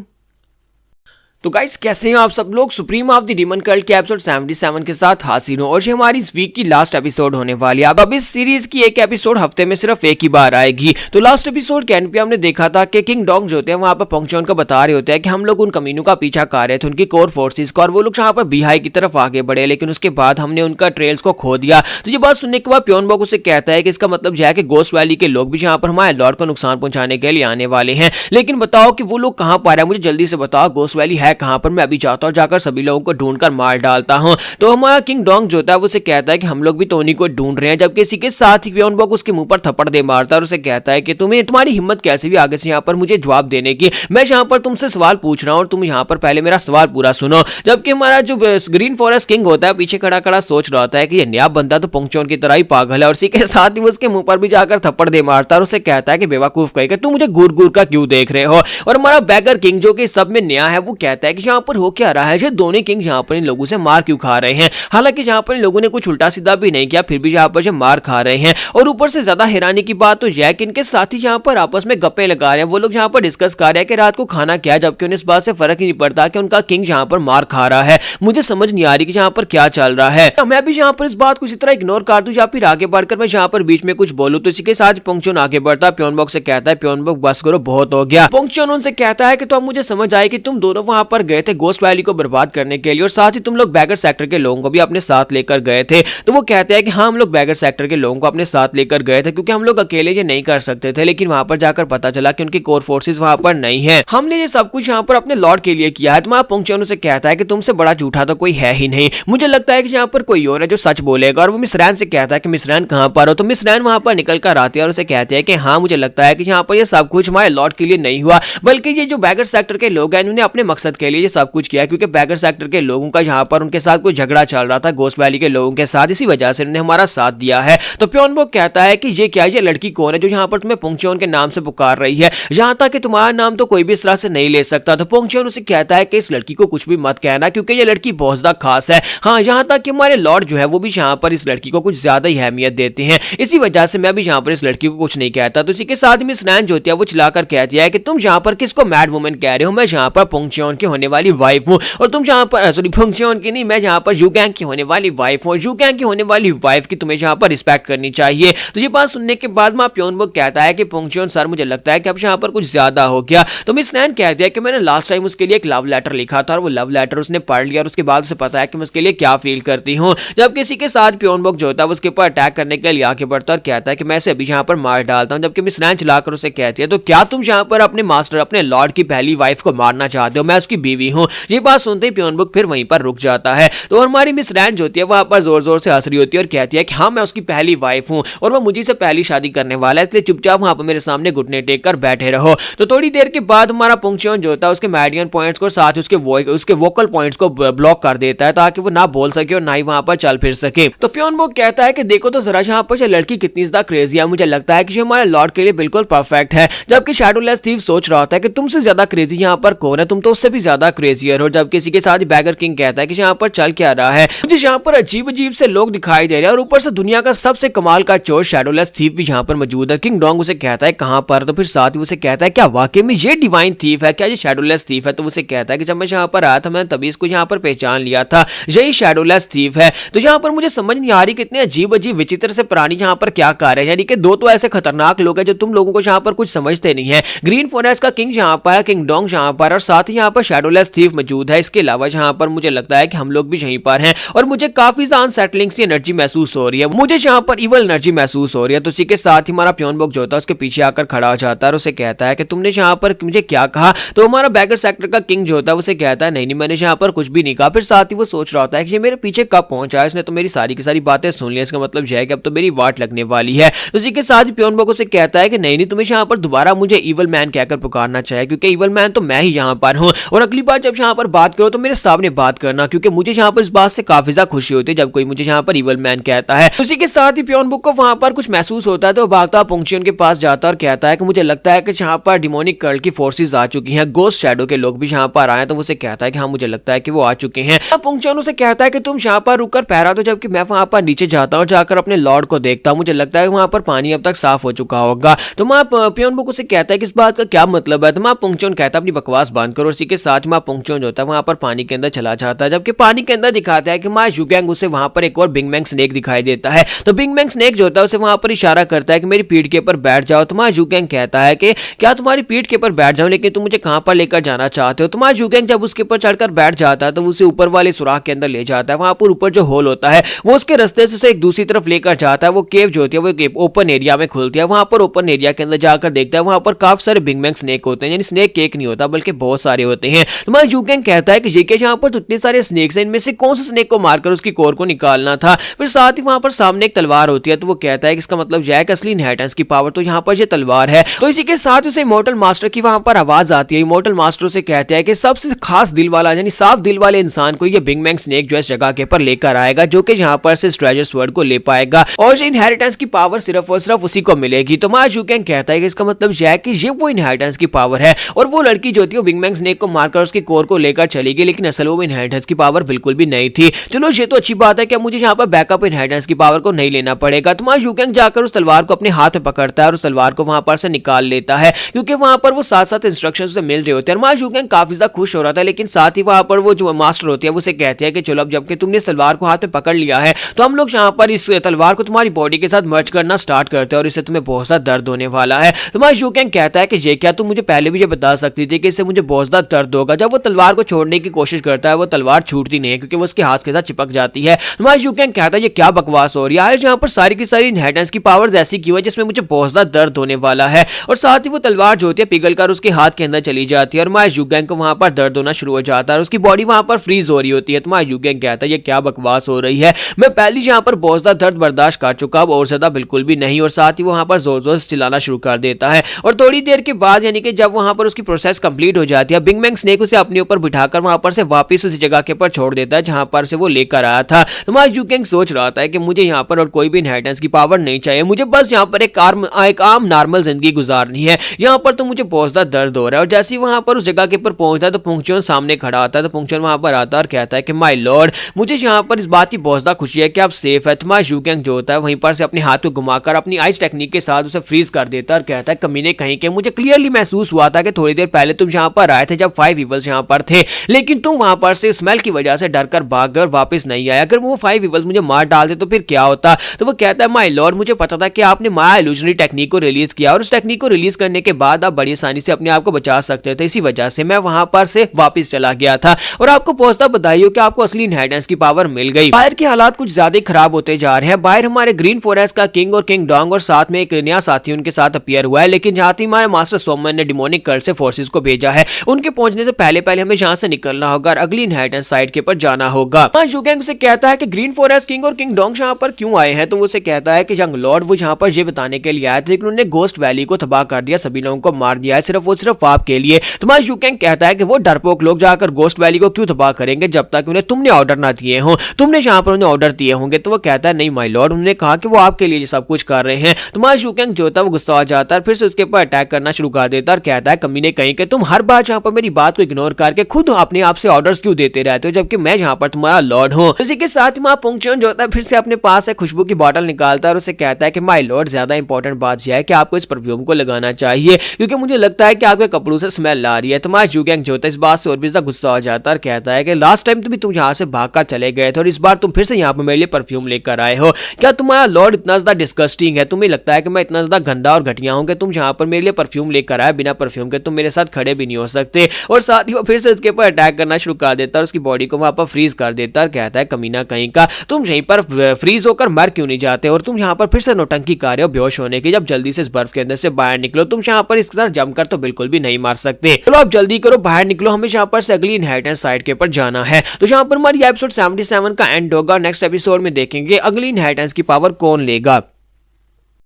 तो गाइस कैसे हैं आप सब लोग। Supreme of the demon cult के एपिसोड 77 के साथ हाजिर हूं और ये हमारी इस वीक की लास्ट एपिसोड होने वाली है। अब इस सीरीज की एक एपिसोड हफ्ते में सिर्फ एक ही बार आएगी। तो लास्ट एपिसोड के एंड पे हमने देखा था कि किंग डोंग जो होते हैं वहां पर पोंगचौन को बता रहे होते हैं कि हम लोग उन कमीनों का पीछा कर रहे थे, उनकी कोर फोर्सेस का, और वो लोग यहाँ पर बिहाई की तरफ आगे बढ़े, लेकिन उसके बाद हमने उनका ट्रेल्स को खो दिया। तो ये बात सुनने के बाद प्योनबोक उसे कहता है कि इसका मतलब यह है कि गोस्ट वैली के लोग भी यहाँ पर हमारे लॉर्ड को नुकसान पहुंचाने के लिए आने वाले हैं। लेकिन बताओ कि वो लोग कहाँ पर है, मुझे जल्दी से बताओ गोस्ट वैली है कहाँ पर, मैं अभी जाता हूँ, जाकर सभी लोगों को ढूंढकर मार डालता हूँ। तो हमारा किंग डोंग जो होता है वो उसे कहता है कि हम लोग भी टोनी को ढूंढ रहे हैं, जबकि इसी के साथ ही प्योनबोक उसके मुंह पर थप्पड़ दे मारता है और उसे कहता है कि तुम्हारी हिम्मत कैसे भी आगे से यहाँ पर मुझे जवाब देने की, मैं यहाँ पर तुमसे सवाल पूछ रहा हूँ और तुम यहाँ पर पहले मेरा सवाल पूरा सुनो। जबकि हमारा जो ग्रीन फॉरेस्ट किंग होता है पीछे खड़ा खड़ा सोच रहा होता है कि ये नया बंदा तो पोंगचौन की तरह ही पागल है, और इसी के साथ ही वो उसके मुंह पर भी जाकर थप्पड़ दे मारता है और उसे कहता है कि बेवकूफ कहेगा तू मुझे घूर घूर का क्यों देख रहे हो। और हमारा बैगर किंग जो कि सब में नया है वो कहता है कि यहाँ पर हो क्या रहा है, ये दोनों किंग यहाँ पर इन लोगों से मार क्यों खा रहे हैं। हालांकि यहाँ पर इन लोगों ने कुछ उल्टा सीधा भी नहीं किया, फिर भी यहाँ पर ये मार खा रहे हैं। और ऊपर से ज्यादा हैरानी की बात तो यह है कि इनके साथी यहाँ पर आपस में गप्पे लगा रहे हैं, वो लोग यहाँ पर डिस्कस कर रहे हैं कि रात को खाना क्या है, जबकि उन्हें इस बात से फर्क ही नहीं पड़ता कि उनका किंग यहाँ पर मार खा रहा है। मुझे समझ नहीं आ रही कि यहाँ पर क्या चल रहा है। मैं भी यहाँ पर इस बात को इसी तरह इग्नोर कर दूं या फिर आगे बढ़कर मैं यहाँ पर बीच में कुछ बोलूं। तो इसी के साथ पोंगचौन आगे बढ़ता है, प्योनबोक से कहता है प्योनबोक बस करो बहुत हो गया। पोंगचौन उनसे कहता है कि तो अब मुझे समझ आए कि तुम दोनों वहां पर गए थे गोस्ट वैली को बर्बाद करने के लिए, और साथ ही तुम लोग बैगर सेक्टर के लोगों को भी अपने साथ लेकर गए थे। तो वो कहते हैं कि हाँ हम लोग बैगर सेक्टर के लोगों को अपने साथ लेकर गए थे क्योंकि हम लोग अकेले ये नहीं कर सकते थे, लेकिन वहां पर जाकर पता चला कि उनकी कोर फोर्सेस वहां पर नहीं है। हमने ये सब कुछ यहाँ पर अपने लॉर्ड के लिए किया है। तो पोंगचौन से कहता है कि तुमसे बड़ा झूठा तो कोई है ही नहीं, मुझे लगता है कि यहाँ पर कोई और है जो सच बोलेगा। और वो मिस रैन से कहता है कि मिस रैन कहाँ पर हो। तो मिस रैन वहां पर निकल कर आती है और उसे कहते हैं कि हाँ मुझे लगता है कि यहाँ पर ये सब कुछ हमारे लॉर्ड के लिए नहीं हुआ, बल्कि ये जो बैगर सेक्टर के लोग हैं इन्होंने अपने मकसद के लिए ये सब कुछ किया, क्योंकि बैगर सेक्टर के लोगों का यहाँ पर उनके साथ कोई झगड़ा चल रहा था गोस्ट वैली के लोगों के साथ, इसी वजह से उन्होंने हमारा साथ दिया है। तो प्योनबोक कहता है कि ये क्या है, ये लड़की कौन है जो यहाँ पर तुम्हें पोंगचौन के नाम से पुकार रही है, यहाँ तक कि तुम्हारा नाम तो कोई भी इस तरह से नहीं ले सकता। तो पोंगचौन उसे कहता है कि इस लड़की को कुछ भी मत कहना क्योंकि ये लड़की बहुत ज्यादा खास है। हाँ यहाँ तक कि हमारे लॉर्ड जो है वो भी यहाँ पर इस लड़की को कुछ ज्यादा ही अहमियत देते हैं, इसी वजह से मैं भी यहाँ पर इस लड़की को कुछ नहीं कहता। तो इसी के साथ मिस रैन जो होती है वो चिल्लाकर कहती है कि तुम यहाँ पर किसको मैड वुमन कह रहे हो, मैं यहाँ पर पोंगचौन की होने वाली वाइफ हूँ, और तुम यहाँ पर सॉरी पोंगचौन की नहीं, मैं यहाँ पर यू गैंग की होने वाली वाइफ हूँ, यू गैंग की होने वाली वाइफ की तुम्हें यहाँ पर रिस्पेक्ट करनी चाहिए। तो ये बात सुनने के बाद मां प्योनबोक कहता है कि पोंगचौन सर मुझे लगता है कि अब यहाँ पर कुछ ज्यादा हो गया। तो मिस रैन कहती है कि मैंने लास्ट टाइम उसके लिए एक लव लेटर लिखा था और वो लव लेटर उसने पढ़ लिया और उसके बाद उसे पता है कि मैं उसके लिए क्या फील करती हूँ। जब किसी के साथ प्योनबोक जो होता है उसके ऊपर अटैक करने के लिए आगे बढ़ता और कहता है कि मैं इसे अभी यहाँ पर मार डालता हूँ, जबकि मिस रैन चलाकर उसे कहती है तो क्या तुम यहाँ पर अपने मास्टर अपने लॉर्ड की पहली वाइफ को मारना चाहते हो, मैं उसकी बीवी हूँ। ये बात सुनते ही प्योनबोक फिर वहीं पर रुक जाता है। तो हमारी मिस रैन जो होती है वहां पर जोर जोर से हंस रही होती है और कहती है कि हाँ मैं उसकी पहली वाइफ हूँ और वो मुझे से पहली शादी करने वाला है, इसलिए चुपचाप वहां पर मेरे सामने घुटने टेक कर बैठे रहो। तो थोड़ी देर के बाद हमारा पोंगचौन जो होता है उसके मैडियन पॉइंट्स को साथ उसके वोकल पॉइंट्स को ब्लॉक कर देता है ताकि वो ना बोल सके और ना ही वहां पर चल फिर सके। तो प्योनबोक कहता है कि देखो तो जरा यहाँ पर लड़की कितनी ज्यादा क्रेजी है, मुझे लगता है कि हमारे लॉर्ड के लिए बिल्कुल परफेक्ट है। जबकि शैडोलेस थीव सोच रहा होता है कि तुमसे ज्यादा क्रेजी यहाँ पर कौन है, तुम तो उससे भी ज्यादा क्रेजियर हो। जबकि इसी के साथ बैगर किंग कहता है कि यहाँ पर चल क्या रहा है, मुझे यहाँ पर अजीब अजीब से लोग दिखाई दे रहे हैं और ऊपर से दुनिया का सबसे कमाल का चोर शैडोलेस थीव भी यहाँ पर मौजूद है। किंग डोंग उसे कहता है कहां पर, तो फिर साथ ही उसे कहता है क्या वाकई में ये डिवाइन थीफ है, क्या ये शैडोलेस थीफ है। तो उसे कहता है कि जब मैं यहाँ पर आया था मैंने तभी इसको यहाँ पर पहचान लिया था, यही शैडोलेस थीफ है। तो यहाँ पर मुझे समझ नहीं आ रही कितने अजीब अजीब विचित्र से प्राणी यहाँ पर क्या कार्य है, यानी कि दो तो ऐसे खतरनाक लोग हैं जो तुम लोगों को यहाँ पर कुछ समझते नहीं है। ग्रीन फॉरेस्ट का किंग यहाँ पर, किंग डोंग यहाँ पर, और साथ ही यहाँ पर शैडोलेस थीफ मौजूद है। इसके अलावा यहाँ पर मुझे लगता है कि हम लोग भी यहीं पर हैं और मुझे काफी ज्यादा अनसेटलिंग सी एनर्जी महसूस हो रही है, मुझे यहाँ पर इवल एनर्जी महसूस हो रही है। तो इसी के साथ ही हमारा प्योनबोक जो होता है उसके पीछे आकर खड़ा हो जाता है और उसे कहता है कि तुमने यहाँ पर मुझे क्या कहा। तो हमारा बैगर सेक्टर का किंग जो होता है उसे कहता है नहीं मैंने यहाँ पर कुछ भी नहीं कहा। फिर साथ ही वो सोच रहा होता है कि ये मेरे पीछे कब पहुंचा है, इसने तो मेरी सारी की सारी बातें सुन ली, इसका मतलब यह है कि अब तो मेरी वाट लगने वाली है। तो इसी के साथ ही प्योनबोक उसे कहता है कि नहीं तुम्हें यहाँ पर दोबारा मुझे इवल मैन कहकर पुकारना चाहिए, क्योंकि इवल मैन तो मैं ही यहाँ पर हूँ, और अगली बार जब यहाँ पर बात करो तो मेरे सामने बात करना, क्योंकि मुझे यहाँ पर इस बात से काफी ज्यादा खुशी होती है जब कोई मुझे यहाँ पर इवल मैन कहता है। उसी के साथ ही प्योनबोक को वहां पर कुछ महसूस होता है तो भागता पोंगचौन के पास जाता और कहता है कि मुझे लगता है कि यहाँ पर डिमोनिक कल्ट की फोर्सेस आ चुकी हैं, गोस्ट शैडो के लोग भी यहाँ पर आए। तो उसे कहता है कि हाँ मुझे लगता है कि वो आ चुके हैं। पोंगचौन उसे कहता है कि तुम यहाँ पर रुककर पहरा दो, जबकि मैं वहां पर नीचे जाता हूँ, जाकर अपने लॉर्ड को देखता हूँ, मुझे लगता है वहां पर पानी अब तक साफ हो चुका होगा। तो मां प्योनबोक उसे कहता है कि इस बात का क्या मतलब है। तो मां पोंगचौन कहता है अपनी बकवास बंद करो। इसी के साथ में पुंगचोन जो होता है वहां पर पानी के अंदर चला जाता है। जबकि पानी के अंदर दिखाता है कि मा जुगैंग उसे वहां पर एक और बिग बैंग स्नेक दिखाई देता है। तो बिग बैंग स्नेक जो होता है उसे वहां पर इशारा करता है कि मेरी पीठ के ऊपर बैठ जाओ। तो मा जुगैंग कहता है कि क्या तुम्हारी पीठ के ऊपर बैठ जाऊं, लेकिन तुम मुझे कहां पर लेकर जाना चाहते हो। तो मा जुगैंग जब उसके ऊपर चढ़कर बैठ जाता है तो उसे ऊपर वाले सुराख के अंदर ले जाता है। वहां पर ऊपर जो होल होता है वो उसके रास्ते से उसे एक दूसरी तरफ लेकर जाता है। वो केव जो होती है वो एक ओपन एरिया में खुलती है। वहां पर ओपन एरिया के अंदर जाकर देखता है वहां पर काफी सारे बिग बैंग स्नेक होते हैं, यानी स्नेक केक नहीं होता बल्कि बहुत सारे होते हैं। तो मा जुगैंग कहता है कि जेके जहां पर इतने सारे स्नेक्स हैं, इनमें से कौन से स्नेक को मारकर उसकी कोर को निकालना था। फिर साथ ही वहां पर सामने एक तलवार होती है। तो वो कहता है कि इसका मतलब यह है कि असली इनहेरिटेंस की पावर तो यहाँ पर ये तलवार है। तो इसी के साथ उसे इमॉर्टल मास्टर की वहां पर आवाज आती है। इमॉर्टल मास्टर उसे कहते हैं कि सबसे खास दिल वाला यानी साफ दिल वाले इंसान को ये बिग बैंग स्नेक जो इस जगह के पर लेकर आएगा, जो कि यहाँ पर से ट्रेजर स्वर्ड को ले पाएगा और ये इनहेरिटेंस की पावर सिर्फ और सिर्फ उसी को मिलेगी। तो मा जुगैंग कहता है कि इसका मतलब यह है कि ये वो इनहेरिटेंस की पावर है और वो लड़की जो थी वो बिग बैंग स्नेक को मारकर उसकी कोर को लेकर चली गई, लेकिन असल वो इनहेरिटेंस की पावर बिल्कुल भी नहीं थी। चलो ये तो अच्छी बात है कि मुझे यहाँ पर बैकअप इनहेरिटेंस की पावर को नहीं लेना पड़ेगा। तो मा जुगैंग जाकर उस तलवार को अपने हाथ में पकड़ता है और उस तलवार को वहां पर से निकाल लेता है, क्योंकि वहां पर वो साथ साथ इंस्ट्रक्शंस उसे मिल रहे होते हैं। मा जुगैंग काफी ज्यादा खुश हो रहा था, लेकिन साथ ही वहां पर वो जो मास्टर होती है वो उसे कहते हैं कि चलो अब जबकि तुमने इस तलवार को हाथ में पकड़ लिया है तो हम लोग यहाँ पर इस तलवार को तुम्हारी बॉडी के साथ मर्ज करना स्टार्ट करते हैं और इससे तुम्हें बहुत ज्यादा दर्द होने वाला है। तो मा जुगैंग कहता है कि ये क्या तुम मुझे पहले भी ये बता सकती थी कि इससे मुझे बहुत ज्यादा दर्द होगा। जब वो तलवार को छोड़ने की कोशिश करता है वो तलवार छूटती नहीं है, क्योंकि वो उसके हाथ के साथ चिपक जाती है। तो मा जुगैंग कहता है ये क्या बकवास हो रही है, यहाँ पर सारी की सारी इनहेरिटेंस की पावर्स ऐसी क्यों है जिसमें मुझे बहुत ज्यादा दर्द होने वाला है। और साथ ही वो तलवार जो होती है पिघलकर उसके हाथ के अंदर चली जाती है और मा जुगैंग को वहां पर दर्द होना शुरू हो जाता है और उसकी बॉडी वहां पर फ्रीज हो रही होती है। तो मा जुगैंग कहता है ये क्या बकवास हो रही है, मैं पहले यहाँ पर बहुत ज्यादा दर्द बर्दाश्त कर चुका हूं और ज्यादा बिल्कुल भी नहीं। और साथ ही वहां पर जोर जोर से चिल्लाना शुरू कर देता है और थोड़ी देर के बाद यानी कि जब वहां पर उसकी प्रोसेस कंप्लीट हो जाती है, बिग बैंग स्नेक उसे अपने ऊपर बिठाकर वहां पर से वापस उसी जगह के ऊपर छोड़ देता है जहां पर से वो लेकर आया था। तो मा जुगैंग सोच रहा था कि मुझे यहाँ पर और कोई भी इनहेरिटेंस की पावर नहीं चाहिए, मुझे बस यहाँ पर एक आम नॉर्मल जिंदगी गुजारनी है। यहाँ पर तो मुझे बहुत ज्यादा दर्द हो रहा है। और जैसे ही वहां पर उस जगह के ऊपर पहुंचता है तो पुंगचोन सामने खड़ा होता है। तो पुंगचोन वहां पर आता है और कहता है कि माय लॉर्ड, मुझे यहाँ पर इस बात की बहुत ज्यादा खुशी है कि आप सेफ है। तो मा जुगैंग जो होता है वहीं पर से अपने हाथ को घुमाकर अपनी आइस टेक्निक के साथ उसे फ्रीज कर देता है और कहता है कमीने कहीं के मुझे क्लियरली महसूस हुआ था कि थोड़ी देर पहले तुम यहाँ पर आए थे जब 5 ईवल्स यहाँ पर थे, लेकिन तुम वहां पर से स्मेल की वजह से डरकर भाग गए और वापस नहीं आया। अगर वो 5 ईवल्स मुझे मार डालते तो फिर क्या होता। तो वो कहता है माय लॉर्ड, मुझे पता था कि आपने माया इल्यूजनरी टेक्निक को रिलीज किया और उस टेक्निक को रिलीज करने के बाद आप बड़ी आसानी से अपने आप को बचा सकते थे, इसी वजह से मैं वहां पर से वापस चला गया था और आपको पहुंचता बधाई हो कि आपको असली इनहेरिटेंस की पावर मिल गई। बाहर के हालात कुछ ज्यादा खराब होते जा रहे हैं। बाहर हमारे ग्रीन फॉरेस्ट का किंग और किंग डोंग और साथ में एक नया साथी उनके साथ अपीयर हुआ है, लेकिन जहां हमारे मास्टर सोमन ने डिमोनिक कर्ल से फोर्सेस को भेजा है, उनके पहुंचने से पहले पहले हमें यहाँ से निकलना होगा और अगली इनहेरिटेंस साइड के पर जाना होगा। मा जुगैंग से कहता है कि ग्रीन फॉरेस्ट किंग और किंग डोंग यहाँ पर क्यों आए हैं। तो वो उसे कहता है कि यंग लॉर्ड वो यहाँ पर ये बताने के लिए आए थे, लेकिन उन्होंने गोस्ट वैली को तबाह कर दिया, सभी लोगों को मार दिया है सिर्फ और सिर्फ आपके लिए। तो मा जुगैंग कहता है कि वो डरपोक लोग जाकर गोस्ट वैली को क्यों तबाह करेंगे जब तक उन्हें तुमने ऑर्डर ना दिए हो, तुमने यहाँ पर उन्हें ऑर्डर दिए होंगे। तो वो कहता है नहीं माय लॉर्ड, उन्होंने कहा कि वो आपके लिए सब कुछ कर रहे हैं। तो मा जुगैंग जो था वो गुस्सा आ जाता है, फिर से उसके ऊपर अटैक करना शुरू कर देता है और कहता है कमीने कहीं के तुम हर बार यहाँ पर मेरी बात को इग्नोर करके खुद अपने आप से ऑर्डर्स क्यों देते रहते हो जबकि मैं यहाँ पर तुम्हारा लॉर्ड हूँ। इसी के साथ ही पुंगचोन जो होता है फिर से अपने पास से खुशबू की बोतल निकालता है और उसे कहता है कि माय लॉर्ड, ज्यादा इंपॉर्टेंट बात यह है कि आपको इस परफ्यूम को लगाना चाहिए क्योंकि मुझे लगता है कि आपके कपड़ों से स्मेल आ रही है। तो मा जुगैंग जो होता है इस बात से और भी ज्यादा गुस्सा हो जाता है और कहता है कि लास्ट टाइम तुम यहाँ से भागकर चले गए थे और इस बार तुम फिर से यहाँ पर मेरे लिए परफ्यूम लेकर आए हो। क्या तुम्हारा लॉर्ड इतना ज्यादा डिस्गस्टिंग है, तुम्हें लगता है कि मैं इतना ज्यादा गंदा और घटिया हूँ कि तुम यहाँ पर मेरे लिए परफ्यूम लेकर आए, बिना परफ्यूम के तुम मेरे साथ खड़े भी नहीं हो सकते। और साथ ही वो फिर से उसके ऊपर अटैक करना शुरू कर देता है और उसकी बॉडी को वहां पर फ्रीज कर देता है और कहता है कमीना कहीं का तुम यहीं पर फ्रीज होकर मर क्यों नहीं जाते और तुम यहाँ पर फिर से नौटंकी कर रहे हो बेहोश होने की, जब जल्दी से इस बर्फ के अंदर से बाहर निकलो, तुम यहाँ पर इसके साथ जमकर तो बिल्कुल भी नहीं मार सकते। चलो आप जल्दी करो, बाहर निकलो, हमें यहाँ पर से अगली इनहेरिटेंस साइड के ऊपर जाना है। तो यहाँ पर हमारी एपिसोड 77 का एंड होगा। नेक्स्ट एपिसोड में देखेंगे अगली इनहेरिटेंस की पावर कौन लेगा।